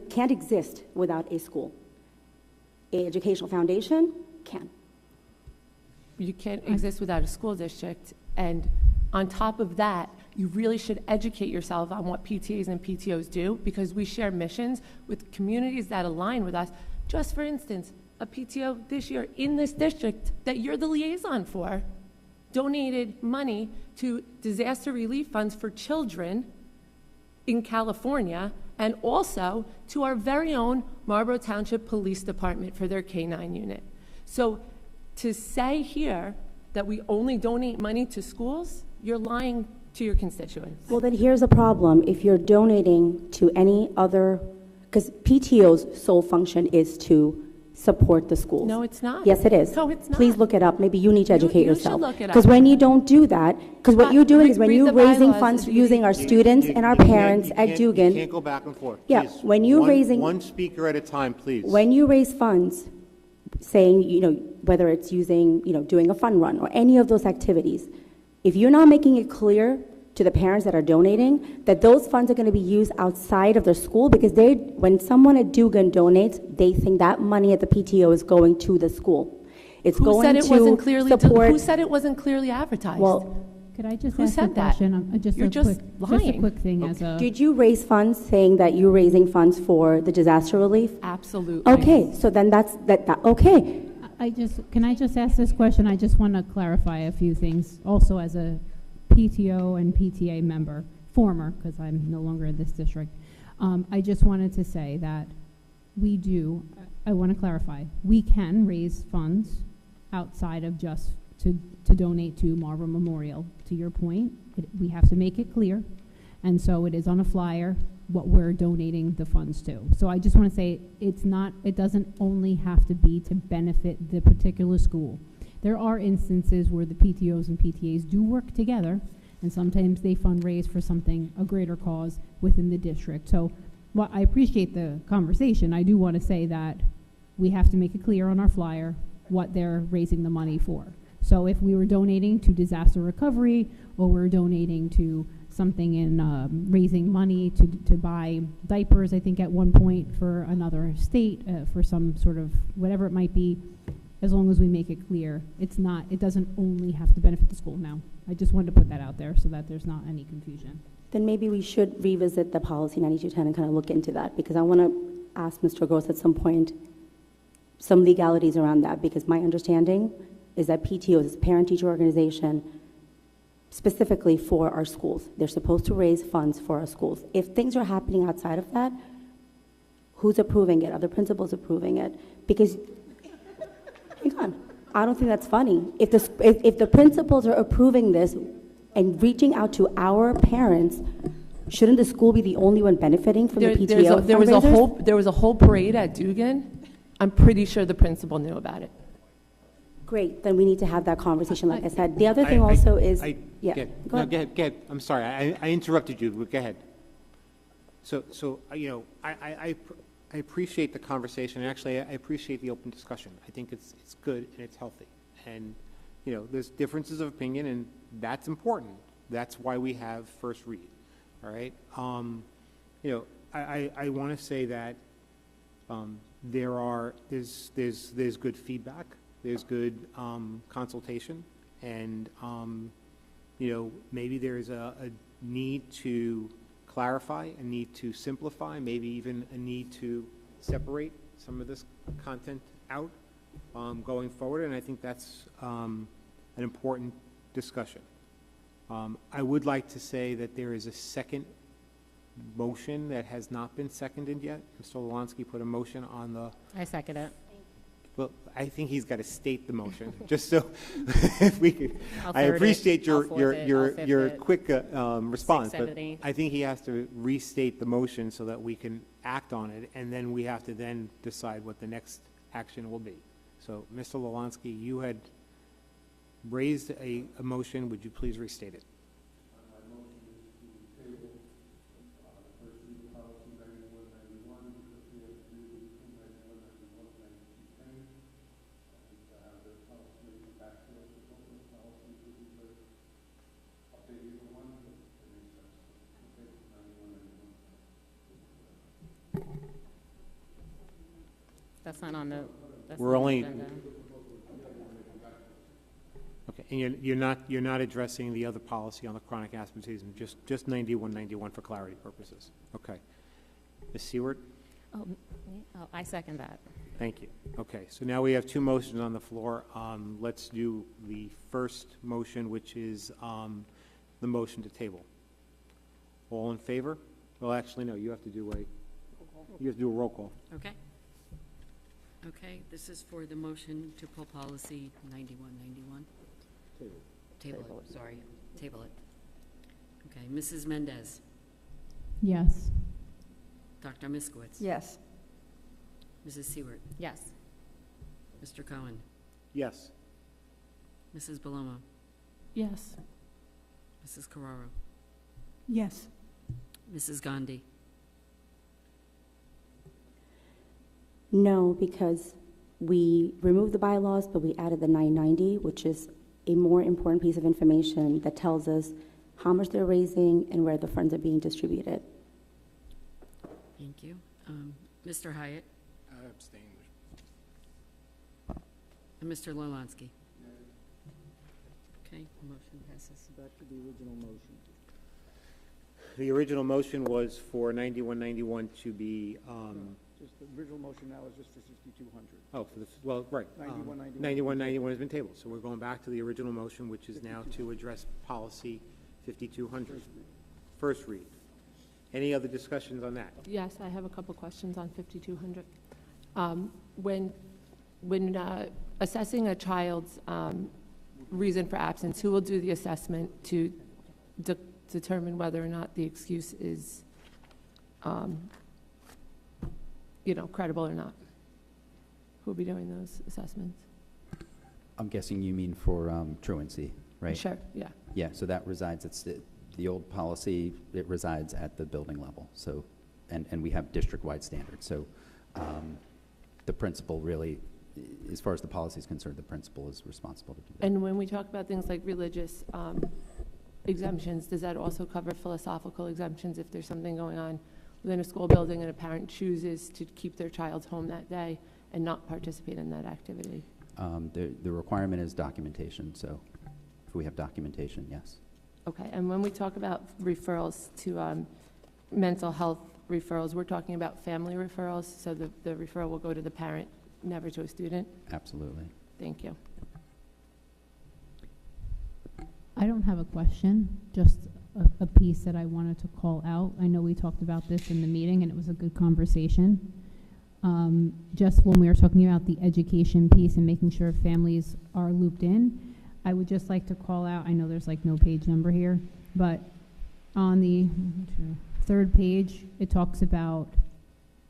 P: can't exist without a school. An educational foundation can.
I: you can't exist without a school district. And on top of that, you really should educate yourself on what PTAs and PTOs do, because we share missions with communities that align with us. Just for instance, a PTO this year in this district that you're the liaison for donated money to disaster relief funds for children in California, and also to our very own Marlboro Township Police Department for their K-9 unit. So to say here that we only donate money to schools, you're lying to your constituents.
P: Well, then here's a problem. If you're donating to any other, because PTO's sole function is to support the schools.
I: No, it's not.
P: Yes, it is.
I: No, it's not.
P: Please look it up. Maybe you need to educate
I: you should
P: yourself.
I: look it up.
P: Because when you don't do that, because what you're doing is when
I: read
P: you're
I: the
P: raising
I: bylaws.
P: funds using our students and our parents at
A: You
P: Dugan,
A: can't go back and forth.
P: Yeah,
A: Please.
P: when you're raising-
A: One speaker at a time, please.
P: when you raise funds, saying, whether it's using, doing a fun run or any of those activities, if you're not making it clear to the parents that are donating that those funds are going to be used outside of their school, because when someone at Dugan donates, they think that money at the PTO is going to the school. It's
I: Who
P: going
I: said it
P: to
I: wasn't clearly
P: support.
I: Who said it wasn't clearly advertised?
P: Well,
F: Could I just
I: Who
F: ask a
I: said that?
F: question?
I: You're just
F: Just a
I: lying.
F: quick thing as a.
P: did you raise funds saying that you're raising funds for the disaster relief?
I: Absolutely.
P: Okay, so then that's okay.
F: Can I just ask this question? I just want to clarify a few things, also as a PTO and PTA member, former, because I'm no longer in this district. I just wanted to say that I want to clarify, we can raise funds outside of just to donate to Marlboro Memorial. To your point, we have to make it clear, and so it is on a flyer what we're donating the funds to. So I just want to say it doesn't only have to be to benefit the particular school. There are instances where the PTOs and PTAs do work together, and sometimes they fundraise for a greater cause within the district. So while I appreciate the conversation, I do want to say that we have to make it clear on our flyer what they're raising the money for. So if we were donating to disaster recovery, or we're donating to something in raising money to buy diapers, I think at one point for another state, for some sort of whatever it might be, as long as we make it clear, it doesn't only have to benefit the school now. I just wanted to put that out there so that there's not any confusion.
P: Then maybe we should revisit the policy 9210 and kind of look into that, because I want to ask Mr. Gross at some point some legalities around that, because my understanding is that PTO is a parent-teacher organization specifically for our schools. They're supposed to raise funds for our schools. If things are happening outside of that, who's approving it? Are the principals approving it? Because, hang on, I don't think that's funny. If the principals are approving this and reaching out to our parents, shouldn't the school be the only one benefiting from the PTO
I: There was a whole parade at Dugan. I'm pretty sure the principal knew about it.
P: Great, then we need to have that conversation, like I said. The other thing also is, yeah, go ahead.
A: I'm sorry, I interrupted you, but go ahead. So I appreciate the conversation, and actually I appreciate the open discussion. I think it's good and it's healthy. And, there's differences of opinion, and that's important. That's why we have first read, all right? I want to say that there's good feedback. There's good consultation, and maybe there's a need to clarify, a need to simplify, maybe even a need to separate some of this content out going forward, and I think that's an important discussion. I would like to say that there is a second motion that has not been seconded yet. Mr. Lolansky put a motion on the...
G: I second it.
A: Well, I think he's got to state the motion, just so if we could. I appreciate your quick response, but I think he has to restate the motion so that we can act on it, and then we have to then decide what the next action will be. So, Mr. Lolansky, you had raised a motion. Would you please restate it?
G: That's not on the.
A: We're only.
G: agenda.
A: Okay, and you're not addressing the other policy on the chronic absenteeism, just 9191 for clarity purposes. Okay. Ms. Seward?
G: Oh, I second that.
A: Thank you. Okay, so now we have two motions on the floor. Let's do the first motion, which is the motion to table. All in favor? Well, actually, no, you have to do a roll call.
B: Okay. Okay, this is for the motion to pull policy 9191. Table it, sorry. Table it. Okay, Mrs. Mendez,
F: Yes.
B: Dr. Miskowitz.
H: Yes.
B: Mrs. Seward,
G: Yes.
B: Mr. Cohen,
A: Yes.
B: Mrs. Bellomo,
I: Yes.
B: Mrs. Carraro,
N: Yes.
B: Mrs. Gandhi.
P: No, because we removed the bylaws, but we added the 990, which is a more important piece of information that tells us how much they're raising and where the funds are being distributed.
B: Thank you. Mr. Hyatt
M: Abstain.
B: and Mr. Lolansky. Okay, motion passes.
O: Back to the original motion.
A: The original motion was for 9191 to be,
O: Just the original motion now is just for 5,200.
A: oh, for the, well, right.
O: 9191.
A: 9191 has been tabled, so we're going back to the original motion, which is now to address policy 5200. First read. Any other discussions on that?
I: Yes, I have a couple questions on 5200. When assessing a child's reason for absence, who will do the assessment to determine whether or not the excuse is, credible or not? Who will be doing those assessments?
E: I'm guessing you mean for truancy, right?
I: Sure, yeah.
E: Yeah, so that resides, it's the old policy, it resides at the building level. So, and we have district-wide standards. So the principal really, as far as the policy is concerned, the principal is responsible to do that.
I: And when we talk about things like religious exemptions, does that also cover philosophical exemptions if there's something going on within a school building and a parent chooses to keep their child home that day and not participate in that activity?
E: The requirement is documentation, so if we have documentation, yes.
I: Okay, and when we talk about referrals to mental health referrals, we're talking about family referrals, so the referral will go to the parent, never to a student?
E: Absolutely.
I: Thank you.
F: I don't have a question, just a piece that I wanted to call out. I know we talked about this in the meeting, and it was a good conversation. Just when we were talking about the education piece and making sure families are looped in, I would just like to call out, I know there's like no page number here, but on the third page, it talks about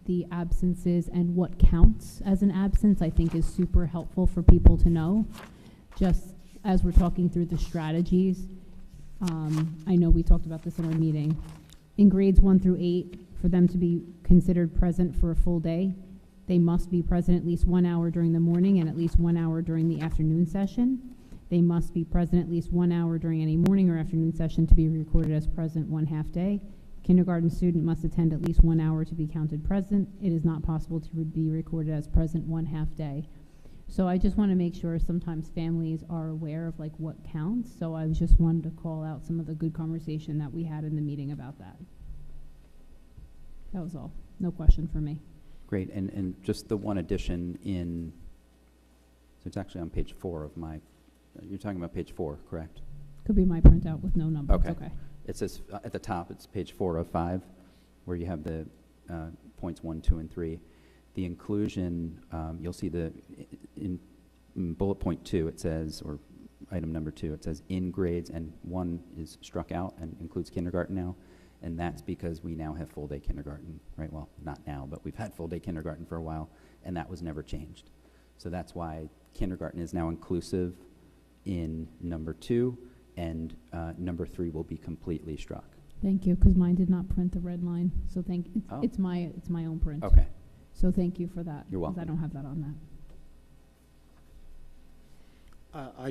F: the absences and what counts as an absence. I think is super helpful for people to know. Just as we're talking through the strategies, I know we talked about this in our meeting. In grades 1 through 8, for them to be considered present for a full day, they must be present at least 1 hour during the morning and at least 1 hour during the afternoon session. They must be present at least 1 hour during any morning or afternoon session to be recorded as present 1/2 day. Kindergarten student must attend at least 1 hour to be counted present. It is not possible to be recorded as present 1/2 day. So I just want to make sure sometimes families are aware of like what counts. So I just wanted to call out some of the good conversation that we had in the meeting about that. That was all. No question for me.
E: Great, and just the one addition in, so it's actually on page 4 of my, you're talking about page 4, correct?
F: Could be my printout with no number.
E: Okay.
F: It's okay.
E: It says at the top, it's page 4 of 5, where you have the points 1, 2, and 3. The inclusion, you'll see in bullet point 2, it says, or item number 2, it says in grades, and 1 is struck out and includes kindergarten now. And that's because we now have full-day kindergarten, right? Well, not now, but we've had full-day kindergarten for a while, and that was never changed. So that's why kindergarten is now inclusive in number 2, and number 3 will be completely struck.
F: Thank you, because mine did not print the red line. So
E: Oh.
F: it's my own print.
E: Okay.
F: So thank you for that.
E: You're welcome.
F: 'Cause I don't have that on that.
A: I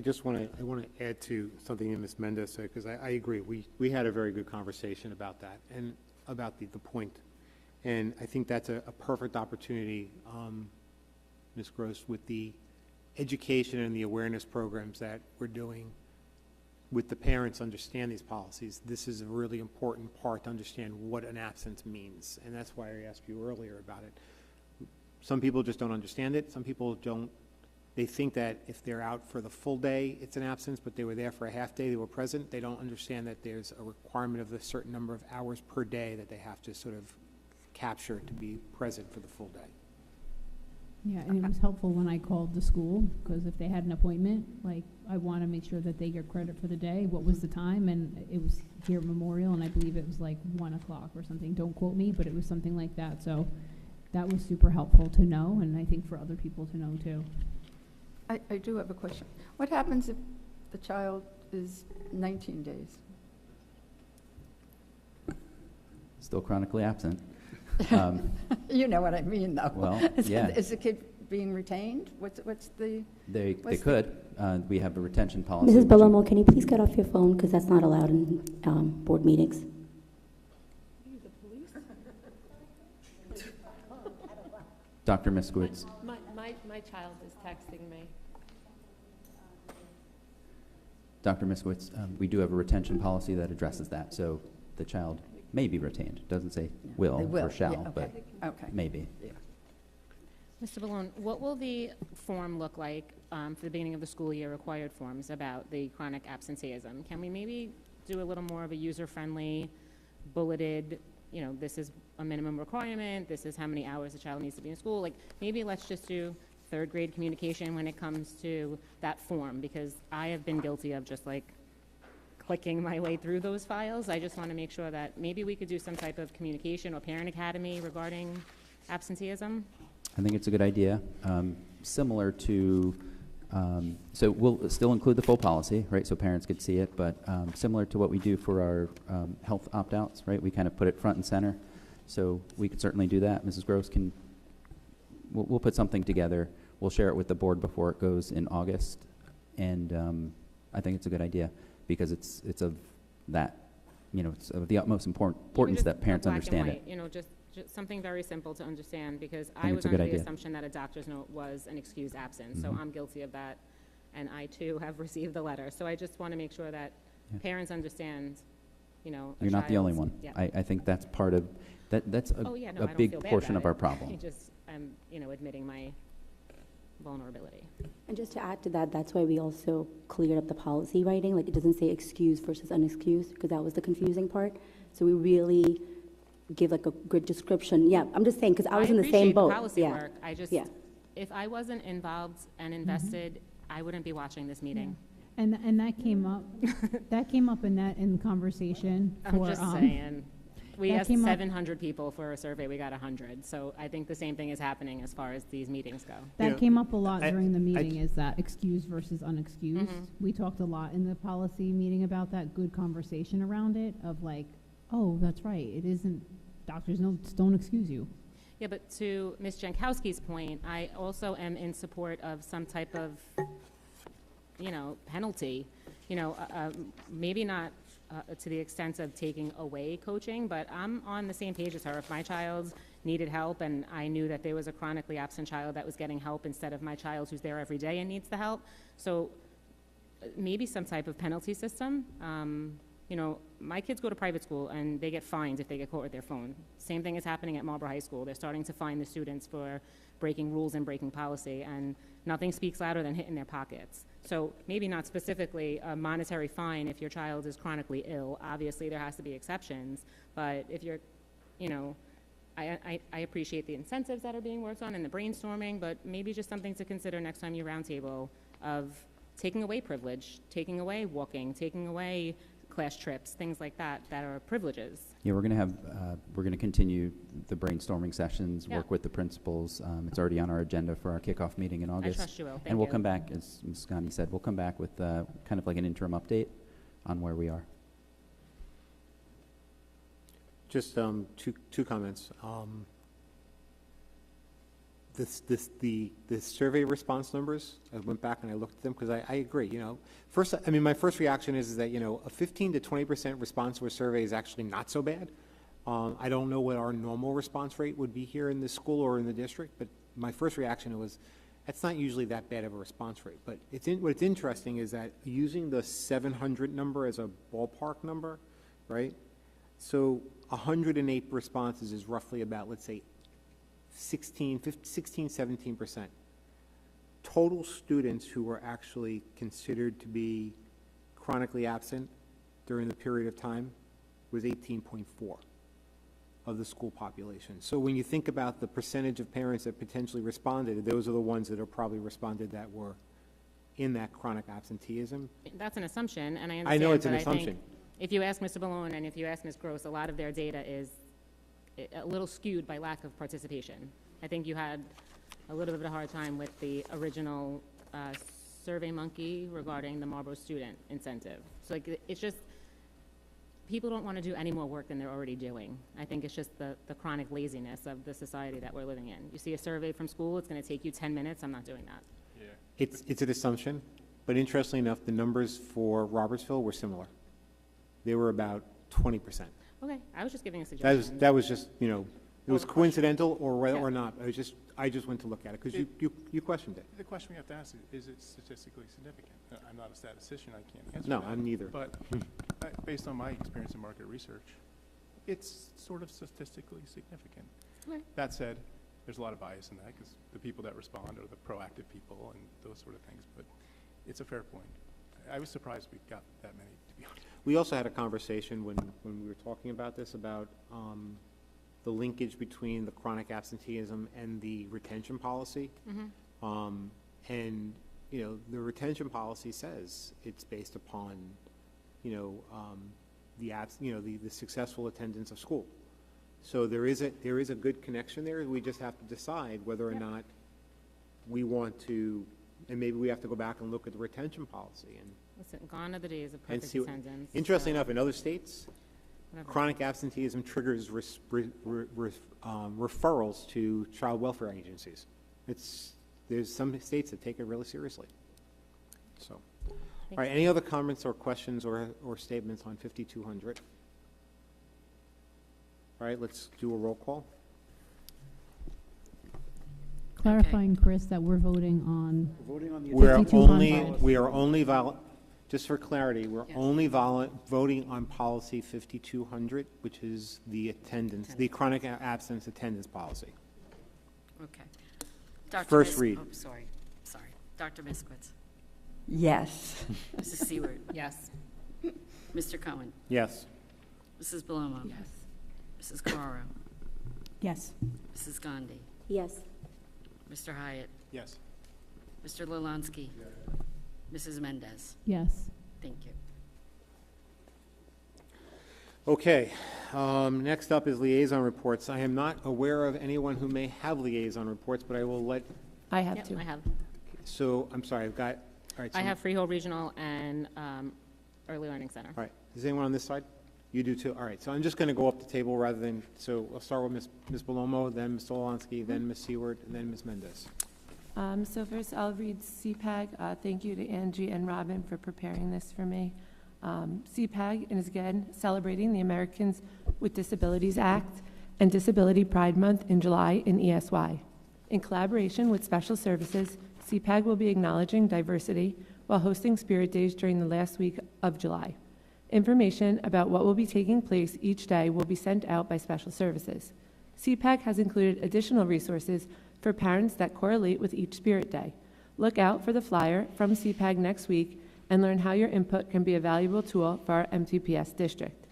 A: want to add to something that Ms. Mendez said, because I agree. We had a very good conversation about that and about the point. And I think that's a perfect opportunity, Ms. Gross, with the education and the awareness programs that we're doing with the parents understand these policies, this is a really important part to understand what an absence means. And that's why I asked you earlier about it. Some people just don't understand it. Some people don't. They think that if they're out for the full day, it's an absence, but they were there for a half day, they were present. They don't understand that there's a requirement of a certain number of hours per day that they have to sort of capture to be present for the full day.
F: Yeah, and it was helpful when I called the school, because if they had an appointment, like, I want to make sure that they get credit for the day. What was the time? And it was here at Memorial, and I believe it was like 1 o'clock or something. Don't quote me, but it was something like that. So that was super helpful to know, and I think for other people to know too.
H: I do have a question. What happens if the child is 19 days?
E: Still chronically absent.
H: You know what I mean, though.
E: Well,
H: Is
E: yeah.
H: the kid being retained? What's the?
E: They
H: what's
E: could. We have a retention policy.
P: Mrs. Belomo, can you please get off your phone, because that's not allowed in board meetings?
E: Dr. Miskowitz.
I: My child is texting me.
E: Dr. Miskowitz, we do have a retention policy that addresses that, so the child may be retained. It doesn't say will
H: They
E: or shall,
H: yeah, okay.
E: but maybe.
H: Yeah.
G: Mr. Ballone, what will the form look like for the beginning of the school year, required forms about the chronic absenteeism? Can we maybe do a little more of a user-friendly, bulleted, you know, this is a minimum requirement, this is how many hours the child needs to be in school? Like, maybe let's just do third grade communication when it comes to that form, because I have been guilty of just like clicking my way through those files. I just want to make sure that maybe we could do some type of communication or parent academy regarding absenteeism.
E: I think it's a good idea. Similar to, so we'll still include the full policy, right, so parents could see it, but similar to what we do for our health opt-outs, right, we kind of put it front and center. So we could certainly do that. Mrs. Gross can, we'll put something together. We'll share it with the board before it goes in August, and I think it's a good idea because it's of that, you know, it's of the utmost importance that parents understand it.
G: You know, just something very simple to understand, because
E: I think
G: I
E: it's
G: was
E: a good
G: under the
E: idea.
G: assumption that a doctor's note was an excused absence, so
E: Mhm.
G: I'm guilty of that, and I too have received the letter. So I just want to make sure that
E: Yeah.
G: parents understand, you know, a
E: You're not the only
G: child's-
E: one.
G: Yeah.
E: I think that's part of, that's
G: Oh, yeah, no,
E: a
G: I don't
E: big
G: feel bad
E: portion
G: about
E: of our
G: it.
E: problem.
G: I just, I'm, you know, admitting my vulnerability.
P: And just to add to that, that's why we also cleared up the policy writing. Like, it doesn't say excused versus unexcused, because that was the confusing part. So we really give like a good description. Yeah, I'm just saying, because I was in the same boat.
G: I appreciate the policy
P: Yeah.
G: work. I just,
P: Yeah.
G: if I wasn't involved and invested, I wouldn't be watching this meeting.
F: And that came up, in conversation
G: I'm
F: for,
G: just saying. We
F: that
G: asked
F: came up-
G: 700 people for a survey, we got 100. So I think the same thing is happening as far as these meetings go.
F: That came up a lot during the
A: I-
F: meeting, is that excused versus unexcused.
G: Mhm.
F: We talked a lot in the policy meeting about that, good conversation around it, of like, oh, that's right, it isn't, doctors don't excuse you.
G: Yeah, but to Ms. Jankowski's point, I also am in support of some type of, you know, penalty. You know, maybe not to the extent of taking away coaching, but I'm on the same page as her. If my child needed help and I knew that there was a chronically absent child that was getting help instead of my child who's there every day and needs the help, so maybe some type of penalty system. You know, my kids go to private school and they get fined if they get caught with their phone. Same thing is happening at Marlboro High School. They're starting to fine the students for breaking rules and breaking policy, and nothing speaks louder than hitting their pockets. So maybe not specifically a monetary fine if your child is chronically ill. Obviously, there has to be exceptions, but if you're, you know, I appreciate the incentives that are being worked on and the brainstorming, but maybe just something to consider next time you roundtable of taking away privilege, taking away walking, taking away class trips, things like that, that are privileges.
E: Yeah, we're going to continue the brainstorming sessions,
G: Yeah.
E: work with the principals. It's already on our agenda for our kickoff meeting in August.
G: trust you will. Thank
E: And we'll
G: you.
E: come back, as Ms. Scani said, we'll come back with kind of like an interim update on where we are.
A: Just two comments. The survey response numbers, I went back and I looked at them because I agree, you know. First, I mean, my first reaction is that, you know, a 15 to 20% response to a survey is actually not so bad. I don't know what our normal response rate would be here in this school or in the district, but my first reaction was, that's not usually that bad of a response rate. But what's interesting is that using the 700 number as a ballpark number, right? So 108 responses is roughly about, let's say, 17%. Total students who were actually considered to be chronically absent during the period of time was 18.4 of the school population. So when you think about the percentage of parents that potentially responded, those are the ones that are probably responded that were in that chronic absenteeism.
G: That's an assumption, and I understand.
A: I know it's an
G: but I think
A: assumption.
G: if you ask Mr. Balone and if you ask Ms. Gross, a lot of their data is a little skewed by lack of participation. I think you had a little bit of a hard time with the original Survey Monkey regarding the Marlboro student incentive. So like, it's just, people don't want to do any more work than they're already doing. I think it's just the chronic laziness of the society that we're living in. You see a survey from school, it's going to take you 10 minutes. I'm not doing that.
M: Yeah.
A: It's an assumption, but interestingly enough, the numbers for Robertsville were similar. They were about 20%.
G: Okay, I was just giving a suggestion.
A: That was just, you know, it was
M: the
A: coincidental or
G: Yeah.
A: not. I just went to look at it because you questioned it.
M: The question we have to ask is it statistically significant? I'm not a statistician, I can't answer
A: No,
M: that.
A: I'm neither.
M: But based on my experience in market research, it's sort of statistically significant.
G: Okay.
M: That said, there's a lot of bias in that because the people that respond are the proactive people and those sort of things, but it's a fair point. I was surprised we got that many, to be honest.
A: We also had a conversation when we were talking about this, about the linkage between the chronic absenteeism and the retention policy. And, you know, the retention policy says it's based upon, you know, the successful attendance of school. So there is a good connection there. We just have to decide whether or not we want to, and maybe we have to go back and look at the retention policy and
G: Listen, gone are the days of
A: and
G: perfect
A: see.
G: attendance.
A: Interestingly
G: so
A: enough, in other states,
G: whatever.
A: chronic absenteeism triggers referrals to child welfare agencies. There's some states that take it really seriously. So, all right, any other comments or questions or statements on 5200? All right, let's do a roll call.
F: Clarifying, Chris, that we're voting on
O: Voting on the
A: We are
F: 5200.
A: only just for clarity, we're only voting on policy 5200, which is the attendance, the chronic absence attendance policy.
B: Okay. Dr.
A: First read.
B: Oh, sorry. Dr. Miskowitz.
H: Yes.
B: Mrs. Seward.
G: Yes.
B: Mr. Cohen.
A: Yes.
B: Mrs. Belomo.
I: Yes.
B: Mrs. Carraro.
N: Yes.
B: Mrs. Gandhi.
P: Yes.
B: Mr. Hyatt.
M: Yes.
B: Mr. Lolansky. Mrs. Mendez.
F: Yes.
B: Thank you.
A: Okay, next up is liaison reports. I am not aware of anyone who may have liaison reports, but I will let,
I: I have
G: Yep,
I: two.
G: I have.
A: so, I'm sorry, I've got, all right.
G: I
A: so-
G: have Freehold Regional and Early Learning Center.
A: All right, is anyone on this side? You do too? All right, so I'm just going to go up the table rather than, so I'll start with Ms. Belomo, then Ms. Dolansky, then Ms. Seward, and then Ms. Mendez.
I: So first, I'll read CPAG. Thank you to Angie and Robin for preparing this for me. CPAG is again celebrating the Americans with Disabilities Act and Disability Pride Month in July in ESY. In collaboration with Special Services, CPAG will be acknowledging diversity while hosting Spirit Days during the last week of July. Information about what will be taking place each day will be sent out by Special Services. CPAG has included additional resources for parents that correlate with each Spirit Day. Look out for the flyer from CPAG next week and learn how your input can be a valuable tool for our MTPS district.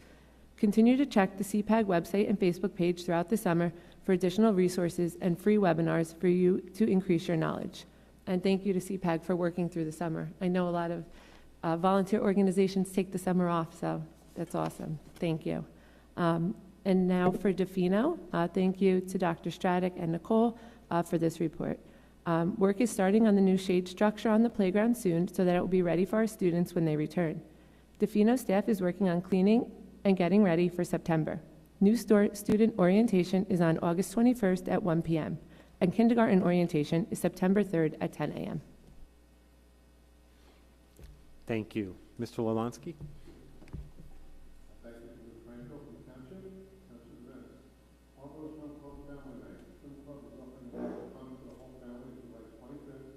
I: Continue to check the CPAG website and Facebook page throughout the summer for additional resources and free webinars for you to increase your knowledge. And thank you to CPAG for working through the summer. I know a lot of volunteer organizations take the summer off, so that's awesome. Thank you. And now for Defino, thank you to Dr. Straddick and Nicole for this report. Work is starting on the new shade structure on the playground soon so that it will be ready for our students when they return. Defino staff is working on cleaning and getting ready for September. New student orientation is on August 21st at 1 p.m. and kindergarten orientation is September 3rd at 10 a.m.
A: Thank you. Mr. Lolansky?
O: Thank you to Ms. Franco from the township. Township events. Marlboro Swim Club Family Night. Swim Club is offering funds for the whole family July 25th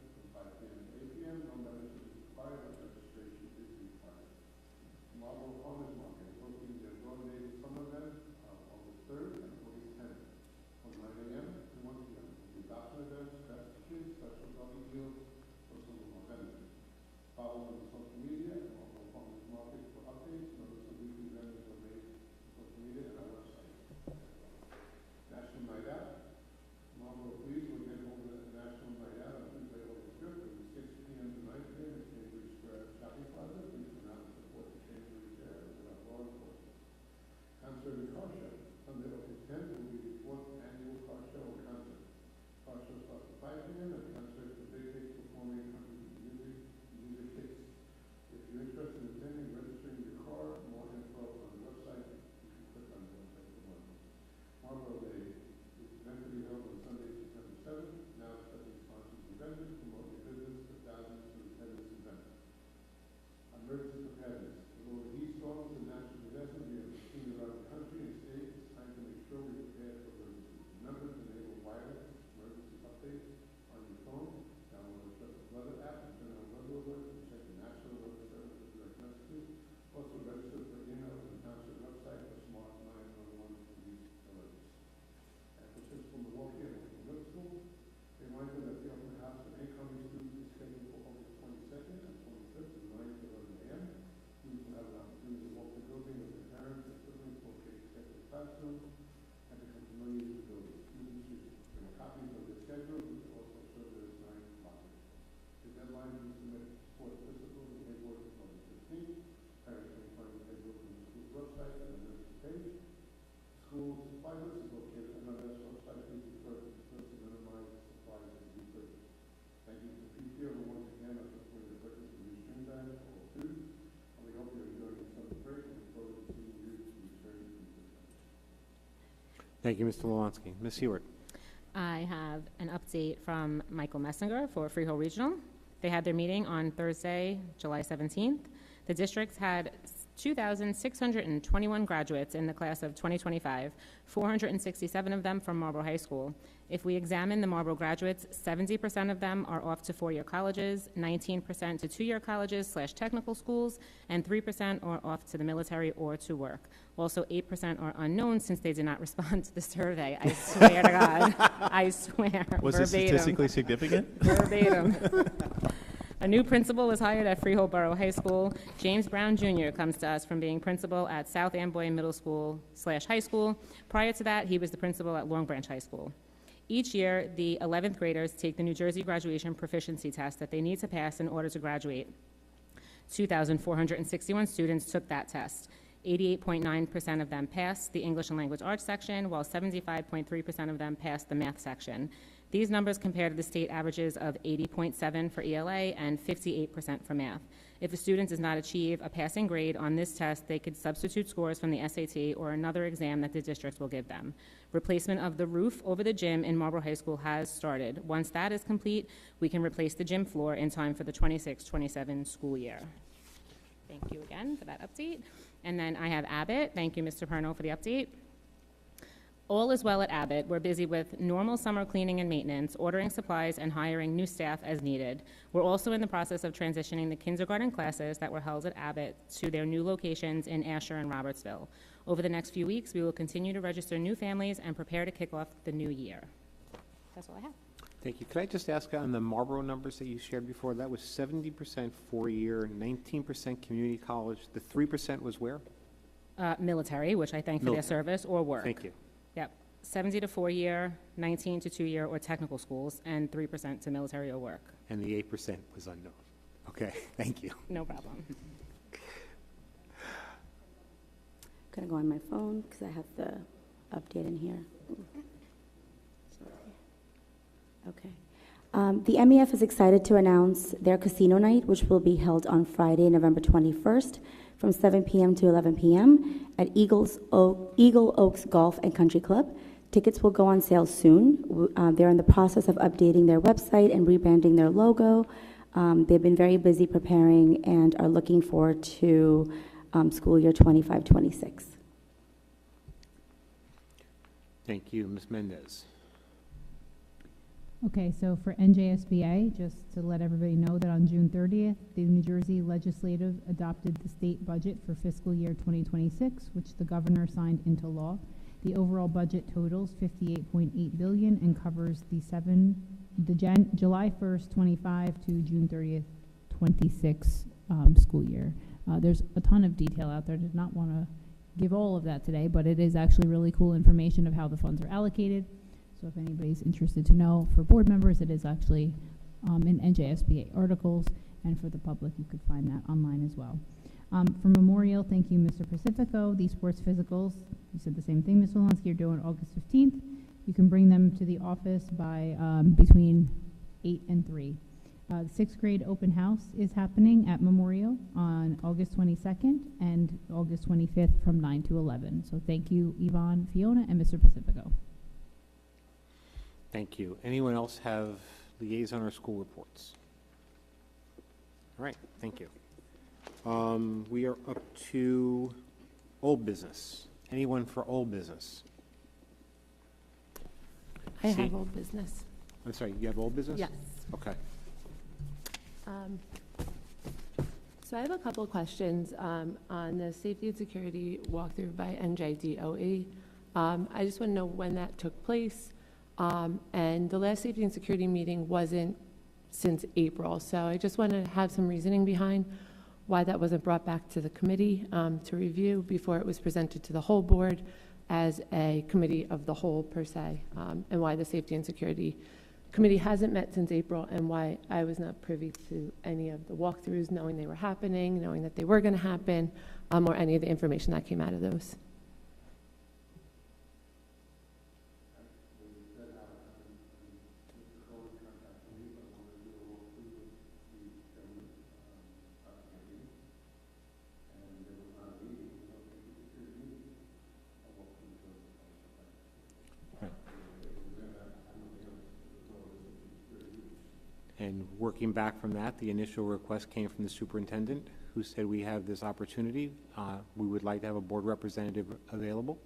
A: Thank you, Mr. Malinsky. Ms. Heward.
G: I have an update from Michael Messinger for Freehold Regional. They had their meeting on Thursday, July 17th. The district had 2,621 graduates in the class of 2025, 467 of them from Marlboro High School. If we examine the Marlboro graduates, 70% of them are off to four-year colleges, 19% to two-year colleges / technical schools, and 3% are off to the military or to work. Also, 8% are unknown since they did not respond to the survey. I swear to God. I swear.
M: Was
G: verbatim.
M: it statistically significant?
G: Verbatim. A new principal was hired at Freehold Borough High School. James Brown Jr. comes to us from being principal at South Amboy Middle School / High School. Prior to that, he was the principal at Long Branch High School. Each year, the 11th graders take the New Jersey graduation proficiency test that they need to pass in order to graduate. 2,461 students took that test. 88.9% of them passed the English and Language Arts section, while 75.3% of them passed the math section. These numbers compare to the state averages of 80.7 for ELA and 58% for math. If a student does not achieve a passing grade on this test, they could substitute scores from the SAT or another exam that the district will give them. Replacement of the roof over the gym in Marlboro High School has started. Once that is complete, we can replace the gym floor in time for the 26-27 school year. Thank you again for that update. And then I have Abbott. Thank you, Mr. Perno, for the update. All is well at Abbott. We're busy with normal summer cleaning and maintenance, ordering supplies, and hiring new staff as needed. We're also in the process of transitioning the kindergarten classes that were held at Abbott to their new locations in Asher and Robertsville. Over the next few weeks, we will continue to register new families and prepare to kick off the new year. That's all I have.
A: Thank you. Could I just ask on the Marlboro numbers that you shared before, that was 70% four-year, 19% community college. The 3% was where?
G: Military, which I thank for their service, or work.
A: Thank you.
G: Yep. 70 to four-year, 19 to two-year, or technical schools, and 3% to military or work.
A: And the 8% was unknown. Okay, thank you.
G: No problem.
P: Gonna go on my phone because I have the update in here. Sorry. Okay. The MEF is excited to announce their casino night, which will be held on Friday, November 21st, from 7 p.m. to 11 p.m. at Eagle Oaks Golf and Country Club. Tickets will go on sale soon. They're in the process of updating their website and rebranding their logo. They've been very busy preparing and are looking forward to school year 25-26.
A: Thank you. Ms. Mendez.
F: Okay, so for NJSBA, just to let everybody know that on June 30th, the New Jersey Legislative adopted the state budget for fiscal year 2026, which the governor signed into law. The overall budget totals $58.8 billion and covers the July 1st, 25 to June 30th, 26 school year. There's a ton of detail out there. I did not want to give all of that today, but it is actually really cool information of how the funds are allocated. So if anybody's interested to know, for board members, it is actually in NJSBA articles, and for the public, you could find that online as well. For Memorial, thank you, Mr. Pacifico. These sports physicals, you said the same thing, Ms. Walensky, are due on August 15th. You can bring them to the office by between 8 and 3. The 6th grade open house is happening at Memorial on August 22nd and August 25th from 9 to 11. So thank you, Yvonne, Fiona, and Mr. Pacifico.
A: Thank you. Anyone else have liaison or school reports? All right, thank you. We are up to old business. Anyone for old business?
I: I have old business.
A: I'm sorry, you have old business?
I: Yes.
A: Okay.
I: So I have a couple of questions on the safety and security walkthrough by NJDOE. I just want to know when that took place. And the last safety and security meeting wasn't since April, so I just want to have some reasoning behind why that wasn't brought back to the committee to review before it was presented to the whole board as a committee of the whole per se, and why the safety and security committee hasn't met since April, and why I was not privy to any of the walkthroughs, knowing they were happening, knowing that they were going to happen, or any of the information that came out of those.
A: And working back from that, the initial request came from the superintendent, who said, we have this opportunity. We would like to have a board representative available.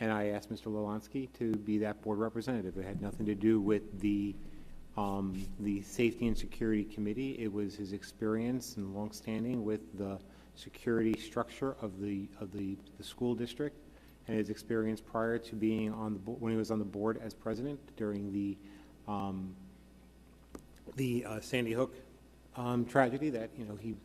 A: And I asked Mr. Lolansky to be that board representative. It had nothing to do with the Safety and Security Committee. It was his experience and longstanding with the security structure of the school district, and his experience prior to being on the when he was on the board as president during the Sandy Hook tragedy. That he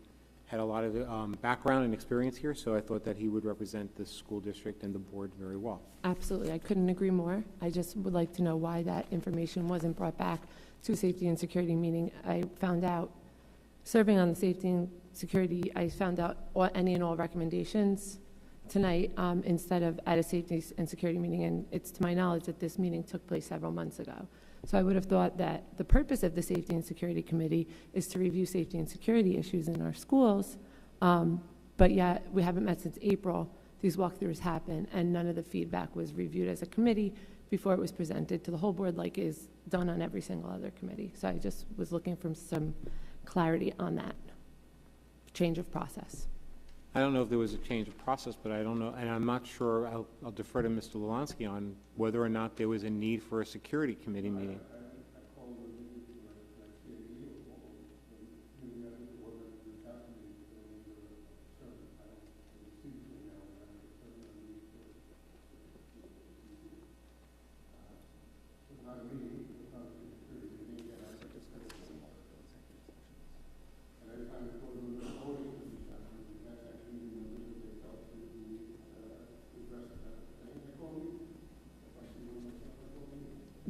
A: had a lot of background and experience here, so I thought that he would represent the school district and the board very well.
I: Absolutely, I couldn't agree more. I just would like to know why that information wasn't brought back to Safety and Security meeting. I found out, serving on the Safety and Security, I found out any and all recommendations tonight instead of at a Safety and Security meeting, and it's to my knowledge that this meeting took place several months ago. So I would have thought that the purpose of the Safety and Security Committee is to review safety and security issues in our schools, but yet we haven't met since April. These walkthroughs happen, and none of the feedback was reviewed as a committee before it was presented to the whole board like is done on every single other committee. So I just was looking for some clarity on that change of process.
A: I don't know if there was a change of process, but I don't know, and I'm not sure, I'll defer to Mr. Lolansky on whether or not there was a need for a security committee meeting.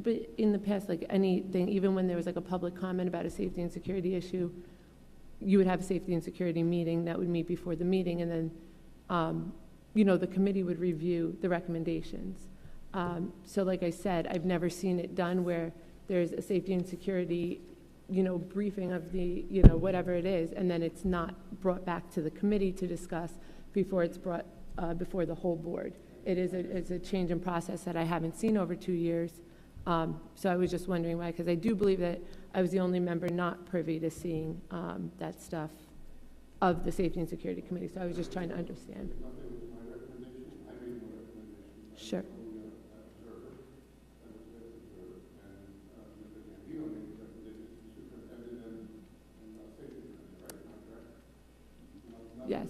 I: But in the past, like anything, even when there was like a public comment about a safety and security issue, you would have a safety and security meeting that would meet before the meeting, and then, the committee would review the recommendations. So like I said, I've never seen it done where there's a safety and security, briefing of the, whatever it is, and then it's not brought back to the committee to discuss before it's brought before the whole board. It's a change in process that I haven't seen over 2 years. So I was just wondering why, because I do believe that I was the only member not privy to seeing that stuff of the Safety and Security Committee. So I was just trying to understand. Sure. Yes.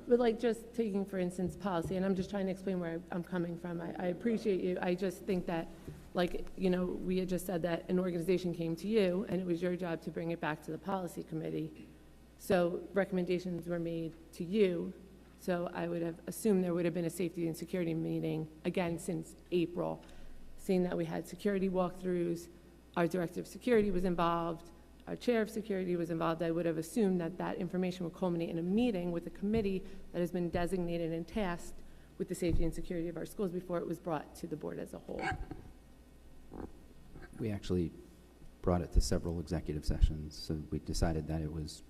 I: But like just taking, for instance, policy, and I'm just trying to explain where I'm coming from. I appreciate you. I just think that, we had just said that an organization came to you, and it was your job to bring it back to the policy committee. So recommendations were made to you. So I would have assumed there would have been a safety and security meeting, again, since April, seeing that we had security walkthroughs, our director of security was involved, our chair of security was involved. I would have assumed that that information would culminate in a meeting with a committee that has been designated and tasked with the safety and security of our schools before it was brought to the board as a whole.
E: We actually brought it to several executive sessions, so we decided that it was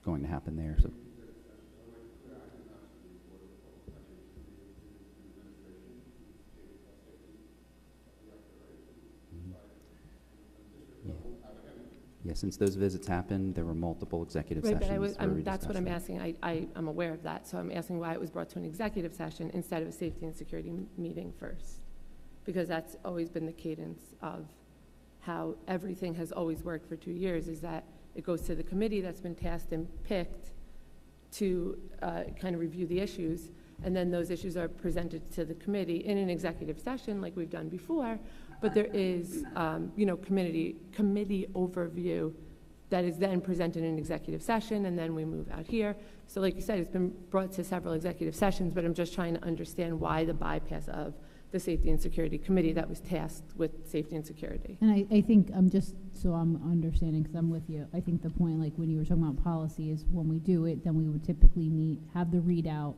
E: going to happen there. So. Yeah, since those visits happened, there were multiple executive sessions.
I: But that's what I'm asking. I'm aware of that, so I'm asking why it was brought to an executive session instead of a safety and security meeting first, because that's always been the cadence of how everything has always worked for 2 years, is that it goes to the committee that's been tasked and picked to kind of review the issues, and then those issues are presented to the committee in an executive session like we've done before. But there is, committee overview that is then presented in an executive session, and then we move out here. So like you said, it's been brought to several executive sessions, but I'm just trying to understand why the bypass of the Safety and Security Committee that was tasked with safety and security.
F: And I think, just so I'm understanding, because I'm with you, I think the point, like when you were talking about policy, is when we do it, then we would typically have the readout,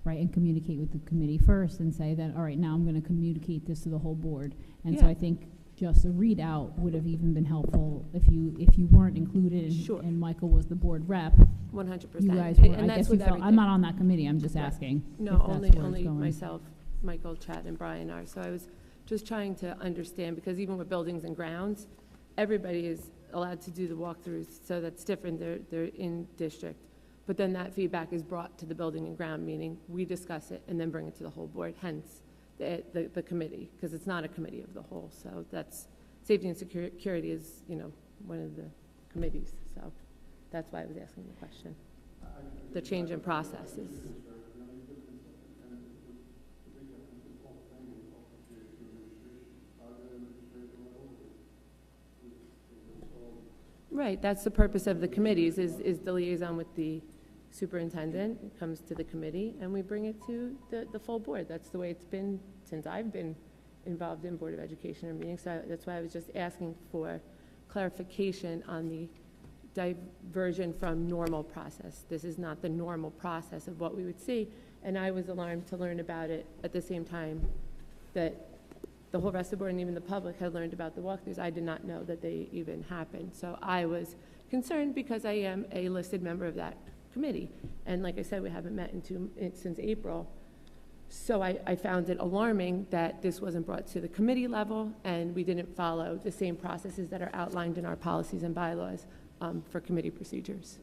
F: right, and communicate with the committee first and say that, all right, now I'm going to communicate this to the whole board. And so I think just a readout would have even been helpful if you weren't included and Michael was the board rep.
I: 100%.
F: You guys were,
I: and
F: I guess you felt, I'm not on that committee, I'm just asking.
I: No, only myself, Michael, Chad, and Brian are. So I was just trying to understand, because even with buildings and grounds, everybody is allowed to do the walkthroughs, so that's different, they're in district. But then that feedback is brought to the building and ground, meaning we discuss it and then bring it to the whole board, hence the committee, because it's not a committee of the whole. So that's, safety and security is, one of the committees. So that's why I was asking the question. The change in processes. Right, that's the purpose of the committees, is the liaison with the superintendent. It comes to the committee, and we bring it to the full board. That's the way it's been since I've been involved in Board of Education or meetings. So that's why I was just asking for clarification on the diversion from normal process. This is not the normal process of what we would see, and I was alarmed to learn about it at the same time that the whole rest of the board and even the public had learned about the walkthroughs. I did not know that they even happened. So I was concerned because I am a listed member of that committee. And like I said, we haven't met since April. So I found it alarming that this wasn't brought to the committee level and we didn't follow the same processes that are outlined in our policies and bylaws for committee procedures.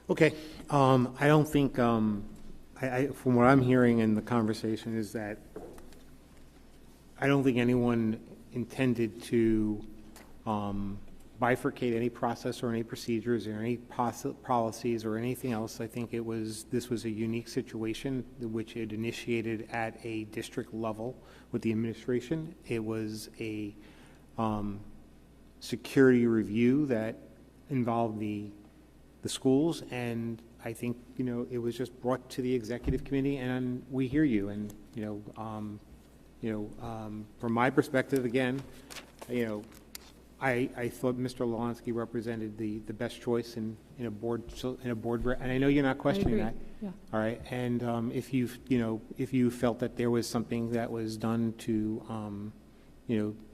A: Okay. I don't think, from what I'm hearing in the conversation is that I don't think anyone intended to bifurcate any process or any procedures or any policies or anything else. I think this was a unique situation which it initiated at a district level with the administration. It was a security review that involved the schools, and I think it was just brought to the executive committee, and we hear you, and from my perspective, again, I thought Mr. Lalansky represented the best choice in a board, and I know you're not questioning that.
I: Yeah.
A: All right, and if you felt that there was something that was done to,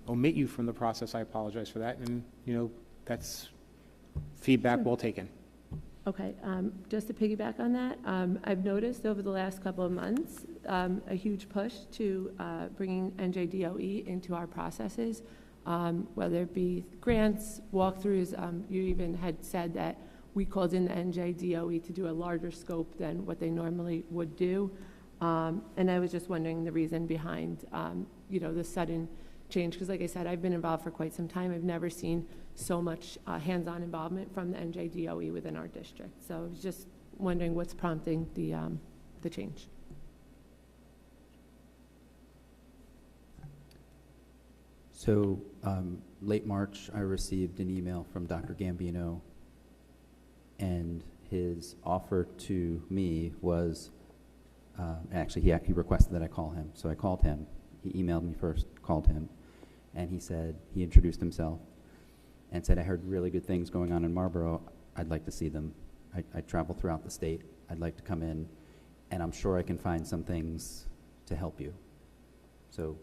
A: omit you from the process, I apologize for that, and that's feedback well taken.
I: Okay, just to piggyback on that, I've noticed over the last couple of months a huge push to bringing NJDOE into our processes, whether it be grants, walkthroughs. You even had said that we called in the NJDOE to do a larger scope than what they normally would do. And I was just wondering the reason behind, the sudden change, because like I said, I've been involved for quite some time. I've never seen so much hands-on involvement from the NJDOE within our district. So I was just wondering what's prompting the change.
E: So late March, I received an email from Dr. Gambino, and his offer to me was, actually he requested that I call him. So I called him. He emailed me first, called him, and he introduced himself and said, I heard really good things going on in Marlboro. I'd like to see them. I travel throughout the state. I'd like to come in, and I'm sure I can find some things to help you. So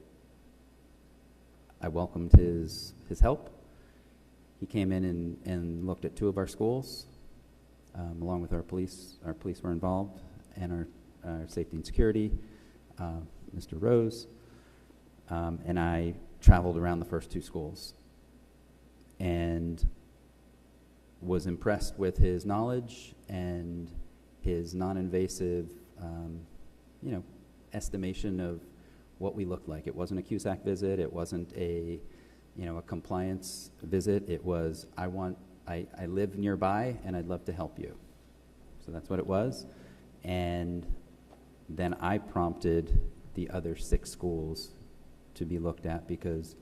E: I welcomed his help. He came in and looked at 2 of our schools, along with our police. Our police were involved, and our safety and security, Mr. Rose, and I traveled around the first 2 schools and was impressed with his knowledge and his non-invasive, estimation of what we looked like. It wasn't a CUSAC visit. It wasn't a compliance visit. It was, I live nearby and I'd love to help you. So that's what it was. And then I prompted the other 6 schools to be looked at because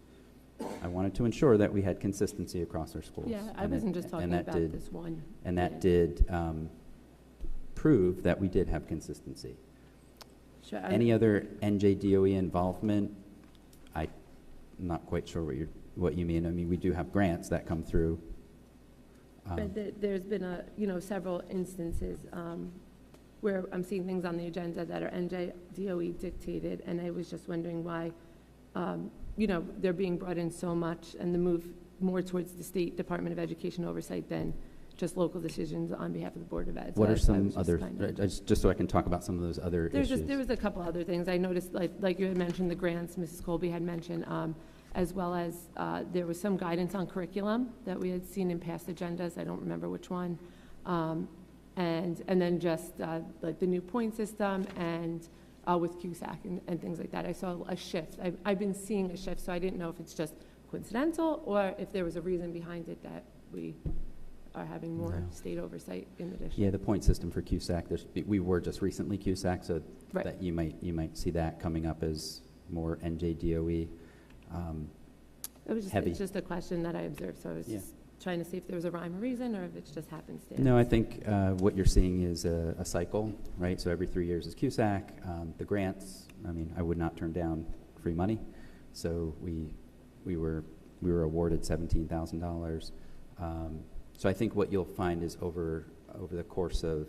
E: I wanted to ensure that we had consistency across our schools.
I: Yeah, I wasn't just talking about this one.
E: And that did prove that we did have consistency.
I: Sure.
E: Any other NJDOE involvement? I'm not quite sure what you mean. I mean, we do have grants that come through.
I: But there's been several instances where I'm seeing things on the agenda that are NJDOE dictated, and I was just wondering why, they're being brought in so much, and the move more towards the State Department of Education oversight than just local decisions on behalf of the Board of Ed.
E: What
I: So
E: are
I: I
E: some
I: was
E: other,
I: just
E: so I can talk about some of those other issues?
I: There was a couple other things. I noticed, like you had mentioned, the grants, Mrs. Colby had mentioned, as well as there was some guidance on curriculum that we had seen in past agendas. I don't remember which one. And then just like the new point system and with CUSAC and things like that. I saw a shift. I've been seeing a shift, so I didn't know if it's just coincidental or if there was a reason behind it that we are having more state oversight in the district.
E: Yeah, the point system for CUSAC, we were just recently CUSAC, so
I: Right.
E: that you might see that coming up as more NJDOE heavy.
I: It's just a question that I observed, so I was just trying to see if there was a rhyme or reason or if it's just happenstance.
E: No, I think what you're seeing is a cycle, right? So every 3 years is CUSAC. The grants, I mean, I would not turn down free money. So we were awarded $17,000. So I think what you'll find is over the course of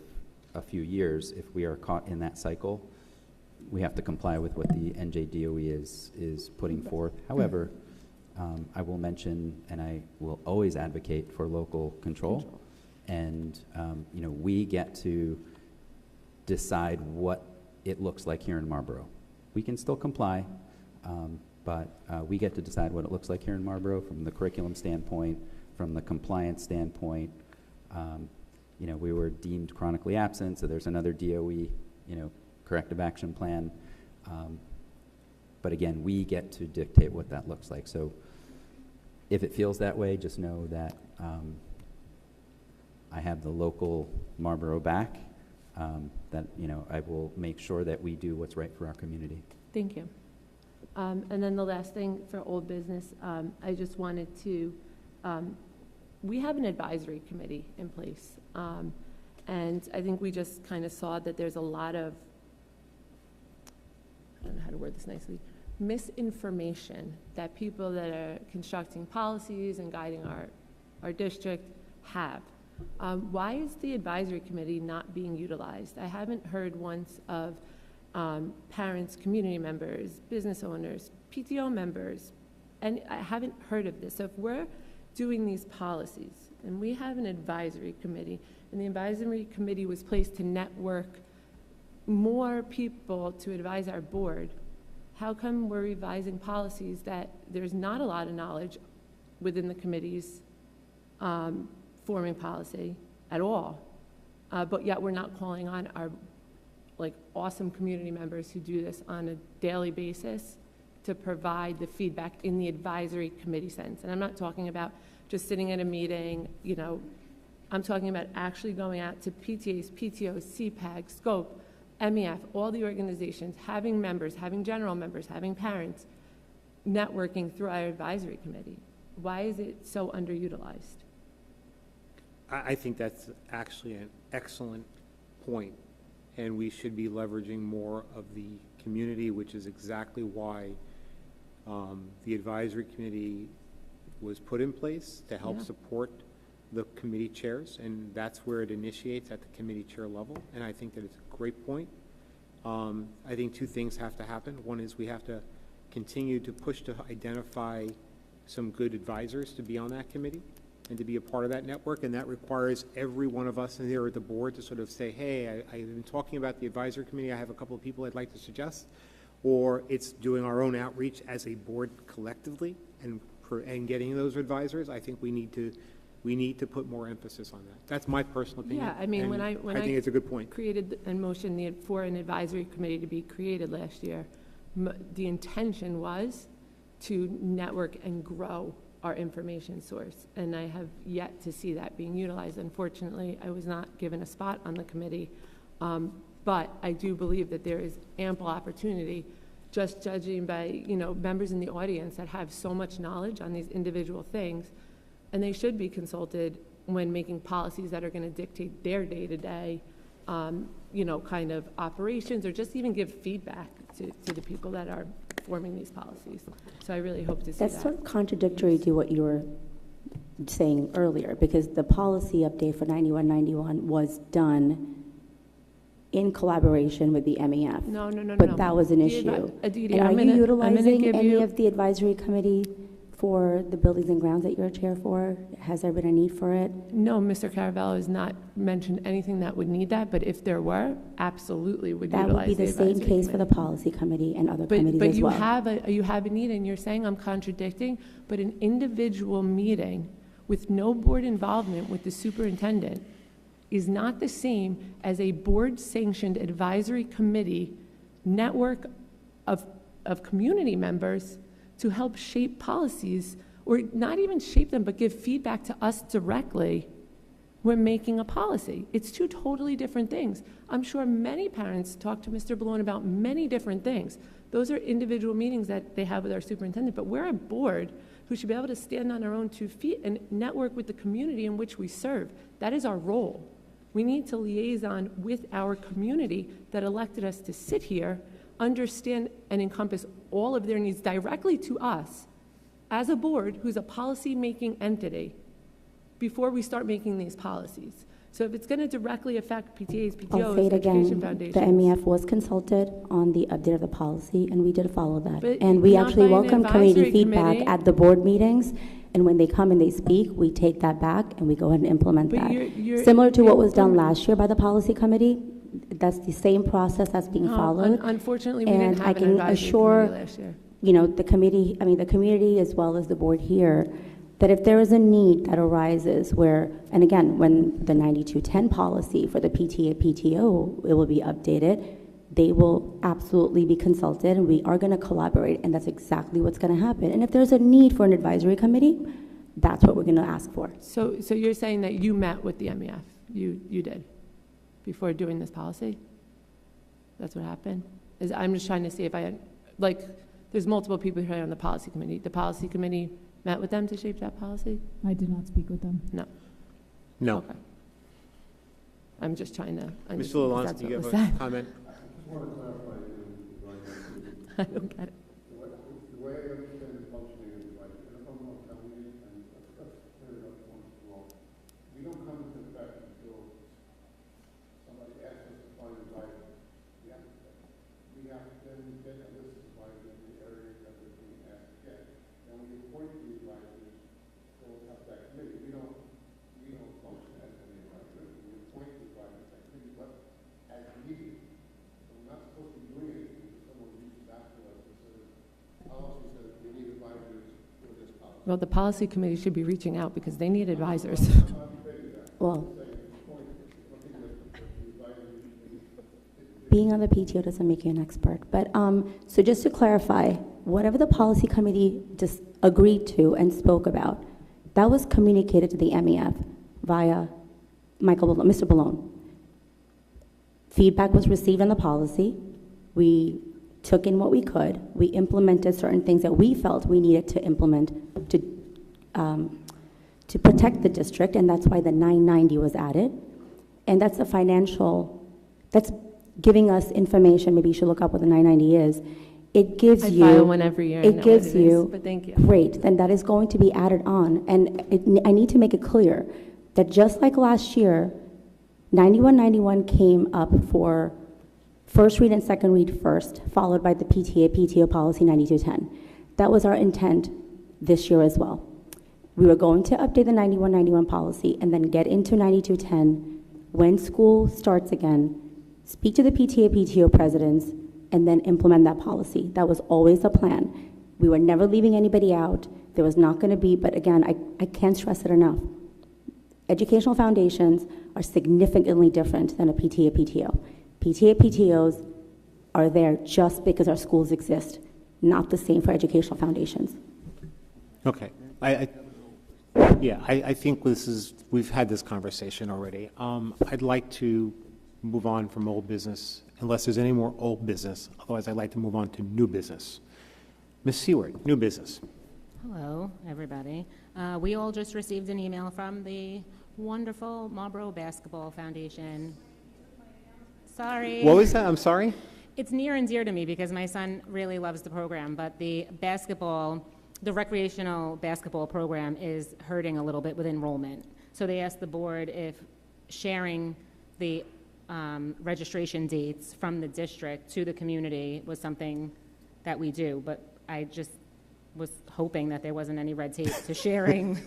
E: a few years, if we are caught in that cycle, we have to comply with what the NJDOE is putting forth. However, I will mention, and I will always advocate for local control. And, we get to decide what it looks like here in Marlboro. We can still comply, but we get to decide what it looks like here in Marlboro from the curriculum standpoint, from the compliance standpoint. We were deemed chronically absent, so there's another DOE, corrective action plan. But again, we get to dictate what that looks like. So if it feels that way, just know that I have the local Marlboro back, that, I will make sure that we do what's right for our community.
I: Thank you. And then the last thing for old business, I just wanted to, we have an advisory committee in place. And I think we just kind of saw that there's a lot of, I don't know how to word this nicely, misinformation that people that are constructing policies and guiding our district have. Why is the advisory committee not being utilized? I haven't heard once of parents, community members, business owners, PTO members, and I haven't heard of this. So if we're doing these policies and we have an advisory committee, and the advisory committee was placed to network more people to advise our board, how come we're revising policies that there's not a lot of knowledge within the committees forming policy at all, but yet we're not calling on our awesome community members who do this on a daily basis to provide the feedback in the advisory committee sense. And I'm not talking about just sitting at a meeting, I'm talking about actually going out to PTAs, PTOs, CPAG, SCOPE, MEF, all the organizations, having members, having general members, having parents, networking through our advisory committee. Why is it so underutilized?
A: I think that's actually an excellent point, and we should be leveraging more of the community, which is exactly why the advisory committee was put in place to help support the committee chairs, and that's where it initiates at the committee chair level, and I think that it's a great point. I think two things have to happen. One is we have to continue to push to identify some good advisors to be on that committee and to be a part of that network, and that requires every one of us in here at the board to sort of say, hey, I've been talking about the advisory committee, I have a couple of people I'd like to suggest, or it's doing our own outreach as a board collectively and getting those advisors. I think we need to put more emphasis on that. That's my personal opinion.
I: Yeah, I mean, when I
A: think it's a good point.
I: Created and motioned for an advisory committee to be created last year, the intention was to network and grow our information source, and I have yet to see that being utilized. Unfortunately, I was not given a spot on the committee, but I do believe that there is ample opportunity, just judging by members in the audience that have so much knowledge on these individual things, and they should be consulted when making policies that are going to dictate their day-to-day, kind of operations, or just even give feedback to the people that are forming these policies. So I really hope to see that.
P: That's sort of contradictory to what you were saying earlier, because the policy update for 9191 was done in collaboration with the MEF.
I: No.
P: But that was an issue.
I: Aditi,
P: and are you utilizing any of the advisory committee for the buildings and grounds that you're chair for? Has there been a need for it?
I: No, Mr. Caravello has not mentioned anything that would need that, but if there were, absolutely would
P: That
I: utilize
P: would be the same
I: advisory
P: case for the
I: committee.
P: policy committee and other committees
I: But
P: as
I: you
P: well.
I: you have a need, and you're saying I'm contradicting, but an individual meeting with no board involvement with the superintendent is not the same as a board-sanctioned advisory committee network of community members to help shape policies, or not even shape them, but give feedback to us directly when making a policy. It's two totally different things. I'm sure many parents talk to Mr. Balone about many different things. Those are individual meetings that they have with our superintendent, but we're a board who should be able to stand on our own 2 feet and network with the community in which we serve. That is our role. We need to liaison with our community that elected us to sit here, understand and encompass all of their needs directly to us as a board who's a policy-making entity before we start making these policies. So if it's going to directly affect PTAs,
P: I'll say
I: PTOs,
P: it
I: education
P: again,
I: foundations.
P: the MEF was consulted on the update of the policy, and we did follow that.
I: But
P: And we
I: not
P: actually
I: by an
P: welcome community
I: advisory
P: feedback
I: committee.
P: at the board meetings, and when they come and they speak, we take that back and we go ahead and implement
I: But
P: that.
I: you're
P: Similar to what was done last year by the policy committee, that's the same process that's being
I: No,
P: followed.
I: Unfortunately, we didn't
P: And I
I: have an
P: can
I: advisory
P: assure,
I: committee last year.
P: you know, the committee, I mean, the community as well as the board here, that if there is a need that arises where, and again, when the 9210 policy for the PTA, PTO, it will be updated, they will absolutely be consulted, and we are going to collaborate, and that's exactly what's going to happen. And if there's a need for an advisory committee, that's what we're going to ask for.
I: So you're saying that you met with the MEF? You did? Before doing this policy? That's what happened? I'm just trying to see if there's multiple people here on the policy committee. The policy committee met with them to shape that policy?
F: I did not speak with them.
I: No.
A: No.
I: Okay. I'm just trying to
A: Mr.
I: understand, 'cause
A: Lalonde,
I: that's
A: do you
I: what
A: have
I: was
A: a
I: said.
A: comment?
O: I just want to clarify again,
I: I don't get it.
O: the way I understand the functioning of the right, and if I'm not telling you, and that's clear enough once for all, we don't come into effect until somebody asks us to find advisors. We have to then get a list of advisors in the areas that we're being asked to get. And when we appoint the advisors, they'll have that committee. We don't function as an advisor. We appoint the advisors that committee, but as needed. So we're not supposed to be doing anything if someone reaches out to us and says, policy says we need advisors for this policy.
I: Well, the policy committee should be reaching out because they need advisors.
P: Well, being on the PTO doesn't make you an expert. But so just to clarify, whatever the policy committee just agreed to and spoke about, that was communicated to the MEF via Mr. Balone. Feedback was received on the policy. We took in what we could. We implemented certain things that we felt we needed to implement to protect the district, and that's why the 990 was added. And that's a financial, that's giving us information. Maybe you should look up what the 990 is. It gives
I: I
P: you.
I: file one every year. I know
P: It
I: what
P: gives
I: it is,
P: you.
I: but thank you.
P: Great, then that is going to be added on. And I need to make it clear that just like last year, 9191 came up for first read and second read first, followed by the PTO policy 9210. That was our intent this year as well. We were going to update the 9191 policy and then get into 9210 when school starts again, speak to the PTO presidents, and then implement that policy. That was always the plan. We were never leaving anybody out. There was not going to be, but again, I can't stress it enough. Educational foundations are significantly different than a PTO. PTOs are there just because our schools exist, not the same for educational foundations.
A: Okay. I think we've had this conversation already. I'd like to move on from old business, unless there's any more old business. Otherwise, I'd like to move on to new business. Ms. Seward, new business.
G: Hello, everybody. We all just received an email from the wonderful Marlboro Basketball Foundation. Sorry.
A: What was that? I'm sorry?
G: It's near and dear to me because my son really loves the program, but the recreational basketball program is hurting a little bit with enrollment. So they asked the board if sharing the registration dates from the district to the community was something that we do, but was hoping that there wasn't any red tape to sharing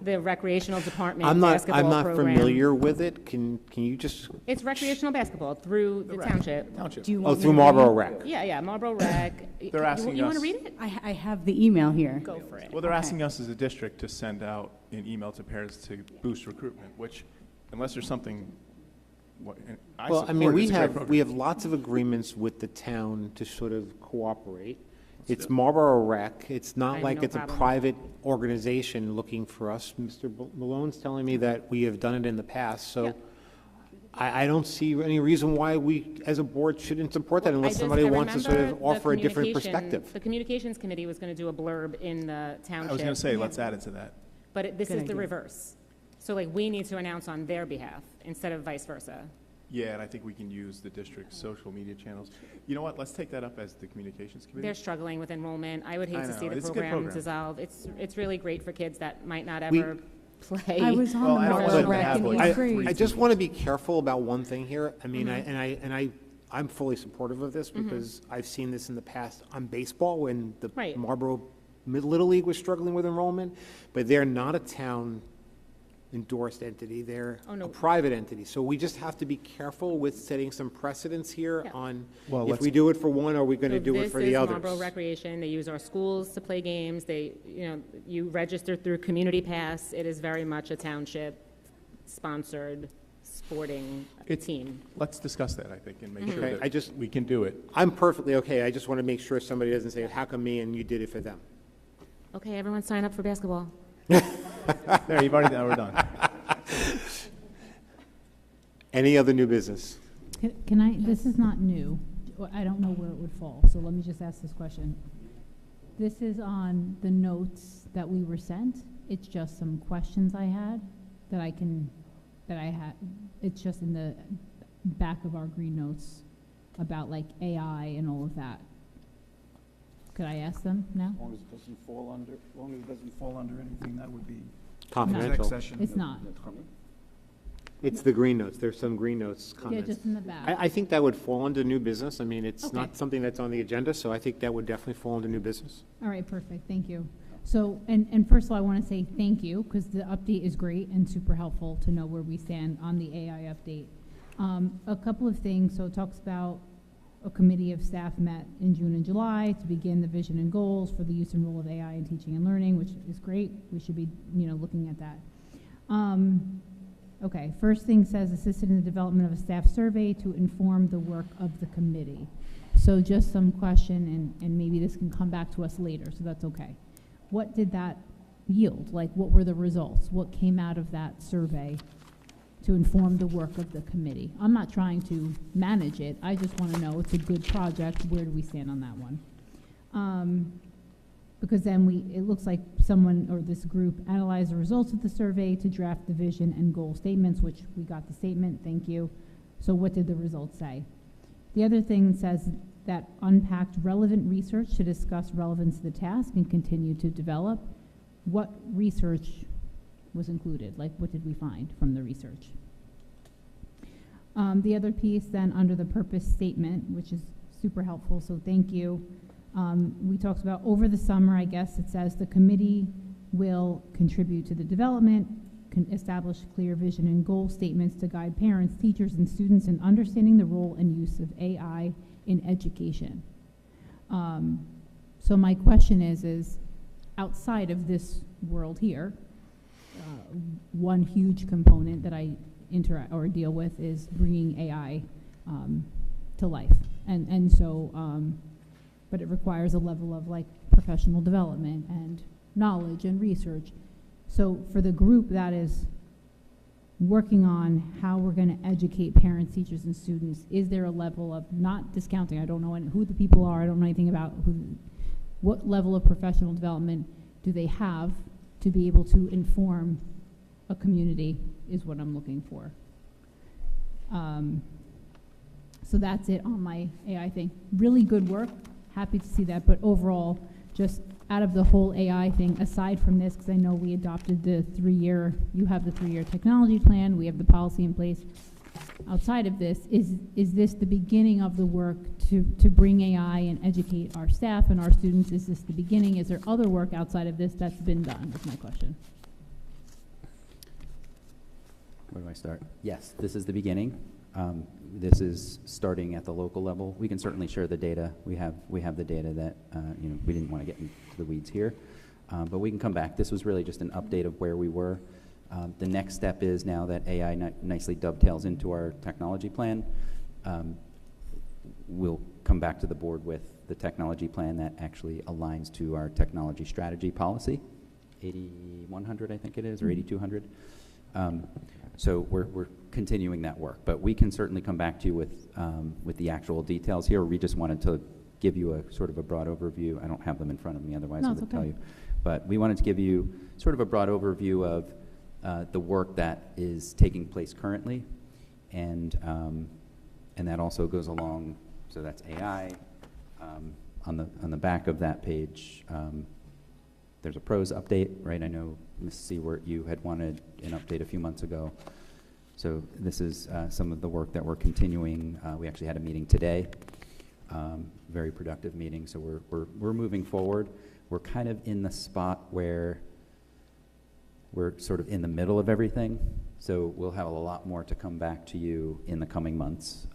G: the recreational department
A: I'm
G: basketball
A: not
G: program.
A: familiar with it. Can you just,
G: It's recreational basketball through the township.
N: Do you
A: oh,
N: want me
A: through
N: to
A: Marlboro
N: read?
A: Rec?
G: Yeah, Marlboro Rec.
M: They're asking
G: You want
M: us-
G: to read it?
N: I have the email here.
G: Go for it.
M: Well, they're asking us as a district to send out an email to parents to boost recruitment, which, unless there's something, I
A: Well, I mean,
M: support it. It's a great program.
A: we have lots of agreements with the town to sort of cooperate. It's Marlboro Rec. It's
G: I
A: not
G: have
A: like
G: no
A: it's a
G: problem.
A: private organization looking for us. Mr. Malone's telling me that we have done it in the past, so
G: Yeah.
A: I don't see any reason why we, as a board, shouldn't support that unless somebody wants to sort of
G: remember
A: offer a
G: the
A: different
G: communication-
A: perspective.
G: The communications committee was going to do a blurb in the township.
M: I was going to say, let's add it to that.
G: But this
N: Good
G: is the
N: idea.
G: reverse. So like, we need to announce on their behalf instead of vice versa.
M: Yeah, and I think we can use the district's social media channels. You know what, let's take that up as the communications committee.
G: They're struggling with enrollment. I would hate
M: I
G: to
M: know.
G: see the
M: It's a good
G: program
M: program.
G: dissolve. It's really great for kids that might not
A: We-
G: ever play.
N: I was on
M: Well,
N: the
M: I don't want
N: Marlboro
M: them to
N: Rec
M: have,
N: in
M: like,
N: eighth
A: I
N: grade.
A: just want to be careful about one thing here. I mean,
G: Mm-hmm.
A: I'm fully supportive of this because I've seen this in the past on baseball when the
G: Right.
A: Marlboro Little League was struggling with enrollment, but they're not a town endorsed entity. They're
G: Oh, no.
A: a private entity. So we just have to be careful with setting some precedents here
G: Yeah.
A: on
M: Well,
A: if
M: let's-
A: we do it for one, are we going to
G: So
A: do it for the
G: This
A: others?
G: is Marlboro Recreation. They use our schools to play games. You register through Community Pass. It is very much a township-sponsored sporting team.
M: Let's discuss that, I think, and make
G: Mm-hmm.
M: sure
A: Okay,
M: that we can do it.
A: I'm perfectly okay. I just want to make sure somebody doesn't say, how come me and you did it for them?
G: Okay, everyone sign up for basketball.
M: There, you've already, now we're done.
A: Any other new business?
F: Can I, this is not new. I don't know where it would fall, so let me just ask this question. This is on the notes that we were sent. It's just some questions I had that I had. It's just in the back of our green notes about like AI and all of that. Could I ask them now?
Q: As long as it doesn't fall under anything, that would be.
A: Confidential.
Q: exec session.
F: It's not.
A: It's the green notes. There's some green notes
F: Yeah,
A: comments.
F: just in the back.
A: I think that would fall under new business. I mean, it's
F: Okay.
A: not something that's on the agenda, so I think that would definitely fall under new business.
F: All right, perfect, thank you. So, and first of all, I want to say thank you, because the update is great and super helpful to know where we stand on the AI update. A couple of things, so it talks about a committee of staff met in June and July to begin the vision and goals for the use and role of AI in teaching and learning, which is great. We should be, looking at that. Okay, first thing says assisted in the development of a staff survey to inform the work of the committee. So just some question, and maybe this can come back to us later, so that's okay. What did that yield? Like, what were the results? What came out of that survey to inform the work of the committee? I'm not trying to manage it. I just want to know it's a good project. Where do we stand on that one? Because then it looks like someone or this group analyzed the results of the survey to draft the vision and goal statements, which we got the statement, thank you. So what did the results say? The other thing says that unpacked relevant research to discuss relevance to the task and continue to develop. What research was included? Like, what did we find from the research? The other piece then under the purpose statement, which is super helpful, so thank you. We talked about over the summer, I guess it says the committee will contribute to the development, establish clear vision and goal statements to guide parents, teachers, and students in understanding the role and use of AI in education. So my question is outside of this world here, one huge component that I interact or deal with is bringing AI to life, and so. But it requires a level of like professional development and knowledge and research. So for the group that is working on how we're going to educate parents, teachers, and students, is there a level of, not discounting, I don't know who the people are, I don't know anything about what level of professional development do they have to be able to inform a community is what I'm looking for. So that's it on my AI thing. Really good work. Happy to see that, but overall, just out of the whole AI thing, aside from this, because I know we adopted the 3-year, you have the 3-year technology plan, we have the policy in place. outside of this, is this the beginning of the work to bring AI and educate our staff and our students? Is this the beginning? Is there other work outside of this that's been done, is my question.
E: Where do I start? Yes, this is the beginning. This is starting at the local level. We can certainly share the data. We have the data that, we didn't want to get into the weeds here. But we can come back. This was really just an update of where we were. The next step is, now that AI nicely dovetails into our technology plan, we'll come back to the board with the technology plan that actually aligns to our technology strategy policy, 8100 I think it is, or 8200. So we're continuing that work, but we can certainly come back to you with the actual details here. We just wanted to give you a sort of a broad overview. I don't have them in front of me, otherwise I would tell you. But we wanted to give you sort of a broad overview of the work that is taking place currently, and that also goes along. So that's AI. On the back of that page, there's a PROS update, right? I know, Ms. Seward, you had wanted an update a few months ago. So this is some of the work that we're continuing. We actually had a meeting today, very productive meeting. So we're moving forward. We're kind of in the spot where we're sort of in the middle of everything. So we'll have a lot more to come back to you in the coming months.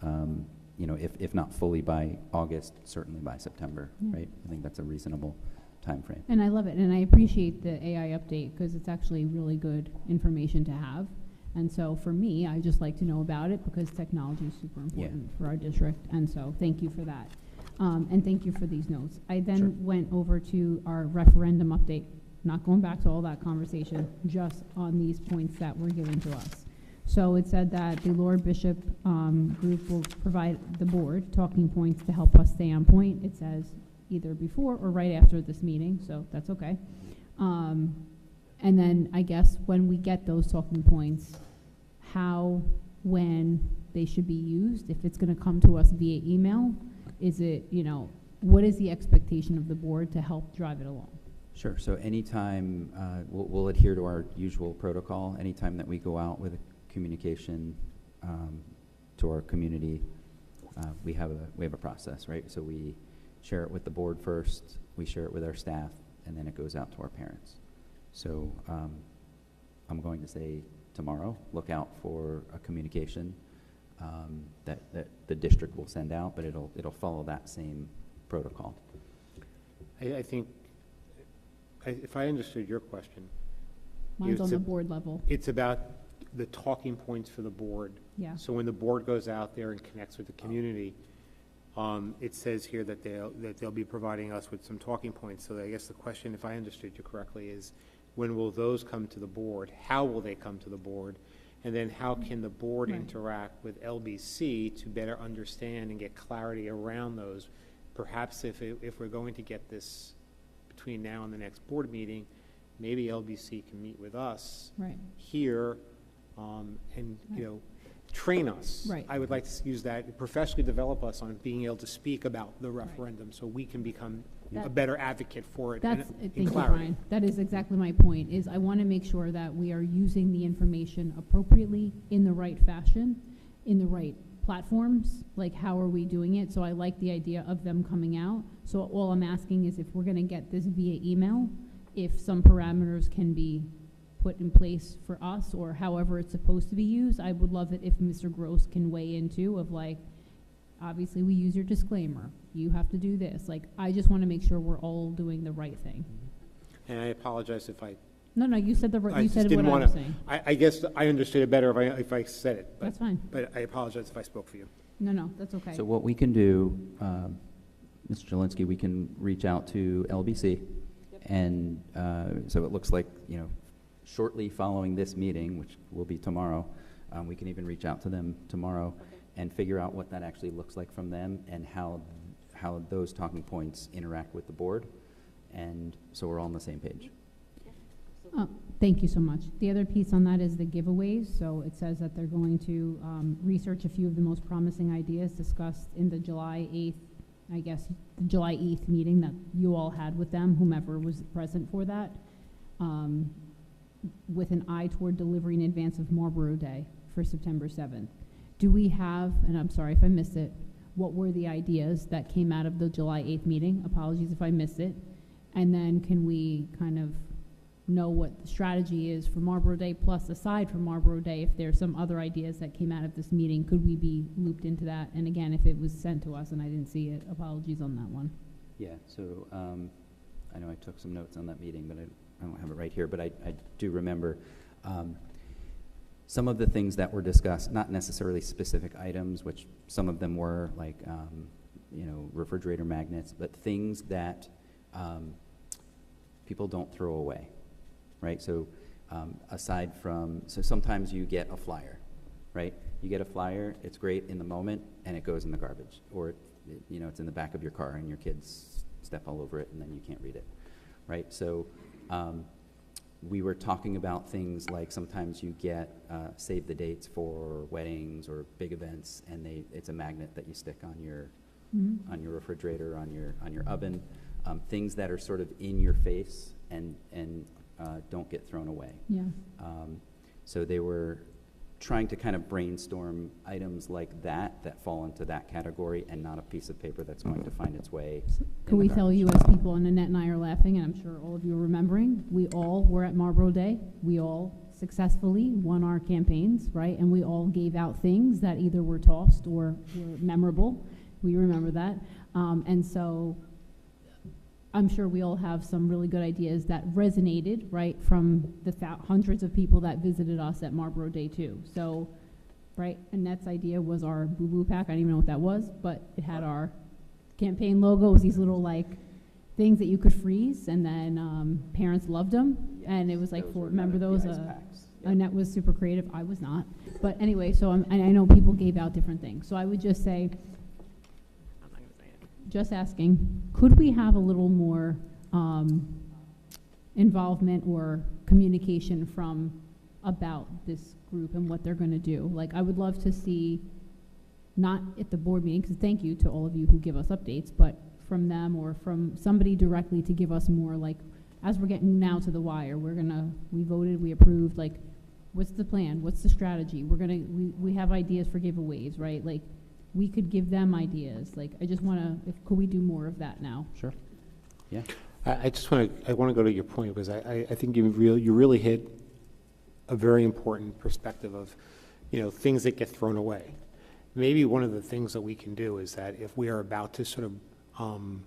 E: If not fully by August, certainly by September, right? I think that's a reasonable time frame.
F: And I love it, and I appreciate the AI update because it's actually really good information to have. And so for me, I just like to know about it because technology is super important for our district. And so thank you for that. And thank you for these notes. I then went over to our referendum update, not going back to all that conversation, just on these points that were given to us. So it said that the Lord Bishop group will provide the board talking points to help us stay on point. It says either before or right after this meeting, so that's okay. And then I guess when we get those talking points, how, when they should be used, if it's going to come to us via email, is it, what is the expectation of the board to help drive it along?
E: Sure. So anytime, we'll adhere to our usual protocol. Anytime that we go out with a communication to our community, we have a process, right? So we share it with the board first, we share it with our staff, and then it goes out to our parents. So I'm going to say tomorrow, look out for a communication that the district will send out, but it'll follow that same protocol.
A: I think, if I understood your question,
F: Mine's on the board level.
A: It's about the talking points for the board.
F: Yeah.
A: So when the board goes out there and connects with the community, it says here that they'll be providing us with some talking points. So I guess the question, if I understood you correctly, is when will those come to the board? How will they come to the board? And then how can the board interact with LBC to better understand and get clarity around those? Perhaps if we're going to get this between now and the next board meeting, maybe LBC can meet with us here and train us.
F: Right.
A: I would like to use that, professionally develop us on being able to speak about the referendum so we can become a better advocate for it.
F: Thank you,
A: clarity.
F: Brian. That is exactly my point, is I want to make sure that we are using the information appropriately in the right fashion, in the right platforms, like how are we doing it? So I like the idea of them coming out. So all I'm asking is if we're going to get this via email, if some parameters can be put in place for us or however it's supposed to be used. I would love it if Mr. Gross can weigh in too of like, obviously we use your disclaimer. You have to do this. Like, I just want to make sure we're all doing the right thing.
A: And I apologize if I...
F: No, you said
A: I
F: you
A: just
F: said
A: didn't
F: what I
A: want
F: was
A: to...
F: saying.
A: I guess I understood it better if I said it. But,
F: That's fine.
A: But I apologize if I spoke for you.
F: No, that's okay.
E: So what we can do, Mr. Jelinski, we can reach out to LBC. And so it looks like, shortly following this meeting, which will be tomorrow, we can even reach out to them tomorrow and figure out what that actually looks like from them and how those talking points interact with the board. And so we're all on the same page.
F: Thank you so much. The other piece on that is the giveaways. So it says that they're going to research a few of the most promising ideas discussed in the July 8th, I guess, the July 8th meeting that you all had with them, whomever was present for that, with an eye toward delivery in advance of Marlboro Day for September 7th. do we have, and I'm sorry if I missed it, what were the ideas that came out of the July 8th meeting? Apologies if I missed it. And then can we kind of know what the strategy is for Marlboro Day, plus aside from Marlboro Day, if there's some other ideas that came out of this meeting, could we be looped into that? And again, if it was sent to us and I didn't see it, apologies on that one.
E: Yeah, so I know I took some notes on that meeting, but I don't have it right here, but I do remember some of the things that were discussed, not necessarily specific items, which some of them were, like, refrigerator magnets, but things that people don't throw away, right? So aside from, so sometimes you get a flyer, right? You get a flyer, it's great in the moment, and it goes in the garbage, or it's in the back of your car and your kids step all over it and then you can't read it, right? So we were talking about things like sometimes you get save the dates for weddings or big events, and it's a magnet that you stick on your refrigerator, on your oven, things that are sort of in your face and don't get thrown away.
F: Yeah.
E: So they were trying to kind of brainstorm items like that fall into that category, and not a piece of paper that's going to find its way.
F: Can we tell you, as people, and Annette and I are laughing, and I'm sure all of you are remembering, we all were at Marlboro Day. We all successfully won our campaigns, right? And we all gave out things that either were tossed or were memorable. We remember that. And so I'm sure we all have some really good ideas that resonated, right, from the hundreds of people that visited us at Marlboro Day too. So, right, Annette's idea was our boo-boo pack. I don't even know what that was, but it had our campaign logo. It was these little, like, things that you could freeze, and then parents loved them. Yes, and it was like, remember those? Annette was super creative. I was not. But anyway, so I know people gave out different things. So I would just say, just asking, could we have a little more involvement or communication about this group and what they're going to do? Like, I would love to see, not at the board meeting, because thank you to all of you who give us updates, but from them or from somebody directly to give us more, like, as we're getting now to the wire, we voted, we approved, like, what's the plan? What's the strategy? We have ideas for giveaways, right? Like, we could give them ideas. Like, I just want to, could we do more of that now?
E: Sure. Yeah.
A: I want to go to your point, because I think you really hit a very important perspective of, things that get thrown away. Maybe one of the things that we can do is that if we are about to sort of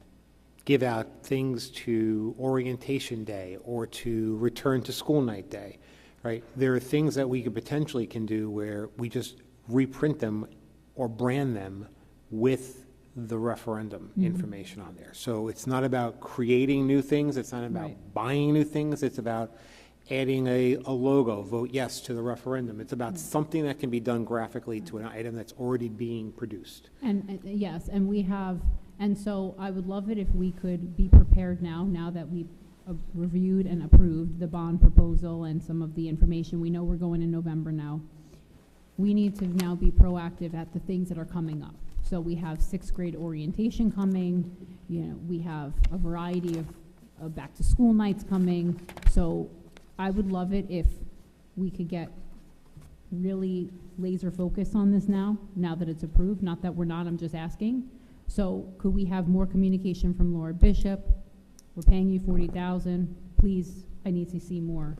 A: give out things to orientation day or to return to school night day, right? There are things that we could potentially can do where we just reprint them or brand them with the referendum information on there. So it's not about creating new things, it's not about buying new things, it's about adding a logo, vote yes to the referendum. It's about something that can be done graphically to an item that's already being produced.
F: And yes, and we have, and so I would love it if we could be prepared now that we've reviewed and approved the bond proposal and some of the information. We know we're going in November now. We need to now be proactive at the things that are coming up. So we have 6th grade orientation coming, we have a variety of back to school nights coming. So I would love it if we could get really laser focused on this now that it's approved. Not that we're not, I'm just asking. So could we have more communication from Laura Bishop? We're paying you $40,000. Please, I need to see more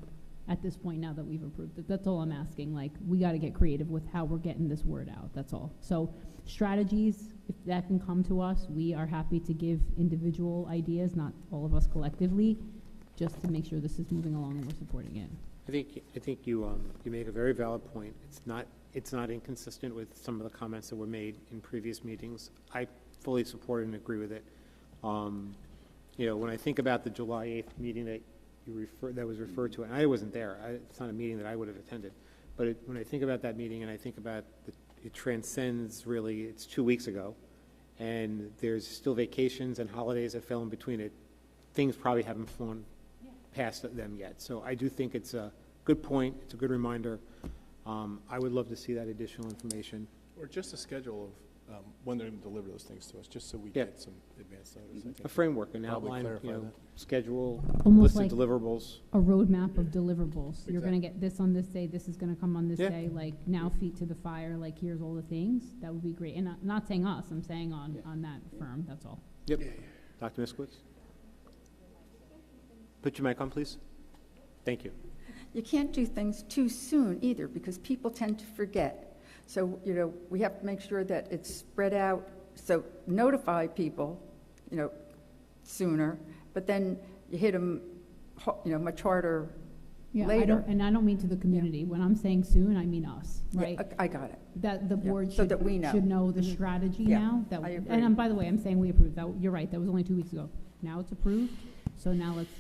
F: at this point now that we've approved it. That's all I'm asking. Like, we got to get creative with how we're getting this word out. That's all. So strategies, if that can come to us, we are happy to give individual ideas, not all of us collectively, just to make sure this is moving along and we're supporting it.
A: I think you made a very valid point. It's not inconsistent with some of the comments that were made in previous meetings. I fully support and agree with it. When I think about the July 8th meeting that was referred to, and I wasn't there. It's not a meeting that I would have attended. But when I think about that meeting and I think about it transcends really, it's 2 weeks ago, and there's still vacations and holidays that fell in between it. Things probably haven't flown past them yet. So I do think it's a good point. It's a good reminder. I would love to see that additional information.
M: Or just a schedule when they're going to deliver those things to us, just so we
A: Yeah.
M: get some advance notice. I think
A: A framework, an
M: probably
A: outline,
M: clarify that.
A: schedule,
F: Almost
A: list of
F: like
A: deliverables.
F: a roadmap of deliverables. You're gonna
M: Exactly.
F: get this on this day, this is gonna come on this
A: Yeah.
F: day, like now feet to the fire, like here's all the things. That would be great. And not saying us, I'm saying on that firm, that's all.
A: Yep. Dr. Miskowitz? Put your mic on, please. Thank you.
H: You can't do things too soon either, because people tend to forget. So, we have to make sure that it's spread out, so notify people, sooner, but then you hit them, much harder
F: Yeah,
H: later.
F: I don't mean to the community. When I'm saying soon, I mean us,
H: Yeah,
F: right?
H: I got it.
F: That the
H: Yeah,
F: board
H: so
F: should,
H: that we know.
F: should know the
H: Mhm.
F: strategy
H: Yeah,
F: now. That
H: I agree.
F: And by the way, I'm saying we approved. You're right, that was only 2 weeks ago. Now it's approved, so now let's,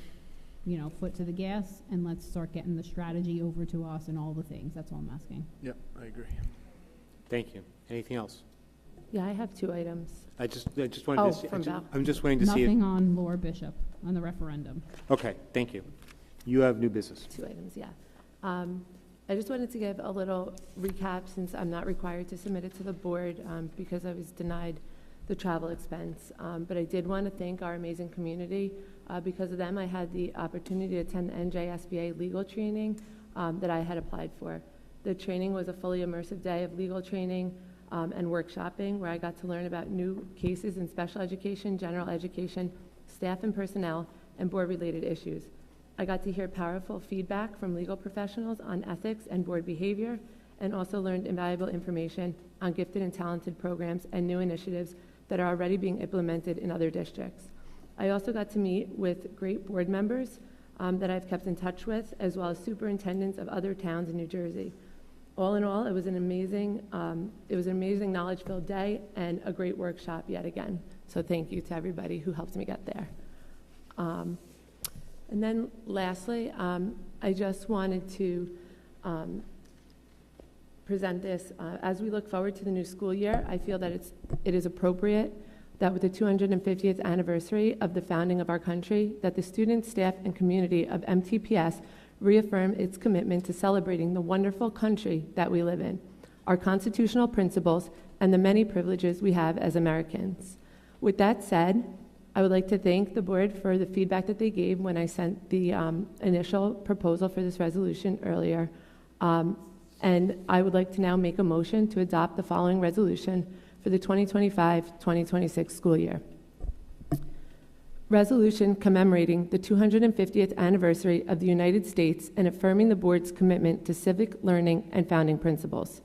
F: foot to the gas, and let's start getting the strategy over to us and all the things. That's all I'm asking.
M: Yep, I agree.
A: Thank you. Anything else?
I: Yeah, I have 2 items.
A: I just wanted to see.
I: From Val.
A: I'm just waiting to see.
F: Nothing on Laura Bishop, on the referendum.
A: Okay, thank you. You have new business.
I: 2 items, yeah. I just wanted to give a little recap, since I'm not required to submit it to the board because I was denied the travel expense. But I did want to thank our amazing community. Because of them, I had the opportunity to attend the NJSBA legal training that I had applied for. The training was a fully immersive day of legal training and workshopping, where I got to learn about new cases in special education, general education, staff and personnel, and board-related issues. I got to hear powerful feedback from legal professionals on ethics and board behavior, and also learned invaluable information on gifted and talented programs and new initiatives that are already being implemented in other districts. I also got to meet with great board members that I've kept in touch with, as well as superintendents of other towns in New Jersey. All in all, it was an amazing knowledge-filled day and a great workshop yet again. So thank you to everybody who helped me get there. And then lastly, I just wanted to present this. As we look forward to the new school year, I feel that it is appropriate that with the 250th anniversary of the founding of our country, that the students, staff, and community of MTPS reaffirm its commitment to celebrating the wonderful country that we live in, our constitutional principles, and the many privileges we have as Americans. With that said, I would like to thank the board for the feedback that they gave when I sent the initial proposal for this resolution earlier. And I would like to now make a motion to adopt the following resolution for the 2025-2026 school year. Resolution commemorating the 250th anniversary of the United States and affirming the board's commitment to civic learning and founding principles.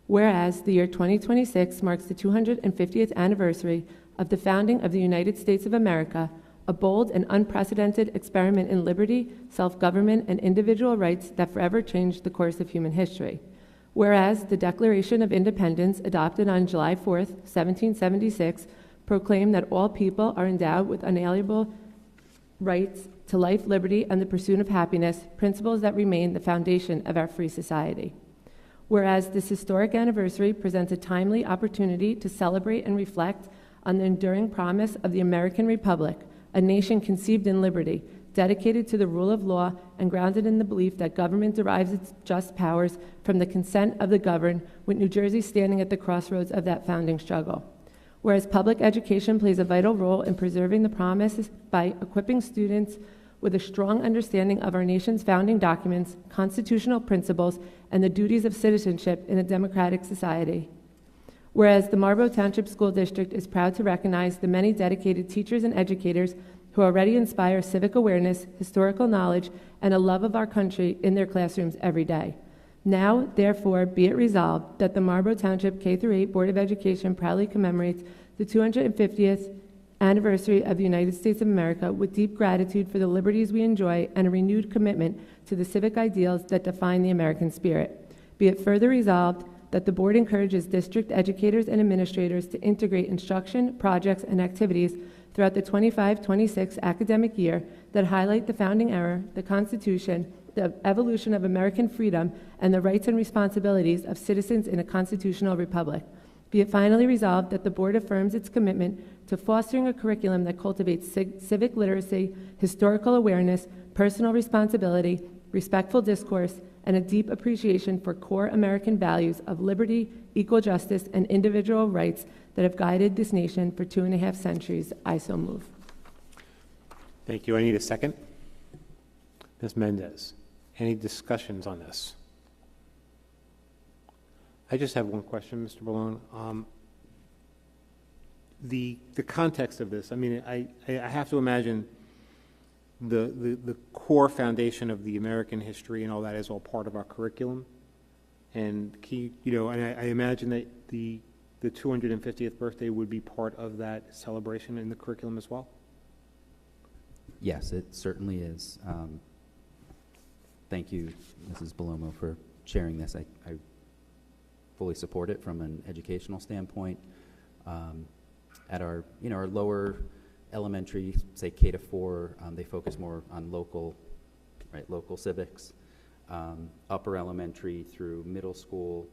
I: Whereas the year 2026 marks the 250th anniversary of the founding of the United States of America, a bold and unprecedented experiment in liberty, self-government, and individual rights that forever changed the course of human history. Whereas the Declaration of Independence, adopted on July 4th, 1776, proclaimed that all people are endowed with unalienable rights to life, liberty, and the pursuit of happiness, principles that remain the foundation of our free society. Whereas this historic anniversary presents a timely opportunity to celebrate and reflect on the enduring promise of the American Republic, a nation conceived in liberty, dedicated to the rule of law, and grounded in the belief that government derives its just powers from the consent of the governed, with New Jersey standing at the crossroads of that founding struggle. Whereas public education plays a vital role in preserving the promise by equipping students with a strong understanding of our nation's founding documents, constitutional principles, and the duties of citizenship in a democratic society. Whereas the Marlboro Township School District is proud to recognize the many dedicated teachers and educators who already inspire civic awareness, historical knowledge, and a love of our country in their classrooms every day. Now, therefore, be it resolved that the Marlboro Township K-8 Board of Education proudly commemorates the 250th anniversary of the United States of America with deep gratitude for the liberties we enjoy and a renewed commitment to the civic ideals that define the American spirit. Be it further resolved that the board encourages district educators and administrators to integrate instruction, projects, and activities throughout the 25-26 academic year that highlight the founding era, the Constitution, the evolution of American freedom, and the rights and responsibilities of citizens in a constitutional republic. Be it finally resolved that the board affirms its commitment to fostering a curriculum that cultivates civic literacy, historical awareness, personal responsibility, respectful discourse, and a deep appreciation for core American values of liberty, equal justice, and individual rights that have guided this nation for 2.5 centuries. I so move.
A: Thank you. I need a second. Ms. Mendez, any discussions on this? I just have one question, Mr. Ballone. The context of this, I mean, I have to imagine the core foundation of the American history and all that is all part of our curriculum. And and I imagine that the 250th birthday would be part of that celebration in the curriculum as well?
E: Yes, it certainly is. Thank you, Mrs. Balomo, for sharing this. I fully support it from an educational standpoint. At our lower elementary, say K to 4, they focus more on local civics. Upper elementary through middle school,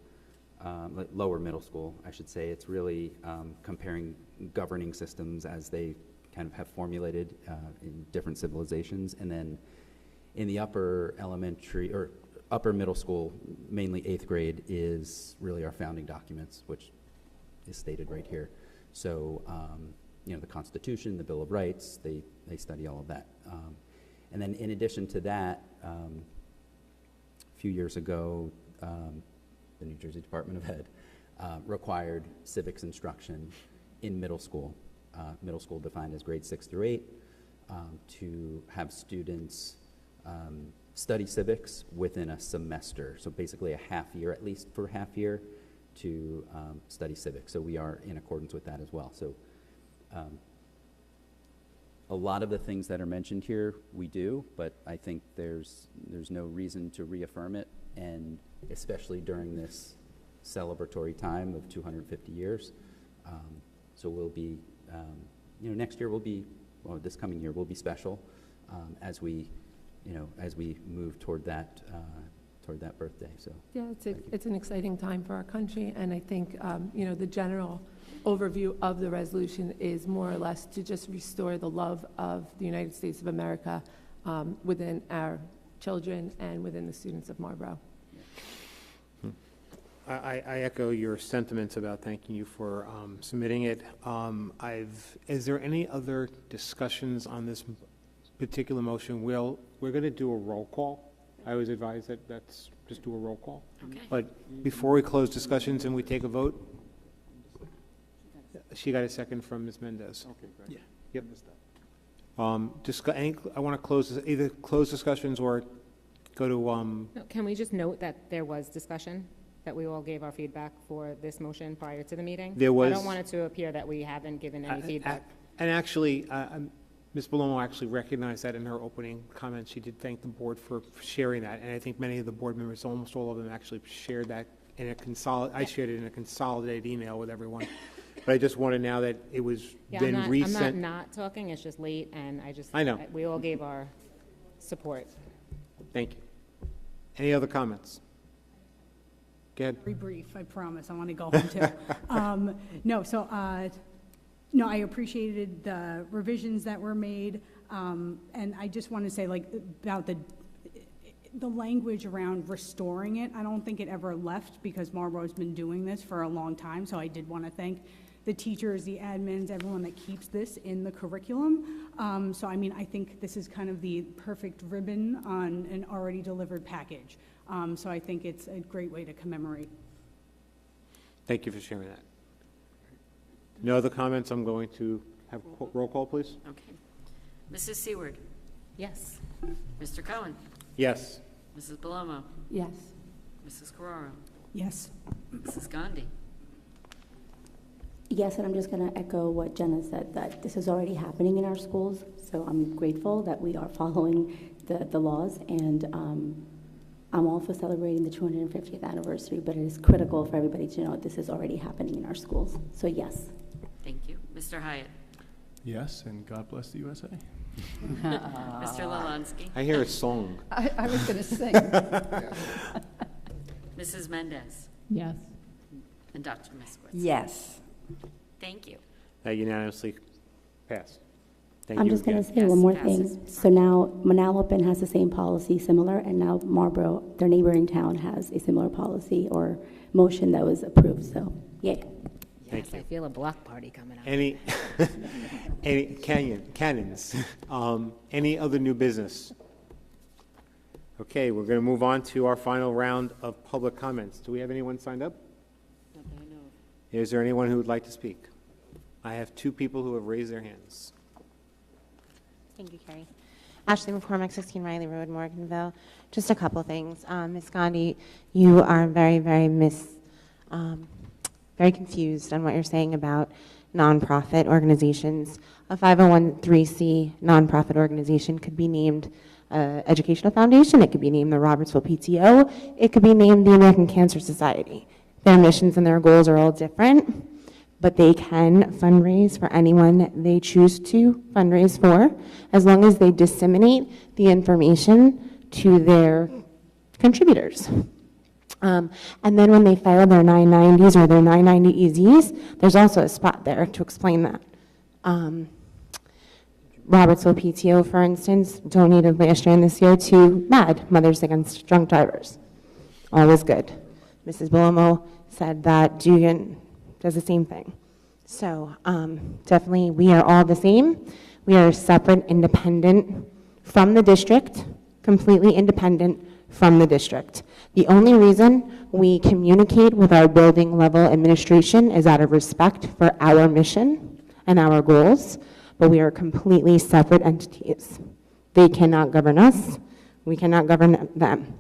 E: lower middle school, I should say, it's really comparing governing systems as they kind of have formulated in different civilizations. And then in the upper elementary or upper middle school, mainly 8th grade, is really our founding documents, which is stated right here. So, the Constitution, the Bill of Rights, they study all of that. And then in addition to that, a few years ago, the New Jersey Department of Ed required civics instruction in middle school defined as grades 6 through 8, to have students study civics within a semester. So basically a half year, at least for a half year, to study civics. So we are in accordance with that as well. So a lot of the things that are mentioned here we do, but I think there's no reason to reaffirm it, and especially during this celebratory time of 250 years. So we'll be, next year will be, well, this coming year will be special as we move toward that birthday. So
I: yeah, it's an exciting time for our country, and I think the general overview of the resolution is more or less to just restore the love of the United States of America within our children and within the students of Marlboro.
A: I echo your sentiments about thanking you for submitting it. Is there any other discussions on this particular motion? We're going to do a roll call. I was advised that that's just do a roll call.
B: Okay.
A: But before we close discussions and we take a vote, she got a second from Ms. Mendez.
Q: Okay, great.
A: Yeah. Yep. I want to close, either close discussions or go to,
G: No, can we just note that there was discussion, that we all gave our feedback for this motion prior to the meeting?
A: There was.
G: I don't want it to appear that we haven't given any feedback.
A: And actually, Ms. Balomo actually recognized that in her opening comments. She did thank the board for sharing that, and I think many of the board members, almost all of them, actually shared that in a I shared it in a consolidated email with everyone. But I just wanted, now that it was been resent.
G: I'm not talking, it's just late, and
A: I know.
G: We all gave our support.
A: Thank you. Any other comments? Go ahead.
N: Very brief, I promise. I want to go home too. No, I appreciated the revisions that were made, and I just want to say, about the language around restoring it. I don't think it ever left, because Marlboro's been doing this for a long time. So I did want to thank the teachers, the admins, everyone that keeps this in the curriculum. I think this is kind of the perfect ribbon on an already delivered package. So I think it's a great way to commemorate.
A: Thank you for sharing that. No other comments? I'm going to have roll call, please.
B: Okay. Mrs. Seward?
G: Yes.
B: Mr. Cohen?
A: Yes.
B: Mrs. Balomo?
I: Yes.
B: Mrs. Carraro?
N: Yes.
B: Mrs. Gandhi?
P: Yes, and I'm just going to echo what Jenna said, that this is already happening in our schools. So I'm grateful that we are following the laws, and I'm all for celebrating the 250th anniversary, but it is critical for everybody to know this is already happening in our schools. So yes.
B: Thank you. Mr. Hyatt?
M: Yes, and God bless the USA.
B: Mr. Lalansky?
A: I hear a song.
H: I was going to sing.
B: Mrs. Mendez?
F: Yes.
B: And Dr. Miskowitz?
H: Yes.
B: Thank you.
A: That unanimously passed. Thank
P: I'm
A: you
P: just going to
A: again.
P: say
B: Yes,
P: one more
B: passes.
P: thing. So now Manalapan has the same policy, similar, and now Marlboro, their neighboring town, has a similar policy or motion that was approved. So, yay.
A: Thank
G: Yes,
A: you.
G: I feel a block party coming up.
A: Any, cannons. Any other new business? Okay, we're going to move on to our final round of public comments. Do we have anyone signed up?
B: Not that I know of.
A: Is there anyone who would like to speak? I have 2 people who have raised their hands.
J: Thank you, Carrie. Ashley McCormick, 16 Riley Road, Morganville. Just a couple things. Ms. Gandhi, you are very, very confused on what you're saying about nonprofit organizations. A 501(c) nonprofit organization could be named Educational Foundation. It could be named the Robertsville PTO. It could be named the American Cancer Society. Their missions and their goals are all different, but they can fundraise for anyone they choose to fundraise for, as long as they disseminate the information to their contributors. And then when they file their 990s or their 990 EZs, there's also a spot there to explain that. Robertsville PTO, for instance, donated last year and this year to MAD, Mothers Against Drunk Drivers. All was good. Mrs. Belomo said that Dugan does the same thing. So definitely we are all the same. We are separate, independent from the district, completely independent from the district. The only reason we communicate with our building level administration is out of respect for our mission and our goals, but we are completely separate entities. They cannot govern us. We cannot govern them.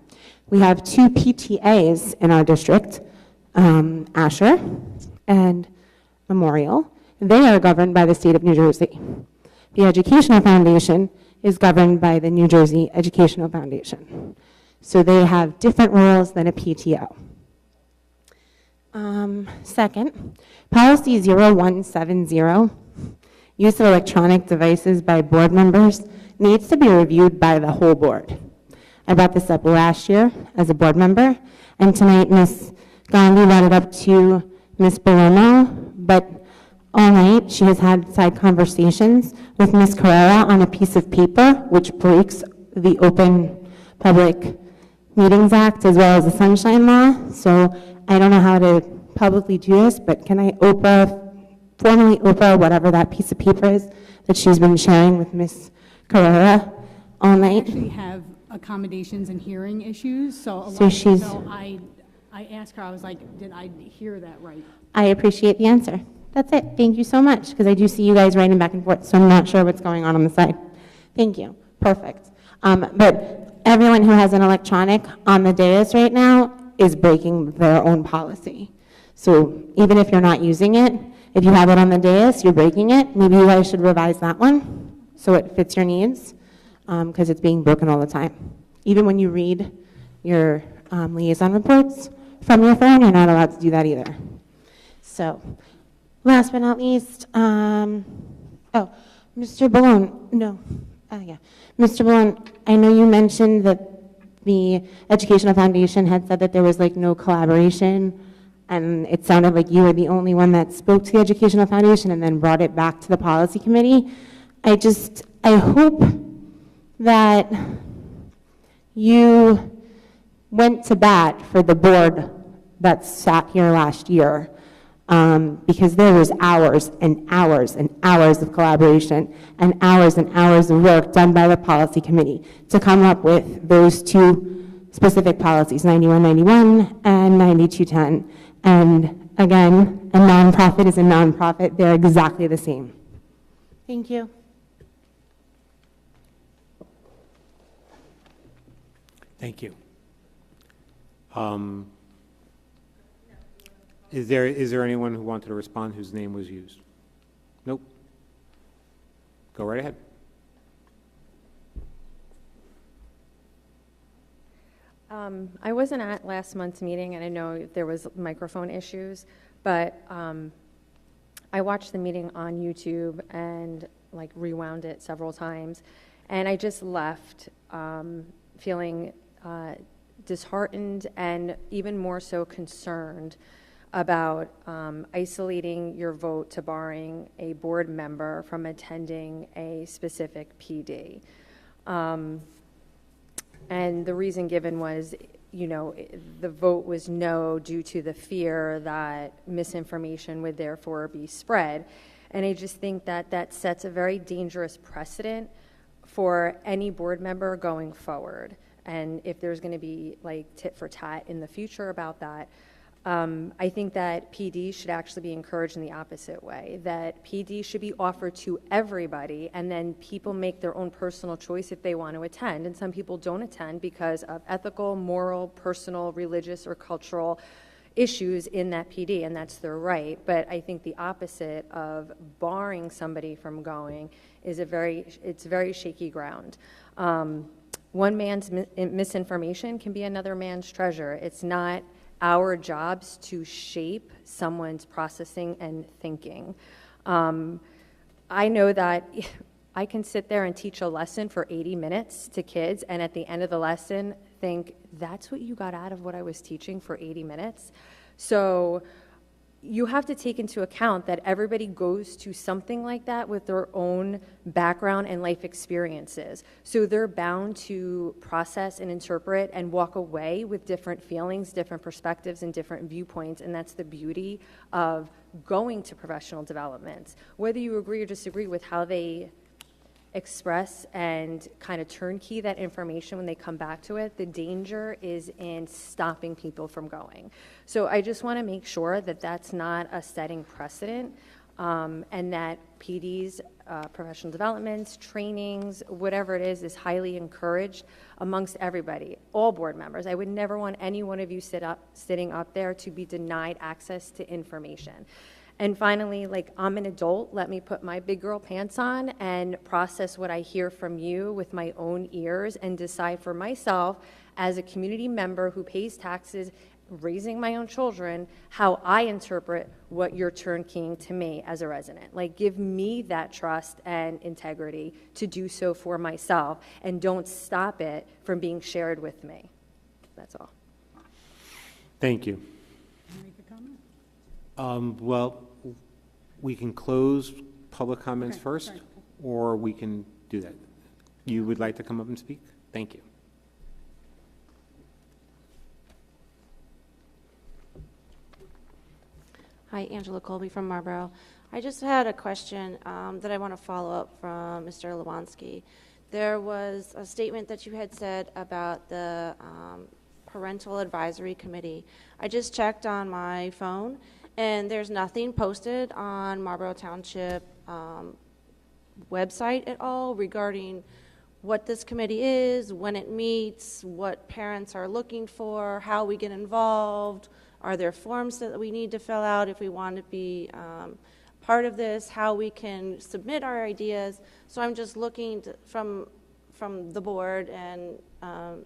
J: We have 2 PTAs in our district, Asher and Memorial. They are governed by the state of New Jersey. The Educational Foundation is governed by the New Jersey Educational Foundation. So they have different roles than a PTO. Second, policy 0170, use of electronic devices by board members, needs to be reviewed by the whole board. I brought this up last year as a board member, and tonight Ms. Gandhi brought it up to Ms. Belomo, but all night she has had side conversations with Ms. Carrera on a piece of paper, which breaks the Open Public Meetings Act as well as the Sunshine Law. So I don't know how to publicly do this, but can I formally Oprah whatever that piece of paper is that she's been sharing with Ms. Carrera all night?
N: I actually have accommodations and hearing issues, so I asked her, I was like, did I hear that right?
J: I appreciate the answer. That's it. Thank you so much, because I do see you guys writing back and forth, so I'm not sure what's going on the side. Thank you. Perfect. But everyone who has an electronic on the dais right now is breaking their own policy. So even if you're not using it, if you have it on the dais, you're breaking it. Maybe you guys should revise that one so it fits your needs, because it's being broken all the time. Even when you read your liaison reports from your phone, you're not allowed to do that either. So last but not least, Mr. Ballone, Mr. Ballone, I know you mentioned that the Educational Foundation had said that there was like no collaboration, and it sounded like you were the only one that spoke to the Educational Foundation and then brought it back to the policy committee. I hope that you went to bat for the board that sat here last year, because there was hours and hours and hours of collaboration and hours of work done by the policy committee to come up with those 2 specific policies, 9191 and 9210. And again, a nonprofit is a nonprofit. They're exactly the same. Thank you.
A: Thank you. Is there anyone who wanted to respond whose name was used? Nope. Go right ahead.
L: I wasn't at last month's meeting, and I know there was microphone issues, but I watched the meeting on YouTube and like rewound it several times, and I just left feeling disheartened and even more so concerned about isolating your vote to barring a board member from attending a specific PD. And the reason given was, the vote was no due to the fear that misinformation would therefore be spread. And I just think that that sets a very dangerous precedent for any board member going forward. And if there's going to be like tit for tat in the future about that, I think that PD should actually be encouraged in the opposite way, that PD should be offered to everybody, and then people make their own personal choice if they want to attend. And some people don't attend because of ethical, moral, personal, religious, or cultural issues in that PD, and that's their right. But I think the opposite of barring somebody from going is it's very shaky ground. One man's misinformation can be another man's treasure. It's not our jobs to shape someone's processing and thinking. I know that I can sit there and teach a lesson for 80 minutes to kids, and at the end of the lesson think, that's what you got out of what I was teaching for 80 minutes? So you have to take into account that everybody goes to something like that with their own background and life experiences. So they're bound to process and interpret and walk away with different feelings, different perspectives, and different viewpoints. And that's the beauty of going to professional development. Whether you agree or disagree with how they express and kind of turnkey that information when they come back to it, the danger is in stopping people from going. So I just want to make sure that that's not a setting precedent, and that PD's professional developments, trainings, whatever it is highly encouraged amongst everybody, all board members. I would never want any one of you sitting up there to be denied access to information. And finally, like, I'm an adult, let me put my big girl pants on and process what I hear from you with my own ears and decide for myself as a community member who pays taxes, raising my own children, how I interpret what you're turnkeying to me as a resident. Like, give me that trust and integrity to do so for myself, and don't stop it from being shared with me. That's all.
A: Thank you. Well, we can close public comments first, or we can do that. You would like to come up and speak? Thank you.
K: Hi, Angela Colby from Marlboro. I just had a question that I want to follow up from Mr. Lewanski. There was a statement that you had said about the Parental Advisory Committee. I just checked on my phone, and there's nothing posted on Marlboro Township website at all regarding what this committee is, when it meets, what parents are looking for, how we get involved, are there forms that we need to fill out if we want to be part of this, how we can submit our ideas. So I'm just looking to, from the board and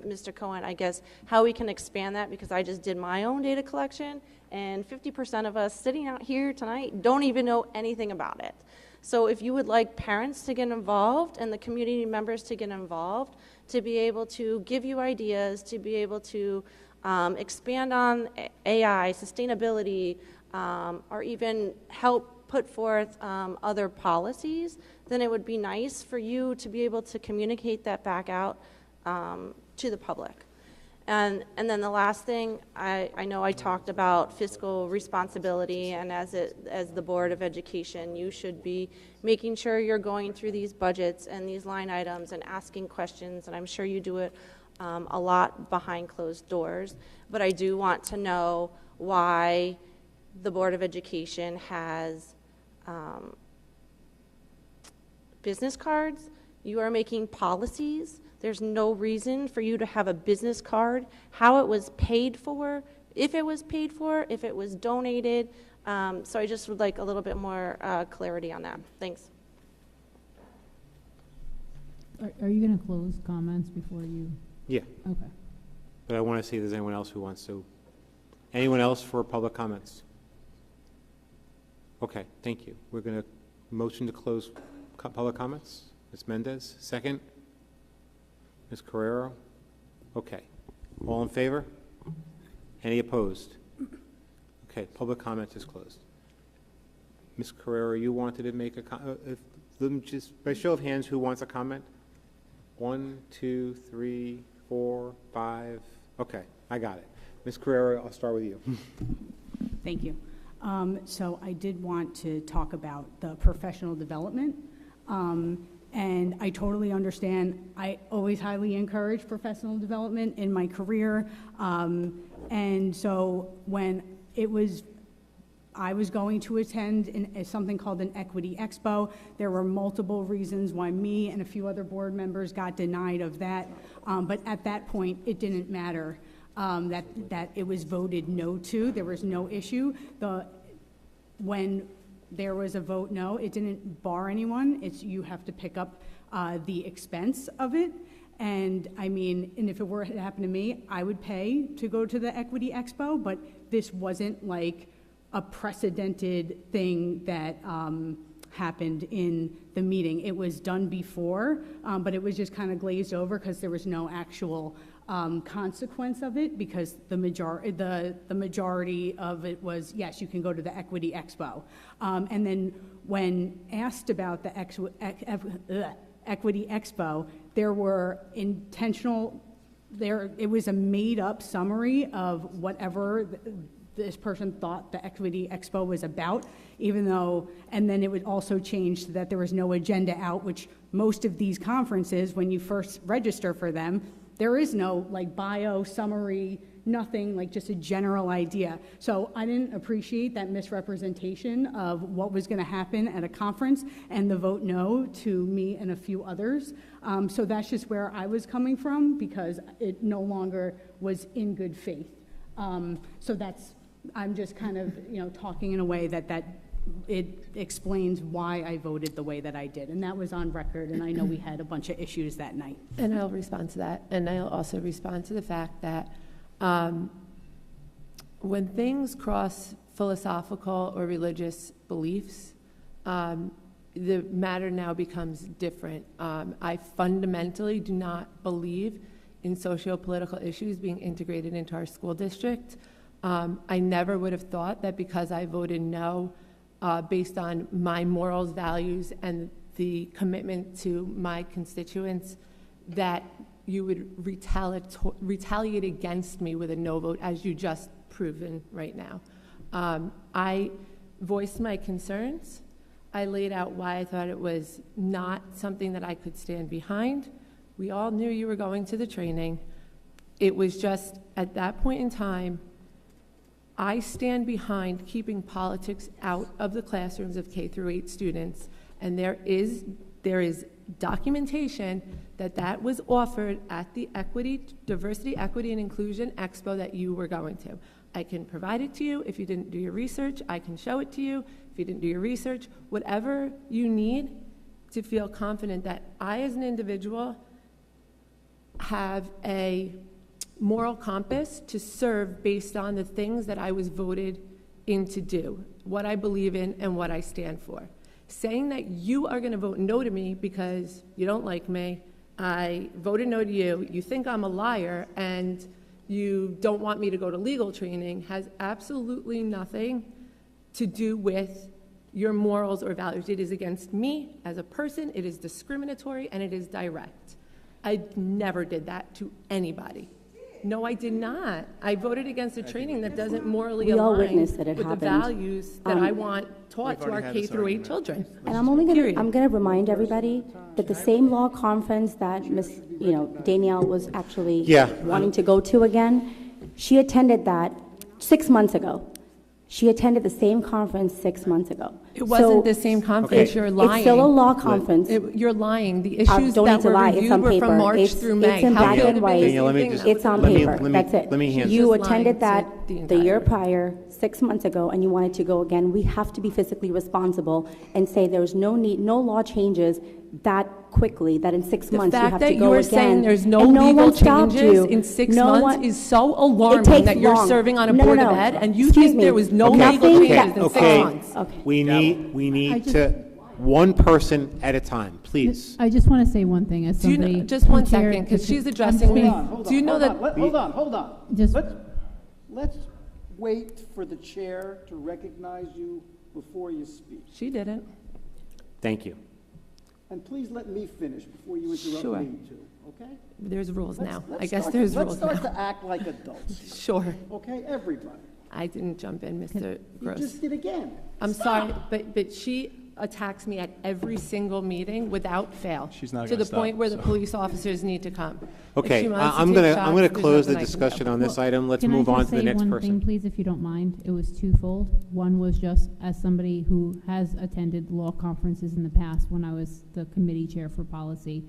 K: Mr. Cohen, I guess, how we can expand that, because I just did my own data collection, and 50% of us sitting out here tonight don't even know anything about it. So if you would like parents to get involved and the community members to get involved, to be able to give you ideas, to be able to expand on AI, sustainability, or even help put forth other policies, then it would be nice for you to be able to communicate that back out to the public. And then the last thing, I know I talked about fiscal responsibility, and as the Board of Education, you should be making sure you're going through these budgets and these line items and asking questions, and I'm sure you do it a lot behind closed doors. But I do want to know why the Board of Education has business cards. You are making policies. There's no reason for you to have a business card, how it was paid for, if it was paid for, if it was donated. So I just would like a little bit more clarity on that. Thanks.
F: Are you going to close comments before you?
A: Yeah.
F: Okay.
A: But I want to see if there's anyone else who wants to. Anyone else for public comments? Okay, thank you. We're going to motion to close public comments. Ms. Mendez, second. Ms. Carrero? Okay. All in favor? Any opposed? Okay, public comments is closed. Ms. Carrero, you wanted to make a comment? Just by show of hands, who wants a comment? 1, 2, 3, 4, 5, Okay, I got it. Ms. Carrera, I'll start with you.
N: Thank you. So I did want to talk about the professional development. And I totally understand. I always highly encourage professional development in my career. And so when I was going to attend something called an Equity Expo. There were multiple reasons why me and a few other board members got denied of that. But at that point, it didn't matter that it was voted no to. There was no issue. When there was a vote no, it didn't bar anyone. You have to pick up the expense of it. And I mean, and if it were to happen to me, I would pay to go to the Equity Expo, but this wasn't like a precedented thing that happened in the meeting. It was done before, but it was just kind of glazed over because there was no actual consequence of it, because the majority of it was, yes, you can go to the Equity Expo. And then when asked about the Equity Expo, there were it was a made-up summary of whatever this person thought the Equity Expo was about, even though, and then it would also change so that there was no agenda out, which most of these conferences, when you first register for them, there is no like bio, summary, nothing, like just a general idea. So I didn't appreciate that misrepresentation of what was gonna happen at a conference and the vote no to me and a few others. So that's just where I was coming from, because it no longer was in good faith. So I'm just kind of, talking in a way that it explains why I voted the way that I did. And that was on record, and I know we had a bunch of issues that night.
I: And I'll respond to that. And I'll also respond to the fact that when things cross philosophical or religious beliefs, the matter now becomes different. I fundamentally do not believe in socio-political issues being integrated into our school district. I never would have thought that because I voted no, based on my morals, values, and the commitment to my constituents, that you would retaliate against me with a no vote, as you just proven right now. I voiced my concerns. I laid out why I thought it was not something that I could stand behind. We all knew you were going to the training. It was just, at that point in time, I stand behind keeping politics out of the classrooms of K through 8 students, and there is documentation that was offered at the Diversity, Equity, and Inclusion Expo that you were going to. I can provide it to you. If you didn't do your research, I can show it to you. If you didn't do your research, whatever you need to feel confident that I, as an individual, have a moral compass to serve based on the things that I was voted in to do, what I believe in and what I stand for. Saying that you are going to vote no to me because you don't like me, I voted no to you, you think I'm a liar, and you don't want me to go to legal training, has absolutely nothing to do with your morals or values. It is against me as a person, it is discriminatory, and it is direct. I never did that to anybody. No, I did not. I voted against a training that doesn't morally align with the values that I want taught to our K through 8 children.
P: And I'm going to remind everybody that the same law conference that Ms. Danielle was actually wanting to go to again, she attended that 6 months ago. She attended the same conference 6 months ago.
I: It wasn't the same conference. You're lying.
P: It's still a law conference.
I: You're lying. The issues
P: don't
I: that
P: need to
I: were
P: lie.
I: reviewed
P: It's on
I: were
P: paper.
I: from March through May.
P: It's in
I: How
P: black
I: could it
P: and
I: have
P: white.
I: been the
A: Danielle,
I: same thing?
P: It's on
A: let me-
P: paper.
A: let me-
P: That's it.
A: let me hand
P: You
I: this.
P: attended that
I: The
P: the
I: entire
P: year prior, 6 months ago, and you wanted to go again. We have to be physically responsible and say there's no need, no law changes that quickly, that in 6 months you have to go again.
I: The fact that you are saying there's no
P: And
I: legal
P: one stopped
I: changes
P: you.
I: in 6
P: No
I: months
P: one-
I: is so
P: It
I: alarming
P: takes
I: that you're
P: long.
I: serving on a
P: No,
I: board
P: no,
I: of
P: no.
I: ed, and you
P: Excuse
I: think
P: me.
I: there was no
P: Nothing
I: legal
P: that-
I: changes in 6
A: Okay,
I: months.
A: we need to, one person at a time, please.
F: I just want to say one thing as
I: Do you
F: somebody.
I: know, just one
F: who chaired-
I: second, because she's addressing me. Do you know that?
Q: Hold on.
F: Just-
Q: Let's wait for the chair to recognize you before you speak.
I: She didn't.
A: Thank you.
Q: And please let me finish before you interrupt
I: Sure.
Q: me too, okay?
I: There's rules now. I
Q: Let's
I: guess
Q: start-
I: there's
Q: let's
I: rules
Q: start
I: now.
Q: to act like adults.
I: Sure.
Q: Okay, everybody.
I: I didn't jump in, Mr.
Q: You
I: Gross.
Q: just did again.
I: I'm sorry, but she attacks me at every single meeting without fail.
M: She's not
I: to
M: gonna
I: the point
M: stop,
I: where the
M: so.
I: police officers need to come. If
A: Okay,
I: she wants to
A: I'm
I: take
A: gonna
I: shots,
A: close
I: there's
A: the
I: nothing I can do.
A: discussion on this item. Let's move on to the next
F: Can I just say one
A: person.
F: thing, please, if you don't mind? It was twofold. One was just as somebody who has attended law conferences in the past when I was the committee chair for policy,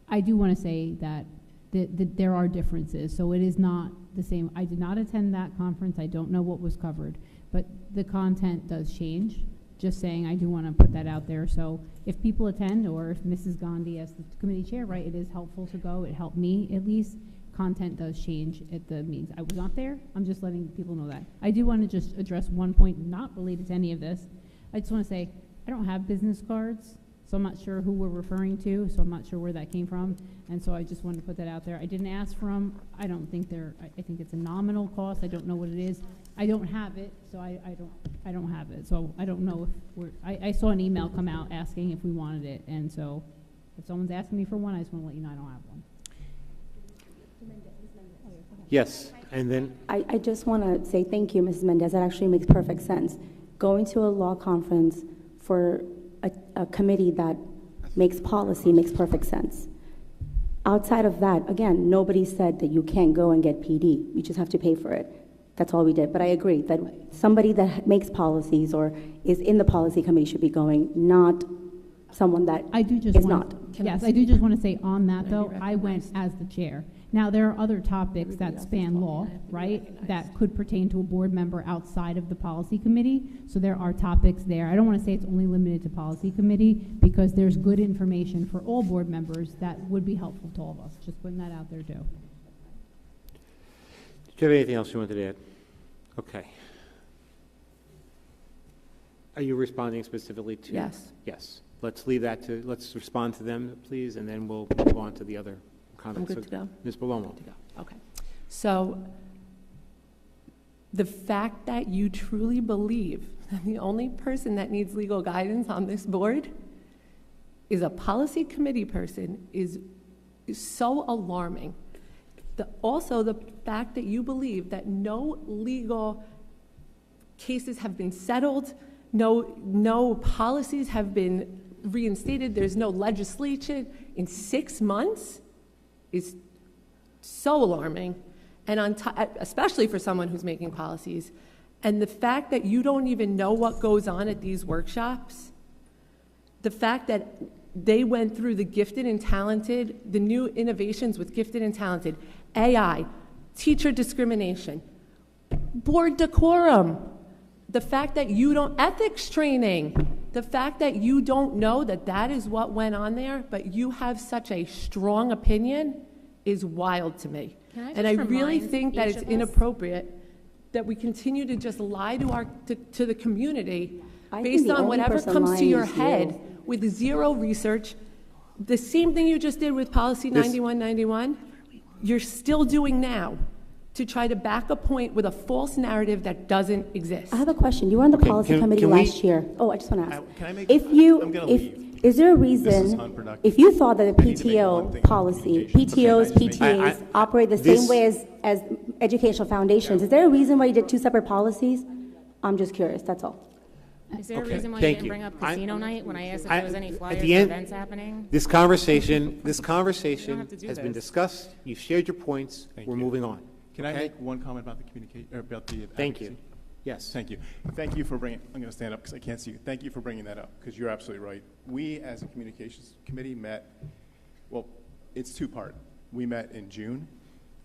F: I do want to say that there are differences. So it is not the same. I did not attend that conference. I don't know what was covered, but the content does change. Just saying, I do want to put that out there. So if people attend, or if Mrs. Gandhi as the committee chair, right, it is helpful to go. It helped me at least. Content does change at the meetings. I was not there. I'm just letting people know that. I do want to just address one point not related to any of this. I just want to say I don't have business cards, so I'm not sure who we're referring to, so I'm not sure where that came from. And so I just wanted to put that out there. I didn't ask for them. I don't think I think it's a nominal cost. I don't know what it is. I don't have it, so I don't have it. So I don't know if I saw an email come out asking if we wanted it, and so if someone's asking me for one, I just want to let you know I don't have one.
A: Yes, and then,
P: I just want to say thank you, Mrs. Mendez. That actually makes perfect sense. Going to a law conference for a committee that makes policy makes perfect sense. Outside of that, again, nobody said that you can't go and get PD. You just have to pay for it. That's all we did. But I agree that somebody that makes policies or is in the policy committee should be going, not someone that
F: I do just
P: is
F: want,
P: not.
F: yes, I do just want to say on that though, I went as the chair. Now, there are other topics that span law, right, that could pertain to a board member outside of the policy committee. So there are topics there. I don't want to say it's only limited to policy committee because there's good information for all board members that would be helpful to all of us. Just putting that out there too.
A: do you have anything else you wanted to add? Okay. Are you responding specifically to?
I: Yes.
A: Yes. Let's leave that to, let's respond to them, please, and then we'll move on to the other comments.
I: I'm good to go.
A: Ms. Bellomo.
I: Okay. So the fact that you truly believe that the only person that needs legal guidance on this board is a policy committee person is so alarming. Also, the fact that you believe that no legal cases have been settled, no policies have been reinstated, there's no legislation in 6 months is so alarming, and especially for someone who's making policies. And the fact that you don't even know what goes on at these workshops, the fact that they went through the gifted and talented, the new innovations with gifted and talented, AI, teacher discrimination, board decorum, the fact that you don't, ethics training, the fact that you don't know that that is what went on there, but you have such a strong opinion is wild to me. And I really think that it's inappropriate that we continue to just lie to the community based on whatever comes to your head with zero research. The same thing you just did with Policy 9191, you're still doing now to try to back a point with a false narrative that doesn't exist.
P: I have a question. You were on the policy committee last year. Oh, I just want to ask.
M: Can I make?
P: Is there a reason,
M: unproductive.
P: if you thought that the
M: I need to make one
P: PTO
M: thing on
P: policy,
M: communication.
P: PTOs,
M: Okay, I just make-
P: PTAs operate the same way as educational foundations, is there a reason why you did two separate policies? I'm just curious, that's all.
G: Is there a
A: Okay,
G: reason why you
A: thank
G: didn't
A: you.
G: bring up casino night when I asked if there was any
A: At
G: flyers or
A: the end,
G: events happening?
A: This conversation
G: have to do
A: has been
G: this.
A: discussed. You've shared your points. We're moving on.
M: Can I
A: Okay?
M: make one comment about the communication, or about the
A: Thank you.
M: advocacy?
A: Yes.
M: Thank you. Thank you for bringing, I'm going to stand up because I can't see you. Thank you for bringing that up, because you're absolutely right. We, as a communications committee, met, well, it's two-part. We met in June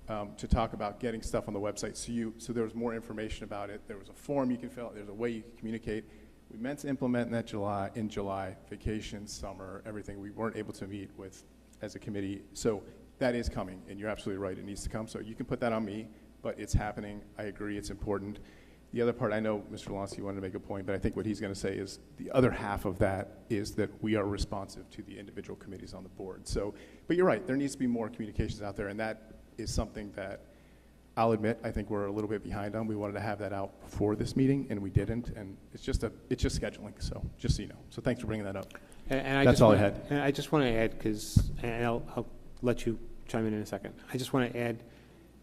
M: to talk about getting stuff on the website, so there was more information about it. There was a form you can fill out. There's a way you can communicate. We meant to implement in July, vacation, summer, everything. We weren't able to meet with as a committee. So that is coming, and you're absolutely right. It needs to come. So you can put that on me, but it's happening. I agree. It's important. The other part, I know Mr. Lonsky wanted to make a point, but I think what he's going to say is the other half of that is that we are responsive to the individual committees on the board. So, but you're right. There needs to be more communications out there, and that is something that I'll admit I think we're a little bit behind on. We wanted to have that out before this meeting, and we didn't. And it's just scheduling. So just so you know. So thanks for bringing that up.
A: And
M: That's all I had.
A: And I just want to add, because, and I'll let you chime in a second. I just want to add,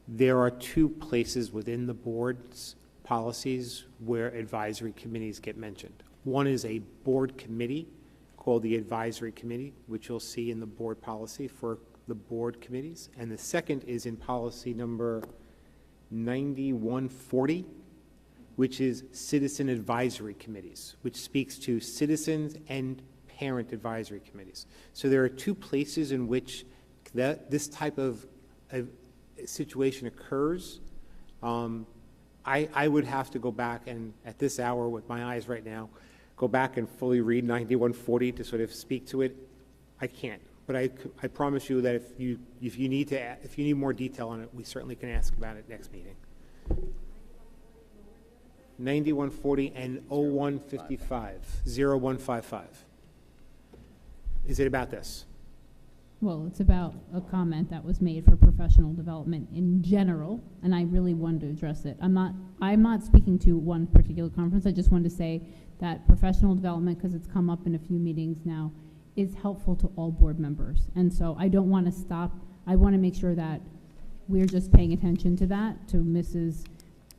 A: there are two places within the board's policies where advisory committees get mentioned. One is a board committee called the advisory committee, which you'll see in the board policy for the board committees. And the second is in policy number 9140, which is citizen advisory committees, which speaks to citizens and parent advisory committees. So there are two places in which this type of situation occurs. I would have to go back and, at this hour with my eyes right now, go back and fully read 9140 to sort of speak to it. I can't, but I promise you that if you need more detail on it, we certainly can ask about it next meeting. 9140 and 0155. Is it about this?
F: Well, it's about a comment that was made for professional development in general, and I really wanted to address it. I'm not speaking to one particular conference. I just wanted to say that professional development, because it's come up in a few meetings now, is helpful to all board members. And so I don't want to stop. I want to make sure that we're just paying attention to that, to Mrs.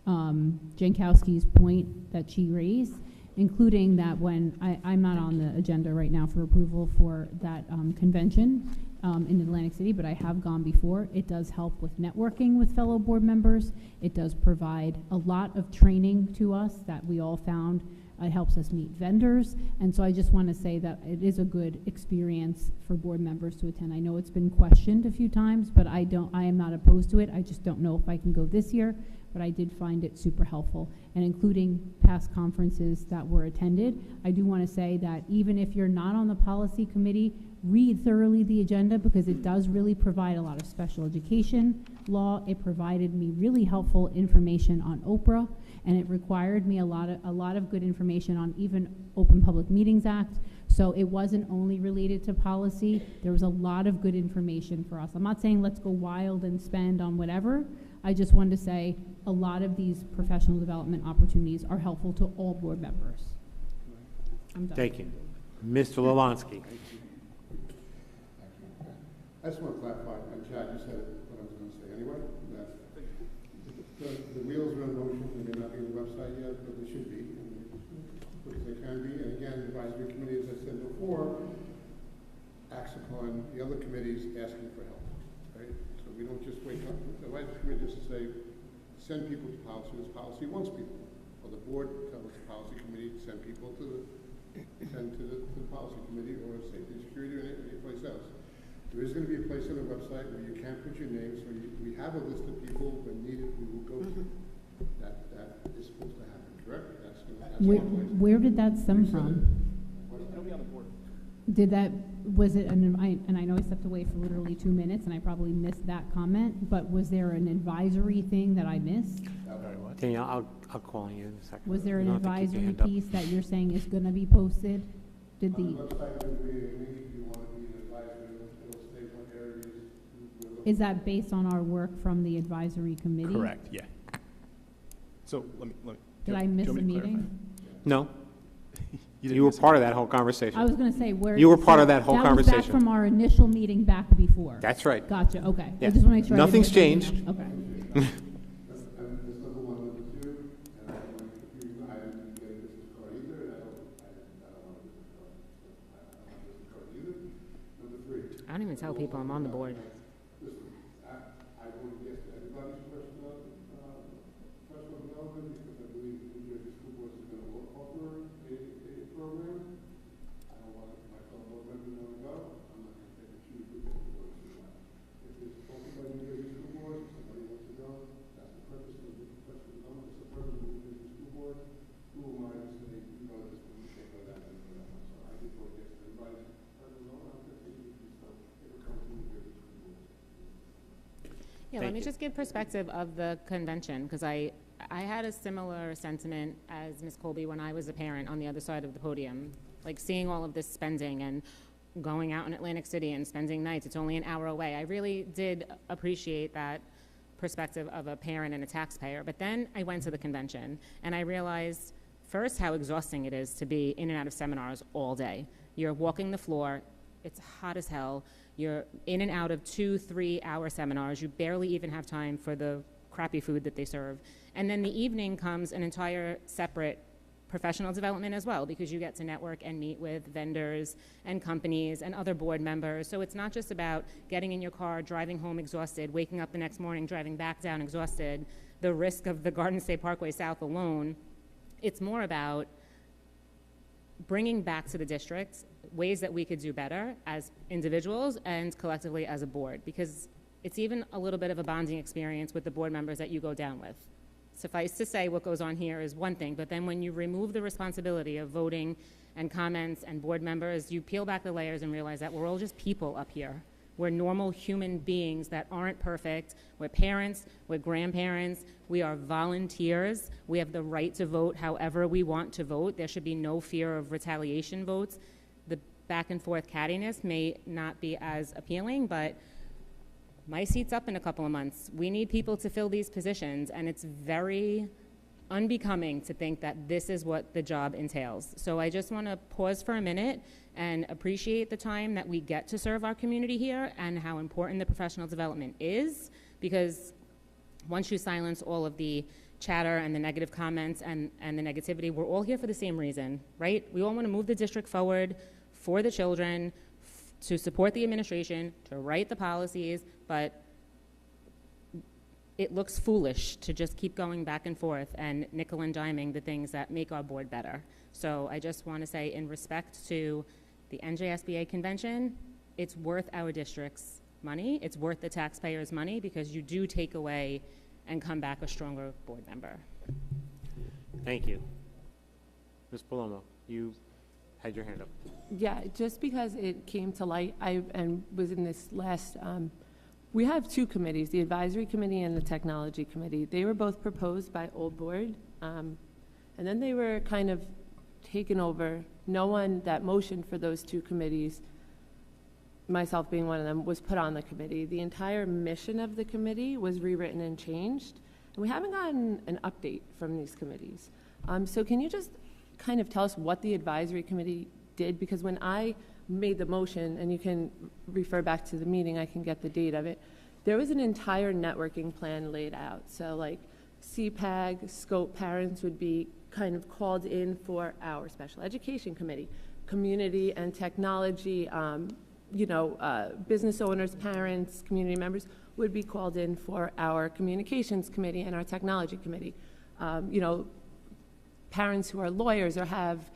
F: Jankowski's point that she raised, including that when I'm not on the agenda right now for approval for that convention in Atlantic City, but I have gone before. It does help with networking with fellow board members. It does provide a lot of training to us that we all found. It helps us meet vendors. And so I just want to say that it is a good experience for board members to attend. I know it's been questioned a few times, but I am not opposed to it. I just don't know if I can go this year, but I did find it super helpful. And including past conferences that were attended, I do want to say that even if you're not on the policy committee, read thoroughly the agenda, because it does really provide a lot of special education law. It provided me really helpful information on Oprah, and it required me a lot of good information on even Open Public Meetings Act. So it wasn't only related to policy. There was a lot of good information for us. I'm not saying let's go wild and spend on whatever. I just wanted to say a lot of these professional development opportunities are helpful to all board members. I'm done.
A: Thank you. Mr. Lalansky.
O: I just want to clarify, and Chad, you said what I was going to say anyway, that the wheels are in motion, they may not be on the website yet, but they should be, because they can be. And again, the advisory committee, as I said before, acts upon the other committees asking for help, right? So we don't just wake up, the advisory committee just to say, send people to policy, this policy wants people. Or the board tells the policy committee to send people to the policy committee or safety and security or any place else. There is going to be a place on the website where you can put your name, so we have a list of people when needed we will go to. That is supposed to happen, correct? That's
F: Where did that stem from?
O: It'll be on the board.
F: Was it and I know I stepped away for literally 2 minutes and I probably missed that comment, but was there an advisory thing that I missed?
A: Danielle, I'll call you in a second.
F: Was there an
A: You don't have to keep your
F: advisory
A: hand up.
F: piece that you're saying is going to be posted? Did
O: On
F: the,
O: the website, there will be a link if you want to be an advisor. It'll state what areas we're looking.
F: is that based on our work from the advisory committee?
M: Correct, yeah. So let me.
F: Did I miss a meeting?
A: No,
M: didn't
A: you were
M: miss
A: part of that whole conversation.
F: I was going to say where.
A: You were part of that whole
F: That was
A: conversation.
F: back from our initial meeting back before.
A: That's right.
F: Gotcha, okay.
A: Yeah.
F: I just want to make sure. I didn't
A: Nothing's
F: miss anything
A: changed.
F: else. Okay.
O: That's number one, number two, and I don't want to confuse, I didn't get a business card either, and I don't want a business card. I don't want a business card either. Number three.
G: I don't even tell people I'm on the board.
O: Listen, I want to get to everybody's personal development, because I believe New Jersey School Board is going to offer a program. I don't want my fellow board members want to go, I'm not going to take a choose which board members you want. If it's spoken by New Jersey School Board, if somebody wants to go, that's the purpose of the professional development, it's the purpose of the New Jersey School Board. Who am I to say, you go this one, you can't go that one, you go that one? So I think we'll get to everybody's personal, I'm going to take it, so it'll come to New Jersey School Board.
G: Yeah, let me just give perspective of the convention, because I had a similar sentiment as Ms. Colby when I was a parent on the other side of the podium, like seeing all of this spending and going out in Atlantic City and spending nights. It's only an hour away. I really did appreciate that perspective of a parent and a taxpayer. But then I went to the convention and I realized first how exhausting it is to be in and out of seminars all day. You're walking the floor. It's hot as hell. You're in and out of 2-3 hour seminars. You barely even have time for the crappy food that they serve. And then the evening comes an entire separate professional development as well, because you get to network and meet with vendors and companies and other board members. So it's not just about getting in your car, driving home exhausted, waking up the next morning, driving back down exhausted, the risk of the Garden State Parkway South alone. It's more about bringing back to the district ways that we could do better as individuals and collectively as a board, because it's even a little bit of a bonding experience with the board members that you go down with. Suffice to say, what goes on here is one thing, but then when you remove the responsibility of voting and comments and board members, you peel back the layers and realize that we're all just people up here. We're normal human beings that aren't perfect. We're parents, we're grandparents, we are volunteers. We have the right to vote however we want to vote. There should be no fear of retaliation votes. The back and forth cattiness may not be as appealing, but my seat's up in a couple of months. We need people to fill these positions, and it's very unbecoming to think that this is what the job entails. So I just want to pause for a minute and appreciate the time that we get to serve our community here and how important the professional development is, because once you silence all of the chatter and the negative comments and the negativity, we're all here for the same reason, right? We all want to move the district forward for the children, to support the administration, to write the policies, but it looks foolish to just keep going back and forth and nickel and diming the things that make our board better. So I just want to say, in respect to the NJSBA convention, it's worth our district's money, it's worth the taxpayers' money, because you do take away and come back a stronger board member.
A: Thank you. Ms. Palomo, you had your hand up.
I: Yeah, just because it came to light, and was in this last, we have two committees, the advisory committee and the technology committee. They were both proposed by old board, and then they were kind of taken over. No one that motioned for those two committees, myself being one of them, was put on the committee. The entire mission of the committee was rewritten and changed, and we haven't gotten an update from these committees. So can you just kind of tell us what the advisory committee did? Because when I made the motion, and you can refer back to the meeting, I can get the date of it, there was an entire networking plan laid out. So like CPAG, scope parents would be kind of called in for our special education committee, community and technology, business owners, parents, community members would be called in for our communications committee and our technology committee. Parents who are lawyers or have,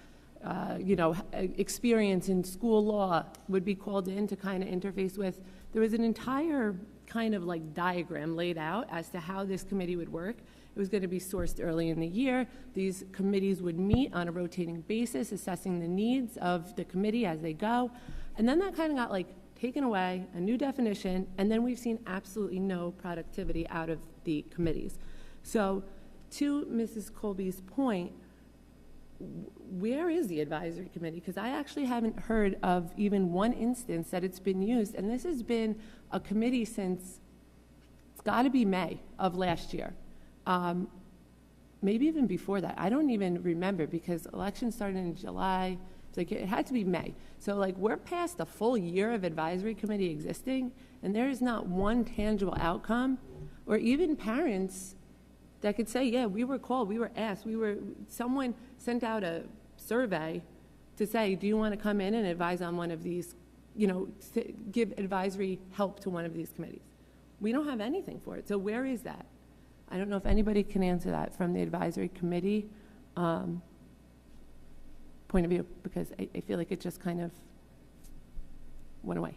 I: experience in school law would be called in to kind of interface with. There was an entire kind of like diagram laid out as to how this committee would work. It was going to be sourced early in the year. These committees would meet on a rotating basis, assessing the needs of the committee as they go. And then that kind of got like taken away, a new definition, and then we've seen absolutely no productivity out of the committees. So to Mrs. Colby's point, where is the advisory committee? Because I actually haven't heard of even one instance that it's been used, and this has been a committee since, it's got to be May of last year. Maybe even before that. I don't even remember, because election started in July. It's like it had to be May. So like we're past a full year of advisory committee existing, and there is not one tangible outcome, or even parents that could say, yeah, we were called, we were asked, someone sent out a survey to say, do you want to come in and advise on one of these, give advisory help to one of these committees? We don't have anything for it. So where is that? I don't know if anybody can answer that from the advisory committee point of view, because I feel like it just kind of went away.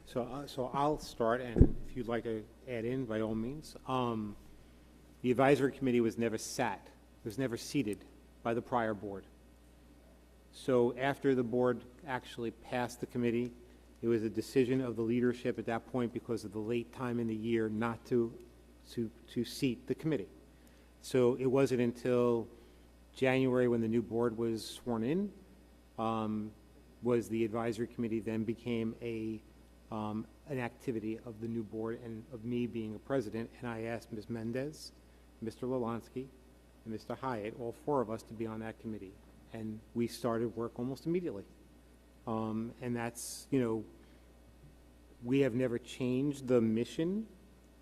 A: So I'll start, and if you'd like to add in, by all means. The advisory committee was never seated by the prior board. So after the board actually passed the committee, it was a decision of the leadership at that point, because of the late time in the year, not to seat the committee. So it wasn't until January, when the new board was sworn in, was the advisory committee then became an activity of the new board and of me being a president. And I asked Ms. Mendez, Mr. Lalansky, and Mr. Hyatt, all four of us, to be on that committee. And we started work almost immediately. And that's, We have never changed the mission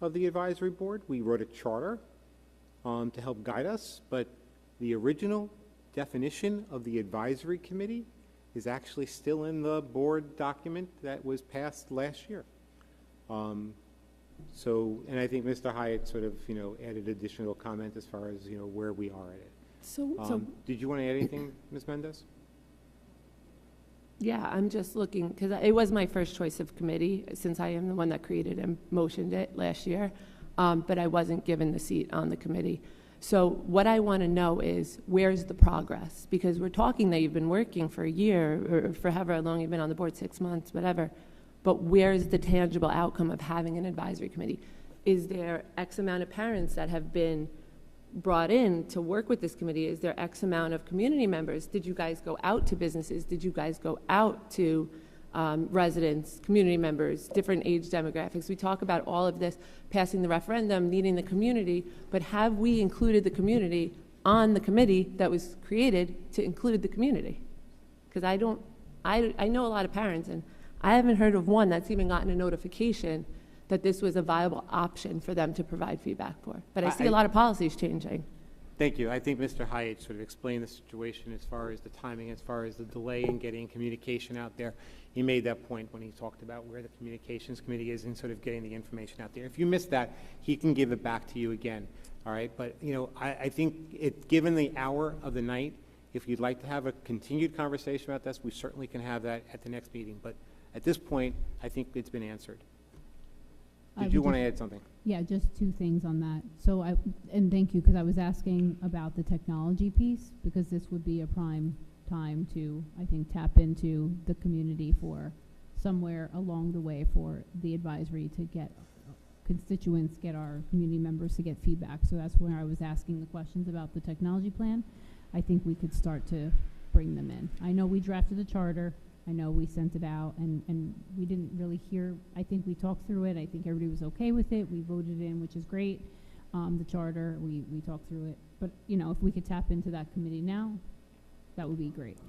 A: of the advisory board. We wrote a charter to help guide us, but the original definition of the advisory committee is actually still in the board document that was passed last year. So, and I think Mr. Hyatt sort of, added additional comment as far as, where we are at it.
I: So
A: Did you want to add anything, Ms. Mendez?
I: yeah, I'm just looking, because it was my first choice of committee, since I am the one that created and motioned it last year, but I wasn't given the seat on the committee. So what I want to know is, where's the progress? Because we're talking that you've been working for a year, or for however long you've been on the board, 6 months, whatever, but where's the tangible outcome of having an advisory committee? Is there X amount of parents that have been brought in to work with this committee? Is there X amount of community members? Did you guys go out to businesses? Did you guys go out to residents, community members, different age demographics? We talk about all of this, passing the referendum, needing the community, but have we included the community on the committee that was created to include the community? Because I know a lot of parents, and I haven't heard of one that's even gotten a notification that this was a viable option for them to provide feedback for. But I see a lot of policies changing.
A: Thank you. I think Mr. Hyatt sort of explained the situation as far as the timing, as far as the delay in getting communication out there. He made that point when he talked about where the communications committee is and sort of getting the information out there. If you missed that, he can give it back to you again. All right. But, I think given the hour of the night, if you'd like to have a continued conversation about this, we certainly can have that at the next meeting. But at this point, I think it's been answered. Did you want to add something?
F: Yeah, just two things on that. So and thank you, because I was asking about the technology piece, because this would be a prime time to, I think, tap into the community for somewhere along the way for the advisory to get constituents, get our community members to get feedback. So that's where I was asking the questions about the technology plan. I think we could start to bring them in. I know we drafted the charter. I know we sent it out, and we didn't really hear, I think we talked through it. I think everybody was okay with it. We voted in, which is great. The charter, we talked through it. But, if we could tap into that committee now, that would be great.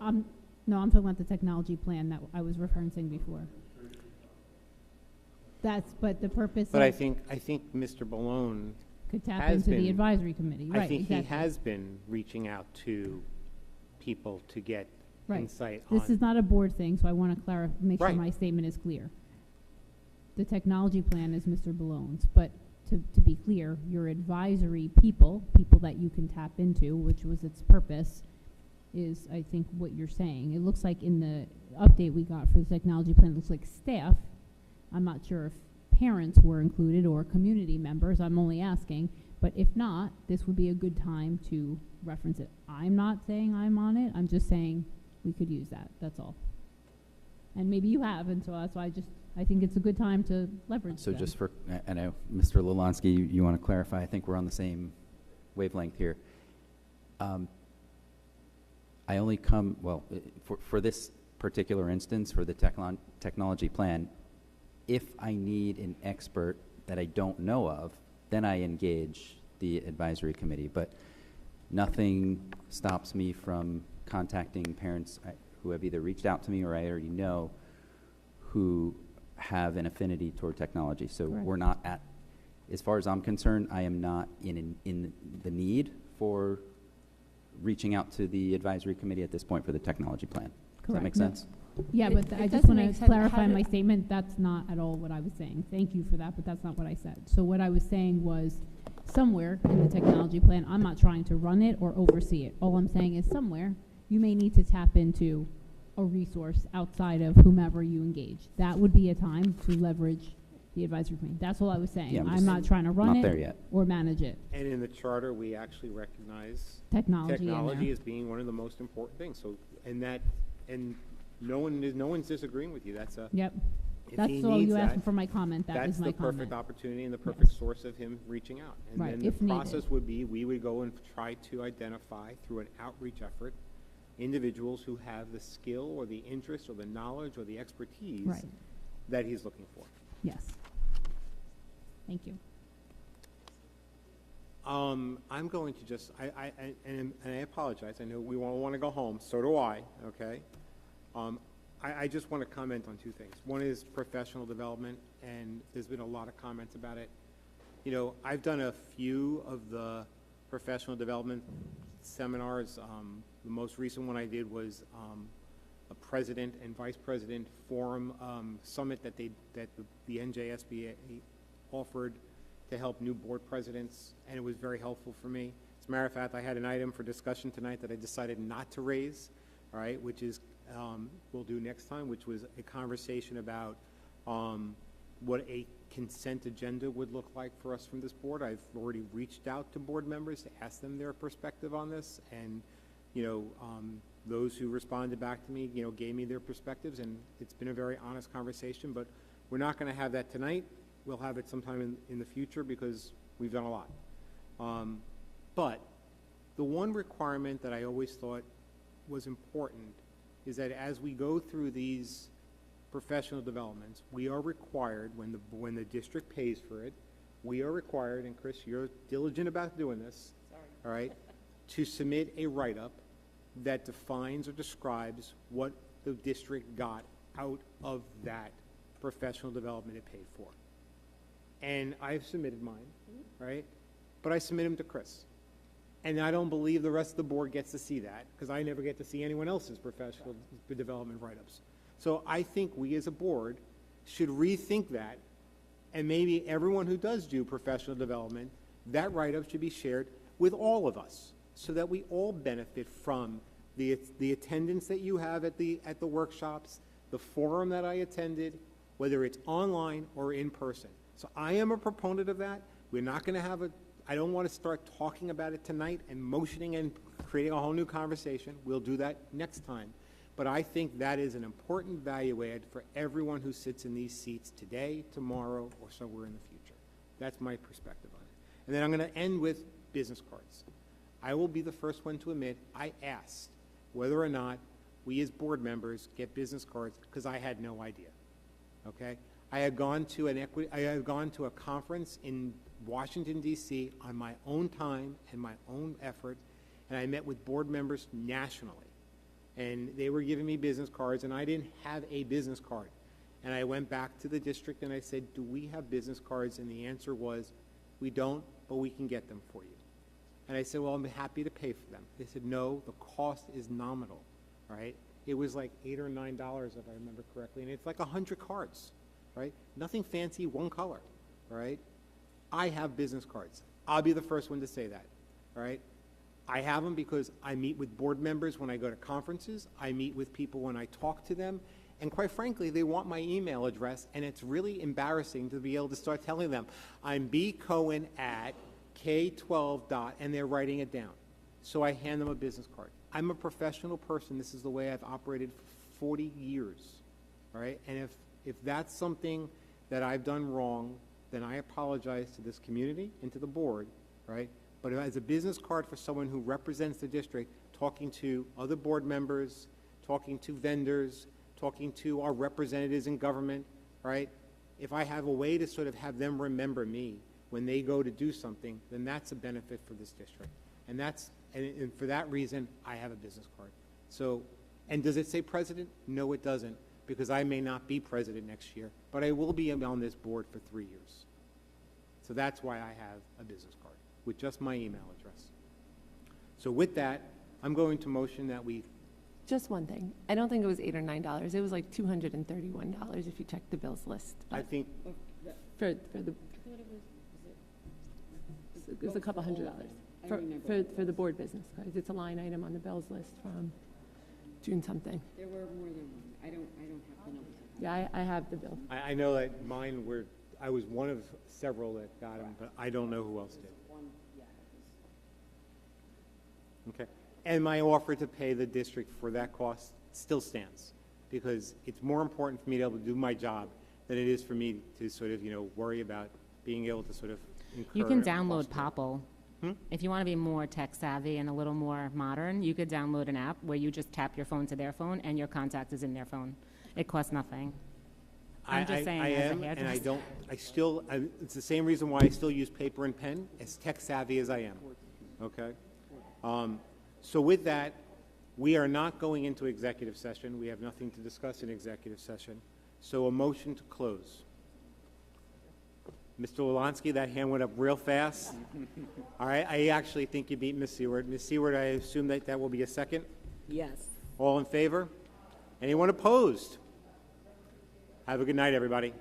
F: No, I'm talking about the technology plan that I was referencing before. But the purpose
A: But I think Mr. Ballone
F: could tap into the advisory committee. Right,
A: I think
F: exactly.
A: he has been reaching out to people to get insight on.
F: This is not a board thing, so I want to make sure
A: Right.
F: my statement is clear. The technology plan is Mr. Ballone's, but to be clear, your advisory people that you can tap into, which was its purpose, is, I think, what you're saying. It looks like in the update we got for the technology plan, it looks like staff. I'm not sure if parents were included or community members. I'm only asking. But if not, this would be a good time to reference it. I'm not saying I'm on it. I'm just saying we could use that. That's all. And maybe you have, and so that's why I think it's a good time to leverage
E: So
F: them.
E: just for, I know, Mr. Lelonsky, you want to clarify, I think we're on the same wavelength here. I only come, for this particular instance, for the technology plan, if I need an expert that I don't know of, then I engage the advisory committee. But nothing stops me from contacting parents who have either reached out to me or I already know who have an affinity toward technology. So
F: Correct.
E: We're not at, as far as I'm concerned, I am not in the need for reaching out to the advisory committee at this point for the technology plan. Does that make sense?
F: Yeah, but I just
I: doesn't
F: want
I: make
F: to
I: sense.
F: clarify
I: How
F: my
I: did-
F: statement. That's not at all what I was saying. Thank you for that, but that's not what I said. So what I was saying was somewhere in the technology plan, I'm not trying to run it or oversee it. All I'm saying is somewhere you may need to tap into a resource outside of whomever you engage. That would be a time to leverage the advisory committee. That's all I was saying.
E: Yeah,
F: I'm not trying to run
E: not there
F: it
E: yet.
F: or manage it.
A: And in the charter, we actually recognize
F: Technology in there.
A: as being one of the most important things. So, and no one's disagreeing with you. That's a
F: Yep.
A: if
F: That's
A: he
F: all
A: needs
F: you asked
A: that,
F: for my comment. That
A: that's
F: is my
A: the perfect
F: comment.
A: opportunity and the perfect source of him reaching out. And
F: Right,
A: then
F: if
A: the
F: needed.
A: process would be we would go and try to identify through an outreach effort individuals who have the skill or the interest or the knowledge or the expertise
F: Right.
A: that he's looking for.
F: Yes. Thank you.
A: I'm going to just, and I apologize. I know we all want to go home. So do I. Okay. I just want to comment on two things. One is professional development, and there's been a lot of comments about it. You know, I've done a few of the professional development seminars. The most recent one I did was a president and vice president forum summit that the NJSBA offered to help new board presidents, and it was very helpful for me. As a matter of fact, I had an item for discussion tonight that I decided not to raise, all right, which is, we'll do next time, which was a conversation about what a consent agenda would look like for us from this board. I've already reached out to board members to ask them their perspective on this, and, you know, those who responded back to me, you know, gave me their perspectives, and it's been a very honest conversation, but we're not going to have that tonight. We'll have it sometime in the future because we've done a lot. But the one requirement that I always thought was important is that as we go through these professional developments, we are required, when the district pays for it, we are required, and Chris, you're diligent about doing this, all right, to submit a write-up that defines or describes what the district got out of that professional development it paid for. And I've submitted mine, right? But I submit them to Chris. And I don't believe the rest of the board gets to see that, because I never get to see anyone else's professional development write-ups. So I think we as a board should rethink that, and maybe everyone who does do professional development, that write-up should be shared with all of us, so that we all benefit from the attendance that you have at the workshops, the forum that I attended, whether it's online or in person. So I am a proponent of that. We're not going to have I don't want to start talking about it tonight and motioning and creating a whole new conversation. We'll do that next time. But I think that is an important value add for everyone who sits in these seats today, tomorrow, or somewhere in the future. That's my perspective on it. And then I'm going to end with business cards. I will be the first one to admit I asked whether or not we as board members get business cards because I had no idea. Okay? I had gone to a conference in Washington, D.C. on my own time and my own effort, and I met with board members nationally. And they were giving me business cards, and I didn't have a business card. And I went back to the district and I said, do we have business cards? And the answer was, we don't, but we can get them for you. And I said, well, I'm happy to pay for them. They said, no, the cost is nominal, right? It was like $8 or $9, if I remember correctly, and it's like 100 cards, right? Nothing fancy, one color, right? I have business cards. I'll be the first one to say that, all right? I have them because I meet with board members when I go to conferences. I meet with people when I talk to them. And quite frankly, they want my email address, and it's really embarrassing to be able to start telling them, I'm bcohen at k12 ... and they're writing it down. So I hand them a business card. I'm a professional person. This is the way I've operated for 40 years, all right? And if that's something that I've done wrong, then I apologize to this community and to the board, right? But as a business card for someone who represents the district, talking to other board members, talking to vendors, talking to our representatives in government, right? If I have a way to sort of have them remember me when they go to do something, then that's a benefit for this district. And and for that reason, I have a business card. So, and does it say president? No, it doesn't, because I may not be president next year, but I will be on this board for 3 years. So that's why I have a business card with just my email address. So with that, I'm going to motion that we...
I: Just one thing. I don't think it was $8 or $9. It was like $231 if you check the bills list.
A: I think...
I: For the... It was a couple $100 for the board business cards. It's a line item on the bills list from June something.
B: There were more than one. I don't have the numbers.
I: Yeah, I have the bill.
A: I know that mine were... I was one of several that got them, but I don't know who else did. Okay. And my offer to pay the district for that cost still stands, because it's more important for me to be able to do my job than it is for me to sort of, worry about being able to sort of incur...
G: You can download Popple. If you want to be more tech savvy and a little more modern, you could download an app where you just tap your phone to their phone and your contact is in their phone. It costs nothing. I'm just saying,
A: and I don't, it's the same reason why I still use paper and pen, as tech savvy as I am, okay? So with that, We are not going into executive session. We have nothing to discuss in executive session. So a motion to close. Mr. Wolanski, that hand went up real fast. All right, I actually think you beat Ms. Seward. Ms. Seward, I assume that that will be a second?
R: Yes.
A: All in favor? Anyone opposed? Have a good night, everybody.